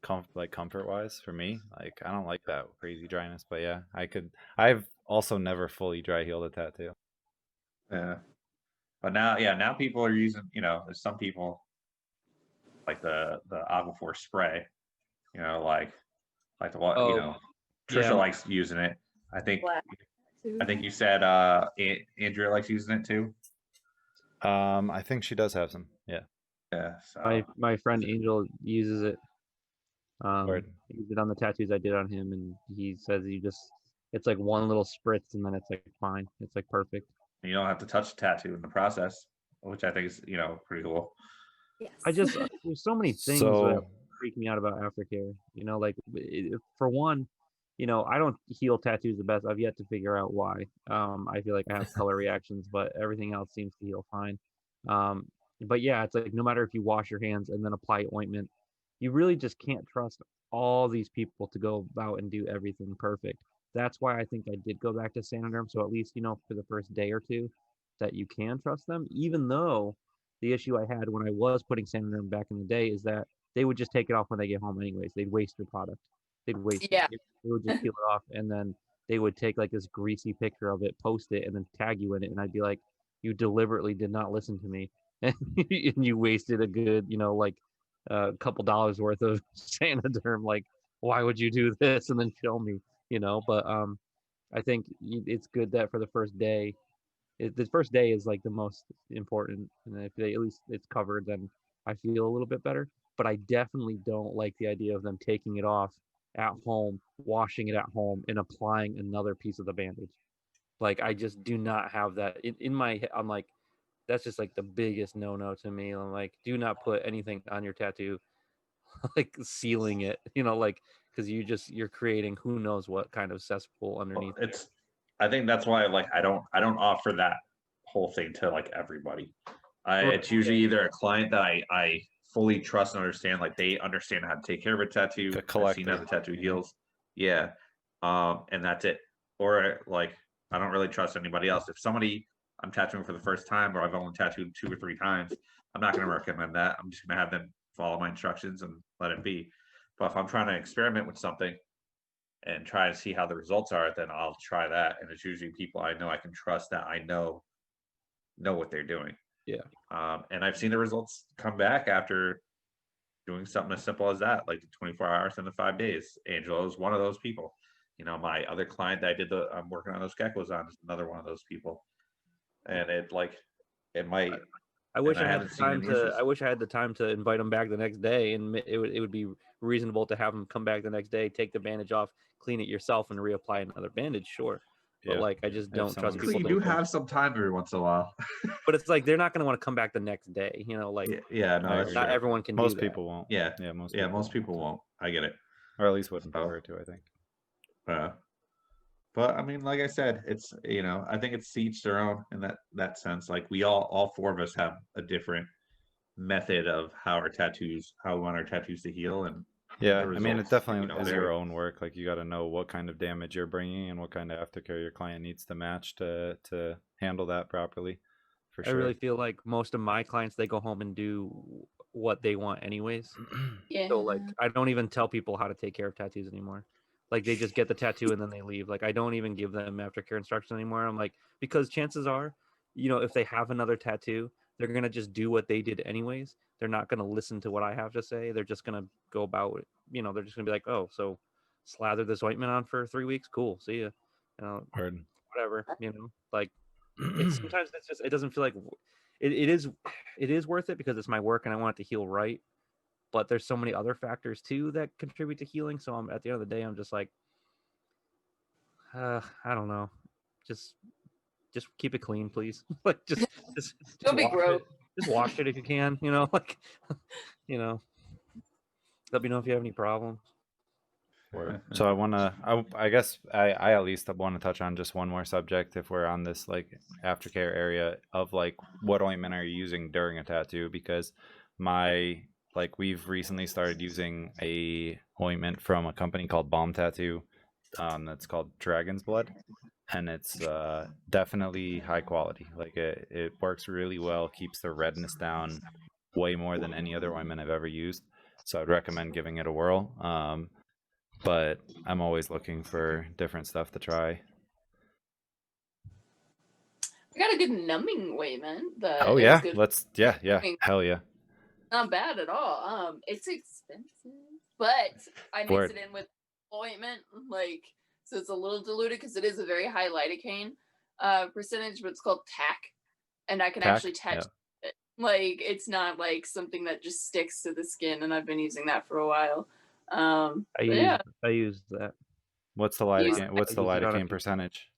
Comfort wise for me, like I don't like that crazy dryness, but yeah, I've also never fully dry healed a tattoo. Yeah, but now people are using. There's some people like the Aquaphor spray. You know, like the one, you Oh, know, Trisha yeah. likes using it. I think you said Andrea likes using it too. I think she does have some. Yeah. Yeah. So My friend Angel uses it. Word. He used it on the tattoos I did on him, and he says it's like one little spritz, and then it's like fine. It's like perfect. you don't have to touch the tattoo in the process, which I think is pretty cool. Yes. There's so many things that So freak me out about aftercare. Like for one, I don't heal tattoos the best. I've yet to figure out why. I feel like I have color reactions, but everything else seems to heal fine. But yeah, it's like no matter if you wash your hands and then apply ointment, you really just can't trust all these people to go out and do everything perfect. That's why I think I did go back to Sanoderm. So at least, for the first day or two, that you can trust them, even though the issue I had when I was putting Sanoderm back in the day is that they would just take it off when they get home anyways. They'd waste your product. They'd waste Yeah. it. They would just peel it off, and then they would take like this greasy picture of it, post it, and then tag you in it. And I'd be like, you deliberately did not listen to me. And you wasted a good, like a couple dollars worth of Sanoderm. Like, why would you do this? And then show me, but I think it's good that for the first day, the first day is like the most important, and if they at least it's covered, then I feel a little bit better. But I definitely don't like the idea of them taking it off at home, washing it at home, and applying another piece of the bandage. Like I just do not have that in my head. I'm like, that's just like the biggest no to me. I'm like, do not put anything on your tattoo, like sealing it, like because you're creating who knows what kind of cesspool underneath. I think that's why I don't offer that whole thing to like everybody. It's usually either a client that I fully trust and understand, like they understand how to take care of a tattoo, I've seen how the tattoo heals, yeah, and that's it. Or like I don't really trust anybody else. If somebody I'm tattooing for the first time, or I've only tattooed 2 or 3 times, I'm not going to recommend that. I'm just going to have them follow my instructions and let it be. But if I'm trying to experiment with something and try to see how the results are, then I'll try that. And it's usually people I know I can trust, that I know what they're doing. Yeah. And I've seen the results come back after doing something as simple as that, like the 24 hours and the 5 days. Angelo is one of those people. My other client that I'm working on those geckos on is another one of those people. And it might. I wish I had the time to. I wish I had the time to invite them back the next day, and it would be reasonable to have them come back the next day, take the bandage off, clean it yourself, and reapply another bandage. Sure, but like I just don't trust people. You do have some time every once in a while, but it's like they're not going to want to come back the next day. Like yeah, no, not everyone can. Most people won't. Yeah, most people won't. I get it, or at least wouldn't prefer to. I think. But I mean, like I said, it's I think it's each their own in that sense. Like we all 4 of us have a different method of how we want our tattoos to heal, and yeah, I mean, it definitely is your own work. Like you got to know what kind of damage you're bringing and what kind of aftercare your client needs to match to handle that properly. For sure. I really feel like most of my clients, they go home and do what they want anyways. Yeah. So like I don't even tell people how to take care of tattoos anymore. Like they just get the tattoo and then they leave. Like I don't even give them aftercare instructions anymore. I'm like, because chances are, if they have another tattoo, they're gonna just do what they did anyways. They're not gonna listen to what I have to say. They're just gonna go about it. They're just gonna be like, oh, so slather this ointment on for 3 weeks. Cool, see ya. Whatever. Like sometimes it's just it doesn't feel like it is worth it because it's my work and I want it to heal right. But there's so many other factors too that contribute to healing. So at the end of the day, I'm just like, I don't know, just keep it clean, please. Like just don't be gross. Just wash it if you can. Like let me know if you have any problems. So I guess I at least want to touch on just one more subject if we're on this like aftercare area of like what ointment are you using during a tattoo, because we've recently started using a ointment from a company called Balm Tattoo that's called Dragon's Blood, and it's definitely high quality. Like it works really well, keeps the redness down way more than any other ointment I've ever used. So I'd recommend giving it a whirl. But I'm always looking for different stuff to try. I got a good numbing ointment. Oh yeah, hell yeah. Not bad at all. It's expensive, but I mix Word. it in with ointment, like so it's a little diluted because it is a very high lidocaine percentage, but it's called TAC, and I can Tack? actually tattoo Yeah. it. Like it's not like something that just sticks to the skin, and I've been using that for a while. I use that. What's the Use- lidocaine? What's the use it on a lidocaine few percentage?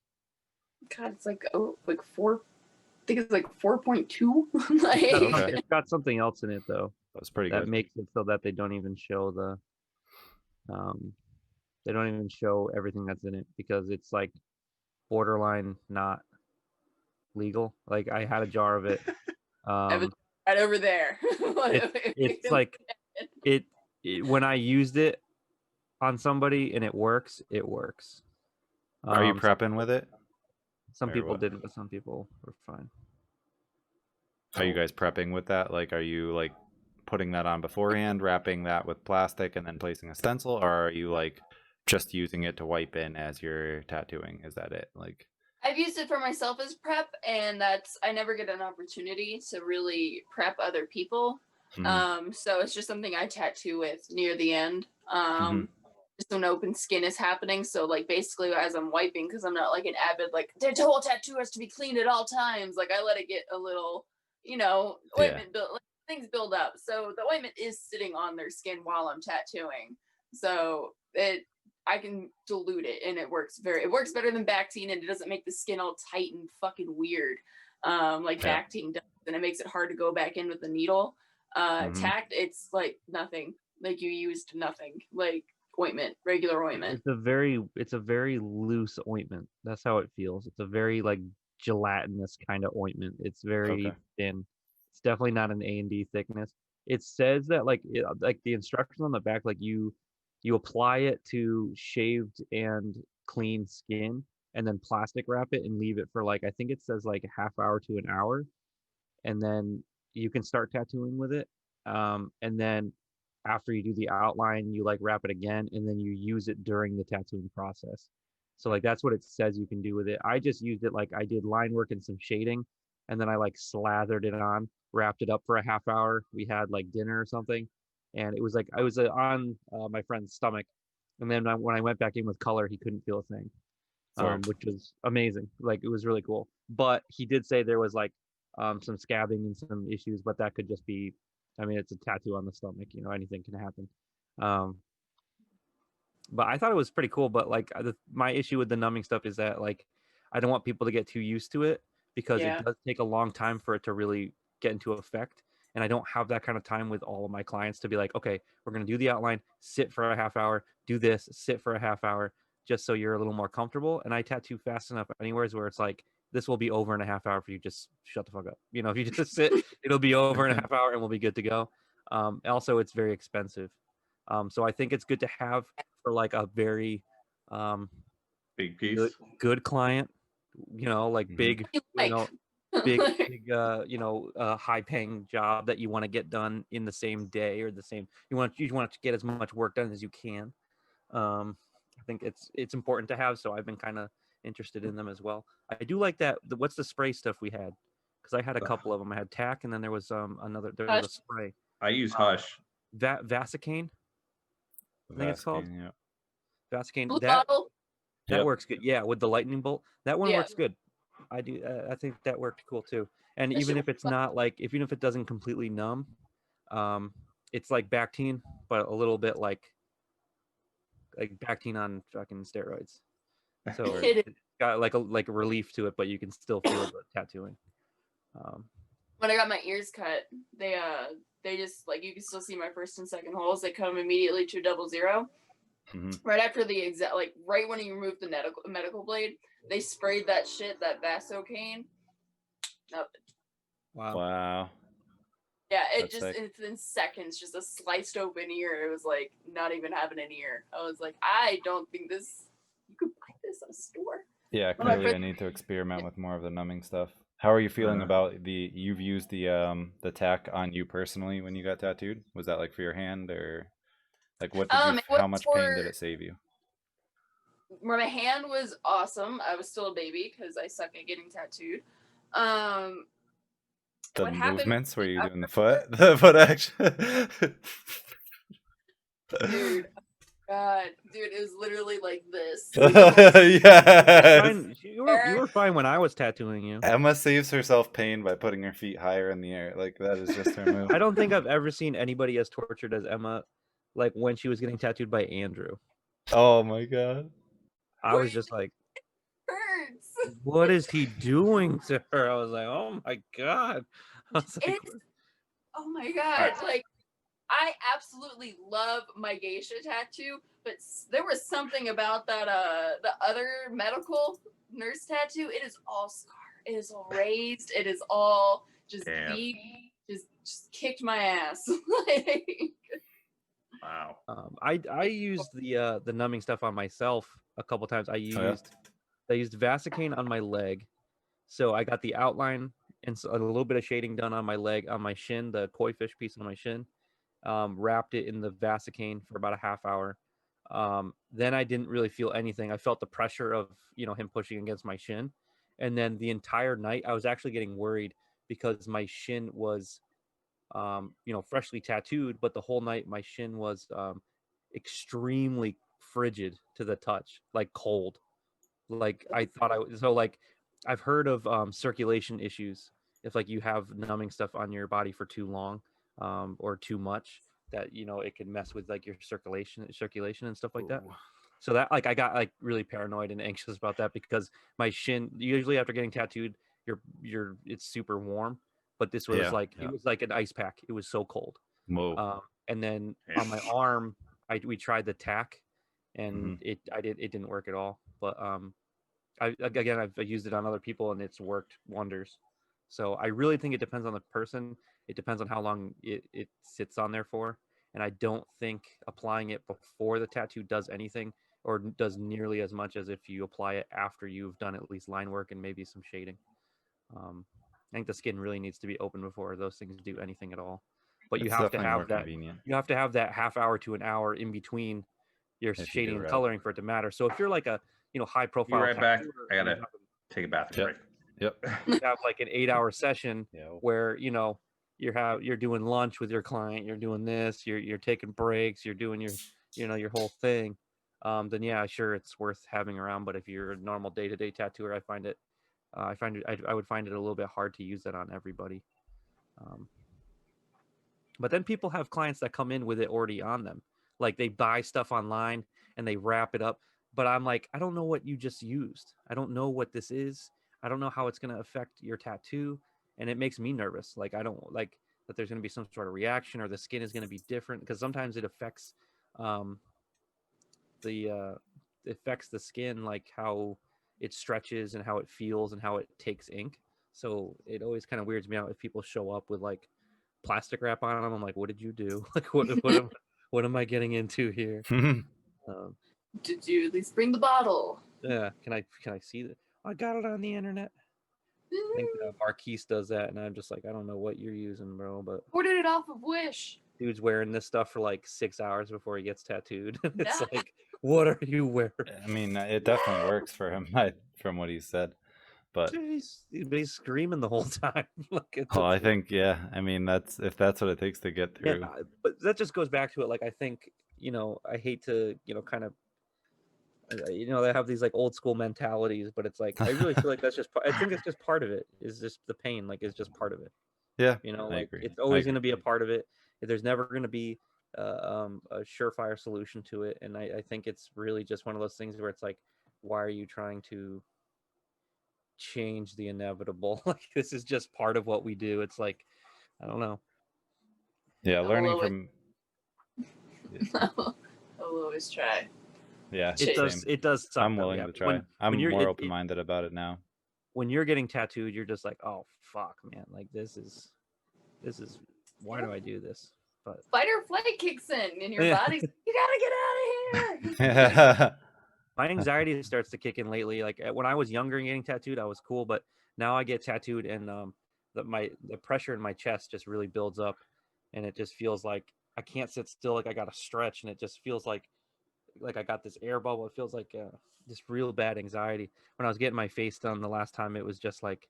God, it's like four. I think it's like 4.2. like Okay. It's got something else in it though That's pretty that good. makes it so that they don't even show the they don't even show everything that's in it because it's like borderline not legal. Like I had a jar of it. right over there. It's like it when I used it on somebody and it works, it works. Are you prepping with it? Some or people what? didn't, but some people were fine. Are you guys prepping with that? Like, are you like putting that on beforehand, wrapping that with plastic, and then placing a stencil, or are you like just using it to wipe in as you're tattooing? Is that it? Like, I've used it for myself as prep, and I never get an opportunity to really prep other people. So it's just something I tattoo with near the end. Just when open skin is happening. So like basically as I'm wiping, because I'm not like an avid like the whole tattoo has to be clean at all times. Like I let it get a little, ointment build, like, things build up. So the ointment is sitting on their skin while I'm tattooing. So I can dilute it and it works better than Bactine, and it doesn't make the skin all tight and fucking weird like Bactine does, and it makes it hard to go back in with the needle. Tact, it's like nothing. Like you used nothing. Like ointment, regular ointment. It's a very loose ointment. That's how it feels. It's a very like gelatinous kind of ointment. It's very thin. It's definitely not an A&D thickness. It says that like the instructions on the back, like you apply it to shaved and clean skin and then plastic wrap it and leave it for like I think it says like a half hour to an hour, and then you can start tattooing with it. And then after you do the outline, you like wrap it again, and then you use it during the tattooing process. So like that's what it says you can do with it. I just used it like I did line work and some shading, and then I like slathered it on, wrapped it up for a half hour. We had like dinner or something, and it was like I was on my friend's stomach, and then when I went back in with color, he couldn't feel a thing, which was amazing. Like it was really cool. But he did say there was like some scabbing and some issues, but that could just be, I mean, it's a tattoo on the stomach, anything can happen. But I thought it was pretty cool. But like my issue with the numbing stuff is that like I don't want people to get too used to it because it does take a long time for it to really get into effect. And I don't have that kind of time with all of my clients to be like, okay, we're going to do the outline, sit for a half hour, do this, sit for a half hour, just so you're a little more comfortable. And I tattoo fast enough anywhere where it's like, this will be over in a half hour if you just shut the fuck up. If you just sit, it'll be over in a half hour and we'll be good to go. Also, it's very expensive. So I think it's good to have for like a very big piece, good client, like big, big, high paying job that you want to get done in the same day or the same, you want to get as much work done as you can. I think it's important to have. So I've been kind of interested in them as well. I do like that. What's the spray stuff we had? Because I had a couple of them. I had Tack, and then there was there was a spray. I use Hush. Vasecaine. I think it's called. Yeah. Vasecaine. Blue That bottle. works good. Yeah, with the lightning bolt. That one works good. I do. I think that worked cool too. And even if it's not like, even if it doesn't completely numb, it's like Bactine, but a little bit like Bactine on fucking steroids. So it's got like a relief to it, but you can still feel the tattooing. When I got my ears cut, they just like, you can still see my first and second holes. They come immediately to 00. Right after right when you remove the medical blade, they sprayed that shit, that Vasocaine. Nothing. Wow. Yeah, it's in seconds, just a sliced open ear. It was like not even having an ear. I was like, I don't think you could buy this at a store. Yeah, clearly I need to experiment with more of the numbing stuff. How are you feeling about you've used the Tack on you personally when you got tattooed? Was that like for your hand, or like what did how much pain did it save you? My hand was awesome. I was still a baby because I suck at getting tattooed. The what happened? movements where you're doing the foot action. Dude, God, dude, it was literally like this. Yes. Fine. You were fine when I was tattooing you. Emma saves herself pain by putting her feet higher in the air. Like that is just her move. I don't think I've ever seen anybody as tortured as Emma, like when she was getting tattooed by Andrew. Oh my god. I was just like, Hurts. what is he doing to her? I was like, oh my god. I was like, Oh my God! Like, I absolutely love my geisha tattoo, but there was something about that the other medical nurse tattoo. It is all scar. It is all raised. It is all just beat. Just kicked my ass. Like, Wow. I used the numbing stuff on myself a couple times. I used Vaseline on my leg, so I got the outline and a little bit of shading done on my leg, on my shin, the koi fish piece on my shin. Wrapped it in the Vaseline for about a half hour. Then I didn't really feel anything. I felt the pressure of him pushing against my shin, and then the entire night I was actually getting worried because my shin was freshly tattooed, but the whole night my shin was extremely frigid to the touch, like cold. Like I thought like I've heard of circulation issues if like you have numbing stuff on your body for too long or too much, that it can mess with like your circulation and stuff like that. So that like I got like really paranoid and anxious about that because my shin, usually after getting tattooed, it's super warm, but this was it was like an ice pack. It was so cold. And then on my arm, we tried the tack, and it didn't work at all. But I've used it on other people, and it's worked wonders. So I really think it depends on the person. It depends on how long it sits on there for. And I don't think applying it before the tattoo does anything or does nearly as much as if you apply it after you've done at least line work and maybe some shading. I think the skin really needs to be open before those things do anything at all. But you have to have that. Convenient. You have to have that half hour to an hour in between your shading and coloring for it to matter. So if you're like a high profile, Be right back. I gotta take a bathroom break. Yep. You have like an 8-hour session where you're doing lunch with your client, you're doing this, you're taking breaks, you're doing your whole thing. Then yeah, sure, it's worth having around. But if you're a normal day-to-day tattooer, I would find it a little bit hard to use that on everybody. But then people have clients that come in with it already on them. Like they buy stuff online and they wrap it up. But I'm like, I don't know what you just used. I don't know what this is. I don't know how it's going to affect your tattoo. And it makes me nervous. Like, I don't like that there's going to be some sort of reaction or the skin is going to be different, because sometimes it affects the skin, like how it stretches and how it feels and how it takes ink. So it always kind of weirds me out if people show up with like plastic wrap on them. I'm like, what did you do? Like, what am I getting into here? Did you at least bring the bottle? Yeah. Can I see that? I got it on the internet. I think Marquise does that, and I'm just like, I don't know what you're using, bro, but ordered it off of Wish. Dude's wearing this stuff for like 6 hours before he gets tattooed. It's like, what are you wearing? I mean, it definitely works for him, from what he said. But he's screaming the whole time. I think, I mean, if that's what it takes to get through. Yeah, but that just goes back to it. Like, I think, I hate to, kind of, they have these like old school mentalities, but it's like, I really feel like I think it's just part of it. Is just the pain, like, is just part of it. Yeah. I agree. It's always going to be a part of it. There's never going to be a surefire solution to it. And I think it's really just one of those things where it's like, why are you trying to change the inevitable? Like, this is just part of what we do. It's like, I don't know. Yeah, learning from I'll always try. Yeah, it does suck. I'm willing to try. I'm more open-minded about it now. When you're getting tattooed, you're just like, oh fuck, man, like this is why do I do this? But fight or flight kicks in your body. You gotta get out of here. My anxiety starts to kick in lately. Like when I was younger and getting tattooed, I was cool, but now I get tattooed and the pressure in my chest just really builds up, and it just feels like I can't sit still. Like I got to stretch, and it just feels like I got this air bubble. It feels like this real bad anxiety. When I was getting my face done the last time, it was just like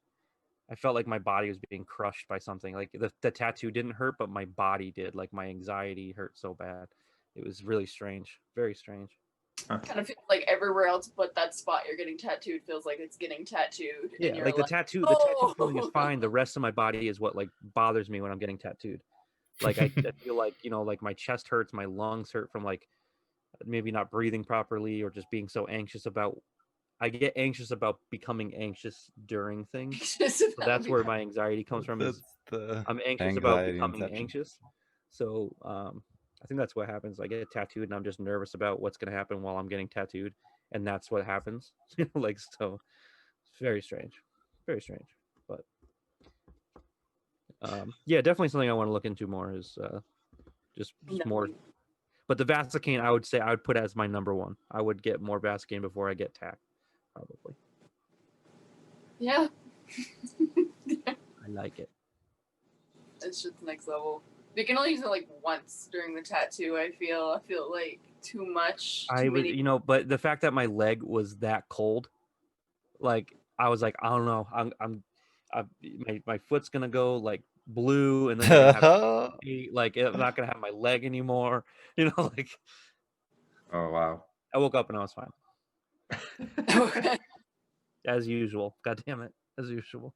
I felt like my body was being crushed by something. Like the tattoo didn't hurt, but my body did. Like my anxiety hurt so bad. It was really strange, very strange. Kind of feels like everywhere else but that spot you're getting tattooed feels like it's getting tattooed. Yeah, and you're like the tattoo feeling is fine. The rest of my body is what like bothers me when I'm getting tattooed. Like I feel like, you know, like my chest hurts, my lungs hurt from like maybe not breathing properly or just being so anxious about. I get anxious about becoming anxious during things. So that's where my anxiety comes from. Is I'm anxious about becoming anxious. So I think that's what happens. I get tattooed and I'm just nervous about what's going to happen while I'm getting tattooed, and that's what happens. Like, so it's very strange, but yeah, definitely something I want to look into more is just more. But the Vaseline, I would say I would put as my number one. I would get more Vaseline before I get tack, probably. Yeah. I like it. It's just next level. You can only use it like once during the tattoo. I feel like too much. You know, but the fact that my leg was that cold, like I was like, I don't know, my foot's gonna go like blue, and then like I'm not gonna have my leg anymore. You know, like. Oh wow. I woke up and I was fine. As usual. God damn it. As usual.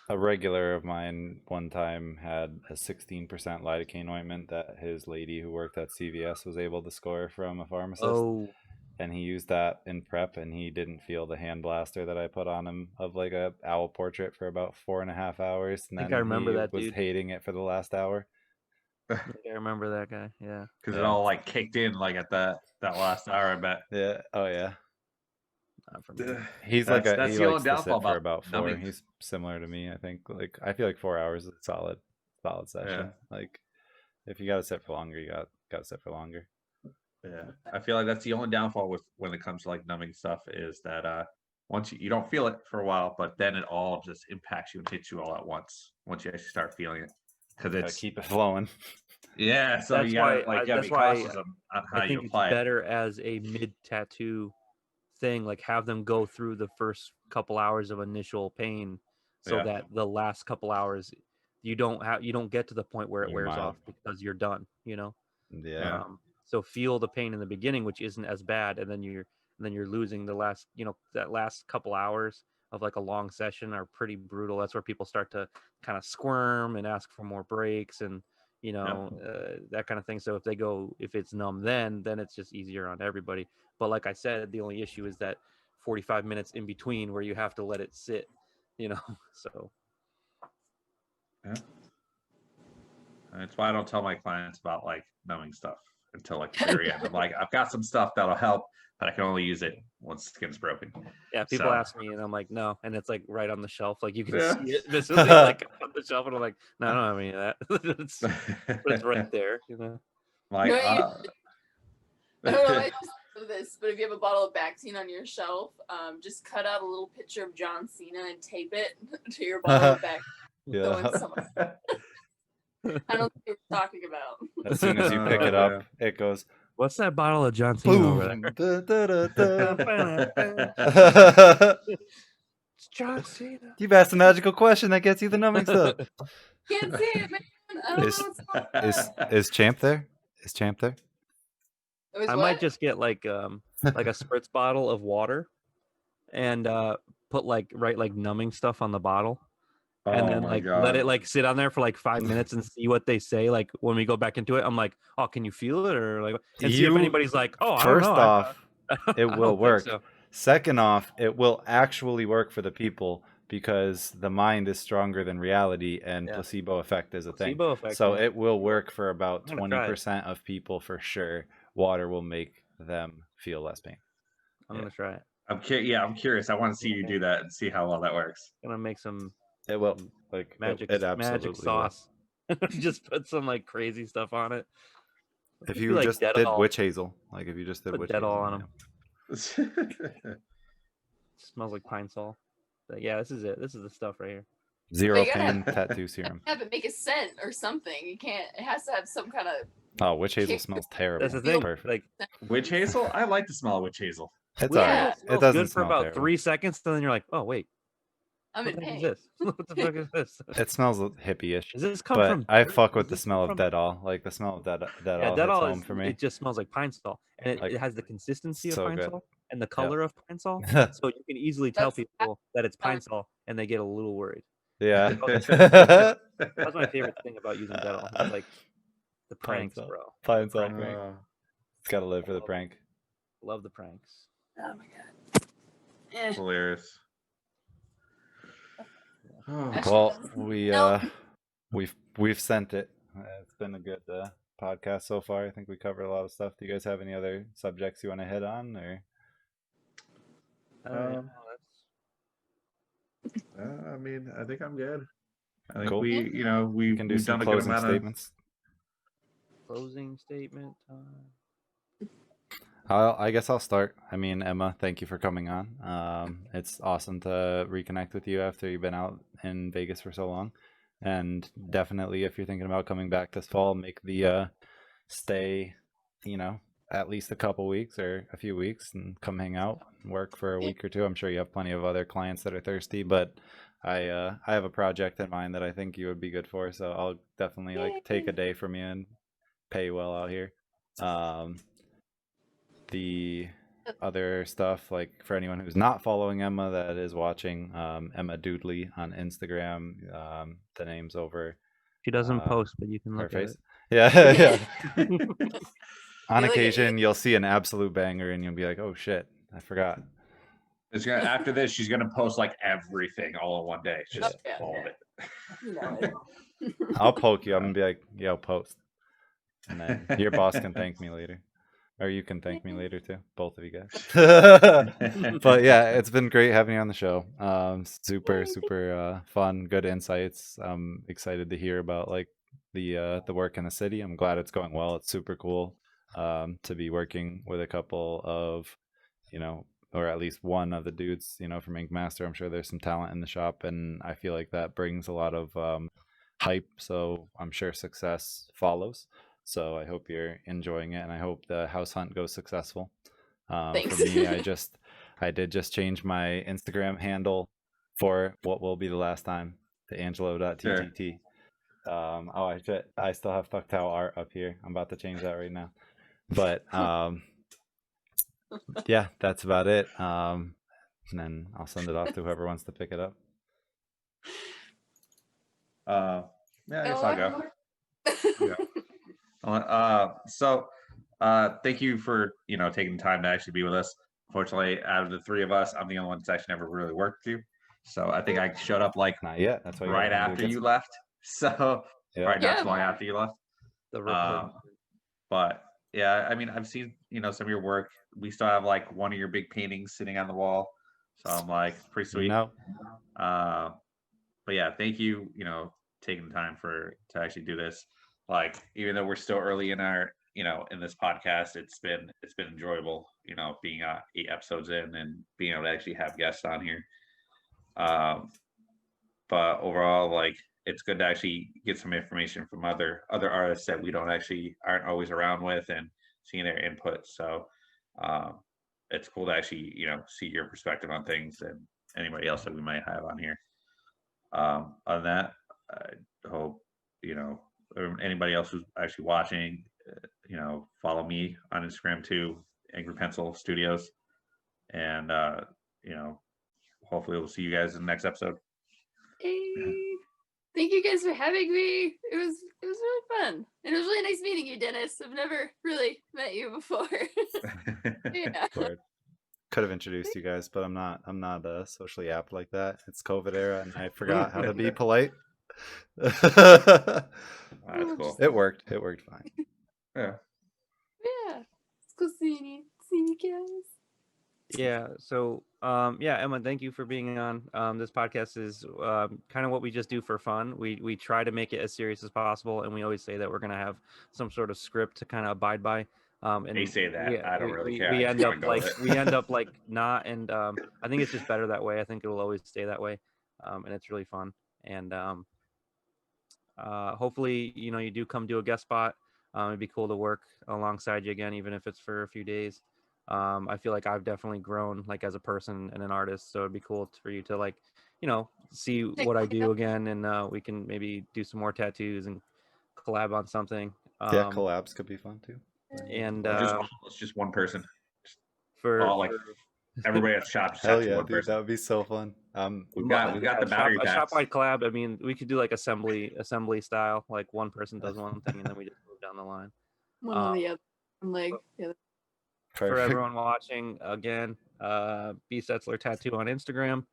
A regular of mine one time had a 16% lidocaine ointment that his lady who worked at CVS was able to score from a pharmacist. Oh. And he used that in prep, and he didn't feel the hand blaster that I put on him of like a owl portrait for about 4.5 hours. And I think then I remember he that was dude. Hating it for the last hour. I remember that guy. Yeah. Because it all like kicked in like at that last hour, I bet. Yeah. Oh yeah. Not for me. He's that's he the likes only to downfall sit for about about 4. numbing. He's similar to me, I think. Like I feel like 4 hours is a solid session. Yeah. Like if you gotta sit for longer, you gotta sit for longer. Yeah, I feel like that's the only downfall with when it comes to like numbing stuff is that once you don't feel it for a while, but then it all just impacts you and hits you all at once you actually start feeling it, because it's keep it flowing. Yeah, so that's you gotta why, be cautious on how I think you apply it's better as a mid tattoo thing, like have them go through the first couple hours of initial pain, so that the last couple hours you don't get to the point where it wears off because you're done. You know. Yeah. So feel the pain in the beginning, which isn't as bad, and then you're losing the last, that last couple hours of like a long session are pretty brutal. That's where people start to kind of squirm and ask for more breaks and that kind of thing. So if it's numb, then it's just easier on everybody. But like I said, the only issue is that 45 minutes in between where you have to let it sit, so. Yeah. That's why I don't tell my clients about like numbing stuff until like the very end. I'm like, I've got some stuff that'll help, but I can only use it once the skin's broken. Yeah, people ask me, and I'm like, no, and it's like right on the shelf, like you can see it visibly, like on the shelf, and I'm like, no, I don't have any of that. It's right there, Like, I don't know why I just know this, but if you have a bottle of Vaccine on your shelf, just cut out a little picture of John Cena and tape it to your bottle of Vaccine. Yeah. I don't know what you're talking about. As soon as you pick it up, it goes, what's that bottle of John Cena over there? It's John Cena. You've asked a magical question that gets you the numbing stuff. Can't see it, man. I don't know what's going on. Is Champ there? Is Champ there? I might just get like a spritz bottle of water and put like numbing stuff on the bottle. And then let it sit on there for like 5 minutes and see what they say. Like when we go back into it, I'm like, oh, can you feel it? Or like, and see if anybody's like, oh, I don't know. First off, it will work. So. Second off, it will actually work for the people because the mind is stronger than reality, and placebo effect is a thing. So it will work for about 20% of people for sure. Water will make them feel less pain. I'm gonna try it. I'm curious. I want to see you do that and see how well that works. I'm gonna make some. It will magic sauce. Just put some like crazy stuff on it. If you just did witch hazel, like if you just did witch hazel on them. Smells like pine sol. But yeah, this is it. This is the stuff right here. Zero pain tattoo serum. Have it make a scent or something. You can't. It has to have some kind of. Oh, witch hazel smells terrible. That's the thing. Perfect. Like witch hazel. I like the smell of witch hazel. It's alright. It doesn't good for about 3 seconds, and then you're like, oh wait. I'm in What the heck pain. is this? What the fuck is this? It smells hippie-ish. Does this come But from I dirt? fuck Does with the this smell come of from... Deadall. Like the smell of Deadall Yeah, hits Deadall home for me. it just smells like pine sol, and Like, it has the consistency of so pine good. sol and the color of pine sol, Yeah. so you can easily tell That's people that it's pine sol, and they get a little worried. Yeah. That's my favorite thing about using Deadall. It's like the Pine pranks, sol. bro. Pine sol. Prank. It's gotta live for the prank. Love the pranks. Oh my god. Eh. Hilarious. Well, No. we've sent it. It's been a good podcast so far. I think we covered a lot of stuff. Do you guys have any other subjects you want to hit on, or? I mean, I think I'm good. I think Cool. we can do we've some done a good closing amount statements. Closing statement time. I guess I'll start. I mean, Emma, thank you for coming on. It's awesome to reconnect with you after you've been out in Vegas for so long. And definitely, if you're thinking about coming back this fall, make the stay, at least a couple weeks or a few weeks and come hang out and work for a week or two. I'm sure you have plenty of other clients that are thirsty, but I have a project in mind that I think you would be good for. So I'll definitely take a day from you and pay you well out here. The other stuff, like for anyone who's not following Emma that is watching, Emma Dudley on Instagram, the name's over She doesn't post, but you can her look at face. Yeah, yeah. On Look at occasion, you'll see an absolute banger, and you'll be like, "Oh shit, I forgot." after this, she's gonna post like everything all in one day. It's just yeah. all of it. I'll poke you. I'm gonna be like, "Yo, post," and then your boss can thank me later. Or you can thank me later too, both of you guys. But yeah, it's been great having you on the show. Super fun, good insights. I'm excited to hear about like the work in the city. I'm glad it's going well. It's super cool to be working with a couple of, or at least one of the dudes, from Ink Master. I'm sure there's some talent in the shop, and I feel like that brings a lot of hype. So I'm sure success follows. So I hope you're enjoying it, and I hope the house hunt goes successful. For me, I did just change my Instagram handle for what will be the last time to angelo.ttt. I still have Thucktao art up here. I'm about to change that right now. But yeah, that's about it. And then I'll send it off to whoever wants to pick it up. Yeah, I guess I'll go. So thank you for taking the time to actually be with us. Unfortunately, out of the three of us, I'm the only one that's actually never really worked with you. So I think I showed up like Not yet. That's why right after you left. So right not too long after you left. But yeah, I mean, I've seen some of your work. We still have like one of your big paintings sitting on the wall. So I'm like, pretty sweet. But yeah, thank you, taking the time to actually do this. Like, even though we're still early in our, in this podcast, it's been enjoyable, being 8 episodes in and being able to actually have guests on here. But overall, like, it's good to actually get some information from other artists that we aren't always around with and seeing their input. So it's cool to actually, see your perspective on things and anybody else that we might have on here. On that, I hope anybody else who's actually watching, follow me on Instagram too, Angry Pencil Studios, and hopefully we'll see you guys in the next episode. Hey, thank you guys for having me. It was really fun, and it was really nice meeting you, Dennis. I've never really met you before. Yeah. Could have introduced you guys, but I'm not socially apt like that. It's COVID era, and I forgot how to be polite. That's cool. It worked fine. Yeah. It's cool seeing you guys. Yeah. So Emma, thank you for being on. This podcast is kind of what we just do for fun. We try to make it as serious as possible, and we always say that we're gonna have some sort of script to kind of abide by. And they say that. I don't really care. We end up like not, and I think it's just better that way. I think it will always stay that way, and it's really fun. And hopefully, you do come do a guest spot. It'd be cool to work alongside you again, even if it's for a few days. I feel like I've definitely grown like as a person and an artist, so it'd be cool for you to like see what I do again, and we can maybe do some more tattoos and collab on something. Yeah, collabs could be fun too. And it's just one person. for Everybody at the shop just Hell tattoo yeah, one dude, person. that would be so fun. We've got the battery a packs. shop-wide collab. I mean, we could do like assembly style, like one person does one thing and then we just move down the line. One on the other, one leg. The other. For everyone watching, again, B Setzler Tattoo on Instagram,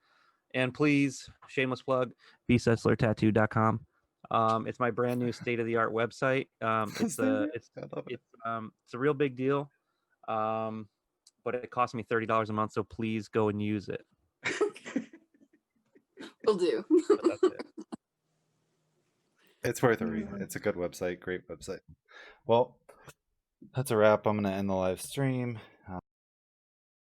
and please, shameless plug, bsetzlertattoo.com. It's my brand new state-of-the-art website. It's a real big deal, but it cost me $30 a month, so please go and use it. Will do. But that's it. It's worth a read. It's a good website, great website. Well, that's a wrap. I'm going to end the live stream.